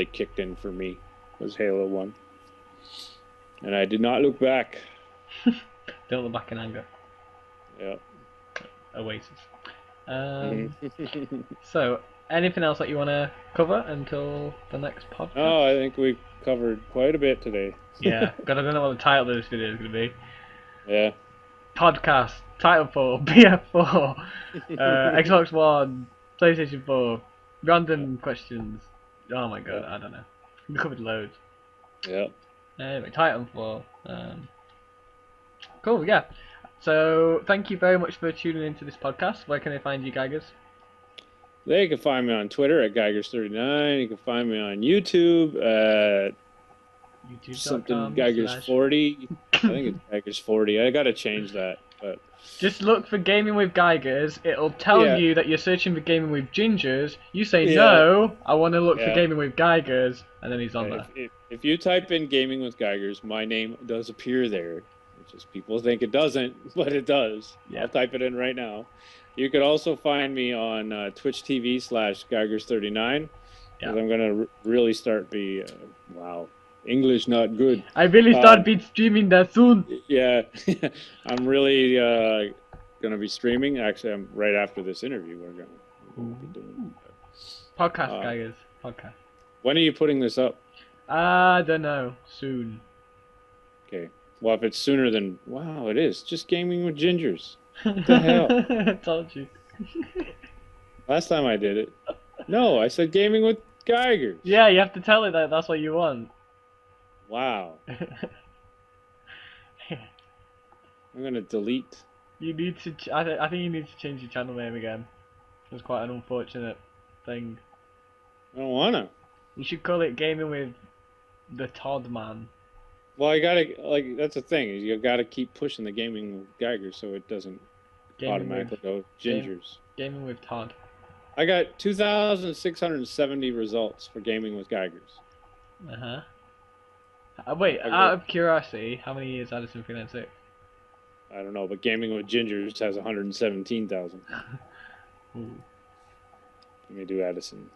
kicked in for me was Halo 1, and I did not look back. Don't look back in anger. Yeah. Oasis. So, anything else that you want to cover until the next podcast? Oh, I think we covered quite a bit today. Yeah, God, I don't know what the title of this video is going to be. Yeah. Podcast, Titanfall, BF4, Xbox One, PlayStation 4, random questions. Oh my god, I don't know. We covered loads. Yeah. Anyway, Titanfall. Cool, yeah. So, thank you very much for tuning into this podcast. Where can they find you, Geigers? They can find me on Twitter at Geigers39. You can find me on YouTube at something Geigers40. I think it's Geigers40. I gotta change that, but just look for Gaming with Geigers. It'll tell you that you're searching for Gaming with Gingers. You say no, I want to look for Gaming with Geigers, and then he's on there. If you type in Gaming with Geigers, my name does appear there. It's just people think it doesn't, but it does. Yeah. I'll type it in right now. You could also find me on Twitch TV /Geigers39. Yeah. I'm gonna really start wow. English not good. I really start be streaming that soon. Yeah, I'm really gonna be streaming. Actually, I'm right after this interview. We're gonna be doing podcast, guys. Podcast. When are you putting this up? I don't know. Soon. Okay. Well, if it's sooner than wow, it is. Just gaming with gingers. What the hell? I told you. Last time I did it. No, I said gaming with Geigers. Yeah, you have to tell it that that's what you want. Wow. I'm gonna delete. You need to. I think you need to change your channel name again. It's quite an unfortunate thing. I don't wanna. You should call it Gaming with the Todd Man. Well, I gotta that's the thing. You gotta keep pushing the gaming with Geigers so it doesn't automatically go gingers. Gaming with Todd. I got 2,670 results for gaming with Geigers. Wait, out of curiosity, how many is Addison 396? I don't know, but gaming with gingers has 117,000. Let me do Addison.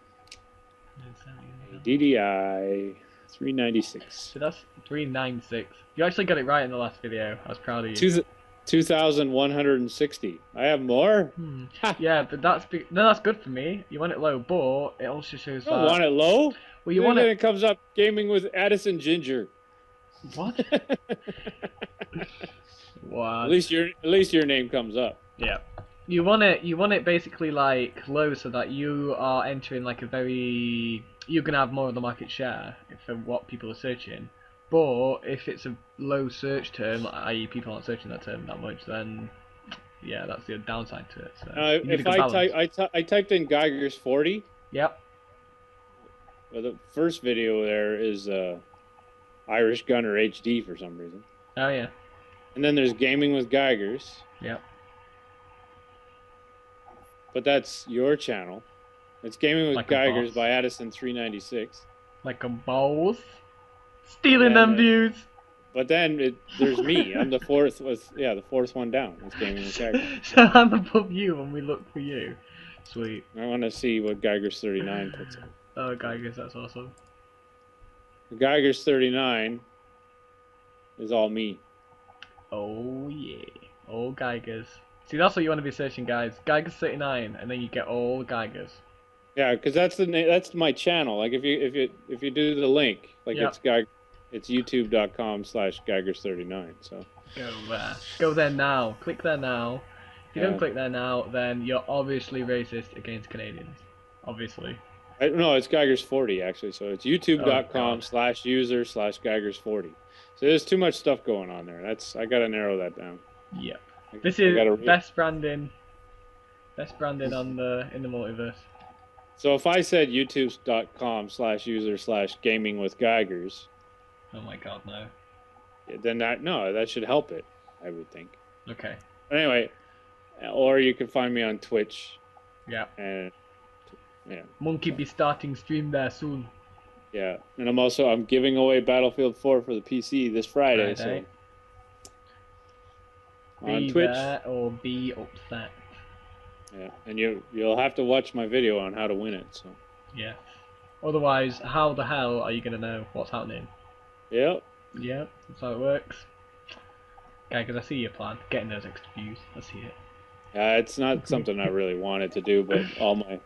DDI 396. So that's 396. You actually got it right in the last video. I was proud of you. 2,160. I have more? Yeah, but that's good for me. You want it low, but it also shows that... I don't want it low. Well, you want it... it comes up gaming with Addison Ginger. What? Wow. At least your name comes up. Yeah. You want it basically like low so that you are entering like a very... You're going to have more of the market share for what people are searching. But if it's a low search term, i.e. people aren't searching that term that much, then yeah, that's the downside to it. So if I typed in Geigers 40. Yep. Well, the first video there is Irish Gunner HD for some reason. Oh yeah. And then there's Gaming with Geigers. Yep. But that's your channel. It's Gaming with like Geigers by Addison 396. Like a boss. Stealing them views. But then there's me. I'm the fourth the fourth one down. It's Gaming with Geigers. So I'm above you when we look for you. Sweet. I want to see what Geigers 39 puts up. Oh, Geigers, that's awesome. Geigers 39 is all me. Oh yeah. All Geigers. See, that's what you want to be searching, guys. Geigers 39, and then you get all Geigers. Yeah, because that's my channel. Like if you do the link, like it's youtube.com/Geigers39. So go there. Go there now. Click there now. If you don't click there now, then you're obviously racist against Canadians. Obviously. No, it's Geigers 40 actually. So it's youtube.com/user/Geigers40. So there's too much stuff going on there. I gotta narrow that down. Yep. This is best branding. Best branding in the multiverse. So if I said youtube.com/user/gaming with Geigers. Oh my god, no. Then that should help it, I would think. Okay. But anyway, or you can find me on Twitch. Yeah. And yeah. Monkey be starting stream there soon. Yeah, and I'm giving away Battlefield 4 for the PC this Friday. So on Twitch. Be there or be upset. Yeah, and you'll have to watch my video on how to win it. So. Yeah. Otherwise, how the hell are you gonna know what's happening? Yep. Yep, that's how it works. Okay, because I see your plan, getting those extra views. I see it. It's not something I really wanted to do, but I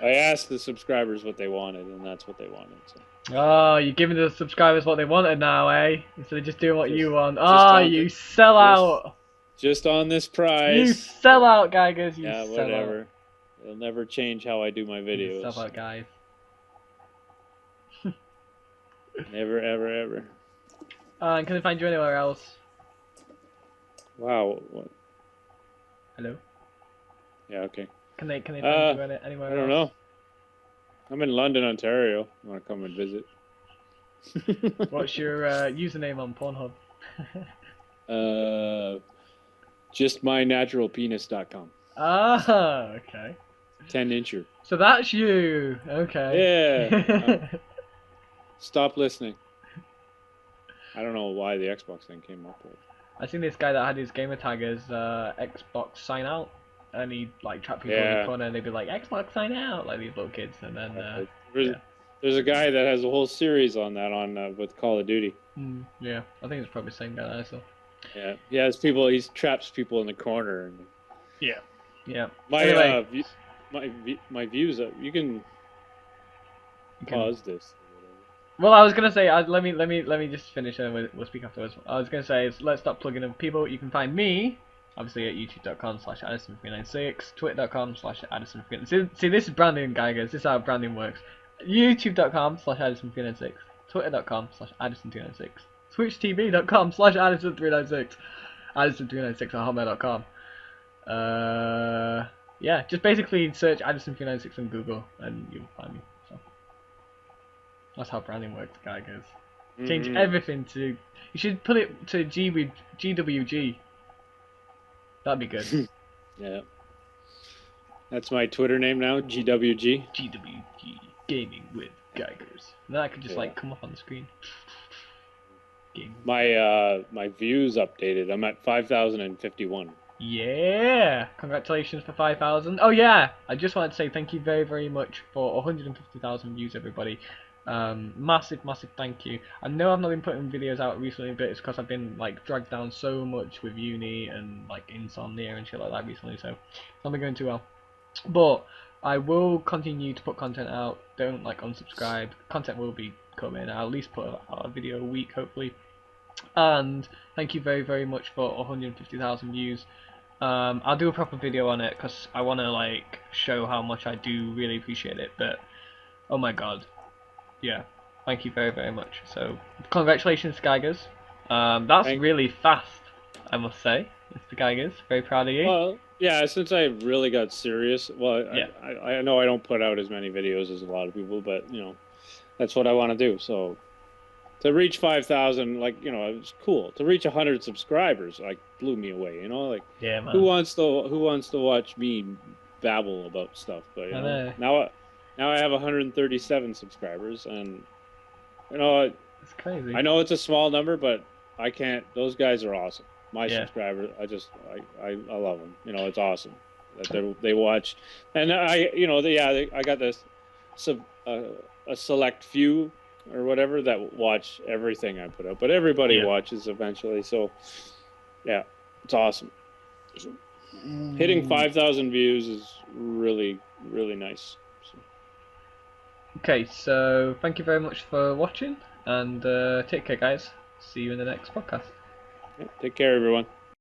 asked the subscribers what they wanted, and that's what they wanted. So. Oh, you're giving the subscribers what they wanted now, eh? Instead of just doing what you want. Oh, you sell out. Just on this price. You sell out, Geigers. You sell whatever. Out. It'll never change how I do my videos. You sell out, guys. Never, ever, ever. And can I find you anywhere else? Wow. What? Hello? Yeah, okay. Can they find you anywhere else? I don't know. I'm in London, Ontario. You want to come and visit? What's your username on Pornhub? Justmynaturalpenis.com. Ah, okay. 10-incher. So that's you. Okay. Yeah. Stop listening. I don't know why the Xbox thing came up with. I seen this guy that had his gamer tag as Xbox sign out, and he'd like trap people in the corner, and they'd be like Xbox sign out, like these little kids, and then There's a guy that has a whole series on that with Call of Duty. Yeah, I think it's probably the same guy. So. Yeah, he has people. He traps people in the corner. And yeah. My my views. You can pause this. Well, I was gonna say, let me just finish and we'll speak afterwards. I was gonna say, let's stop plugging in people. You can find me, obviously, at youtube.com/Addison396, twitter.com/Addison396. See, this is branding, guys. This is how branding works. youtube.com/Addison396, twitter.com/Addison296, twitchtv.com/Addison396, Addison396 at hotmail.com. Yeah, just basically search Addison396 on Google and you'll find me. So that's how branding works, guys. Change everything to. You should put it to GWG. That'd be good. Yeah. That's my Twitter name now, GWG. GWG, Gaming with Geigers. And then I could just like come up on the screen. My views updated. I'm at 5,051. Yeah! Congratulations for 5,000. Oh yeah! I just wanted to say thank you very, very much for 150,000 views, everybody. Massive thank you. I know I've not been putting videos out recently, but it's because I've been like dragged down so much with uni and like insomnia and shit like that recently, so it's not been going too well. But I will continue to put content out. Don't like unsubscribe. Content will be coming. I'll at least put out a video a week, hopefully. And thank you very, very much for 150,000 views. I'll do a proper video on it because I want to like show how much I do really appreciate it. But oh my god, yeah, thank you very, very much. So congratulations, Geigers. That's really fast, I must say, Mr. Geigers. Very proud of you. Well, yeah, since I really got serious. Well, yeah. I know I don't put out as many videos as a lot of people, but you know, that's what I want to do. So to reach 5,000, like, you know, it was cool. To reach 100 subscribers, like, blew me away. You know, like, yeah, man. Who wants to watch me babble about stuff? But you know, now I have 137 subscribers, and you know, it's crazy. I know it's a small number, but I can't. Those guys are awesome. My subscribers, I love them. You know, it's awesome that they watch, and I got this a select few or whatever that watch everything I put out, but everybody watches eventually. So yeah, it's awesome. Hitting 5,000 views is really, really nice. So. Okay, so thank you very much for watching, and take care, guys. See you in the next podcast. Yeah, take care, everyone.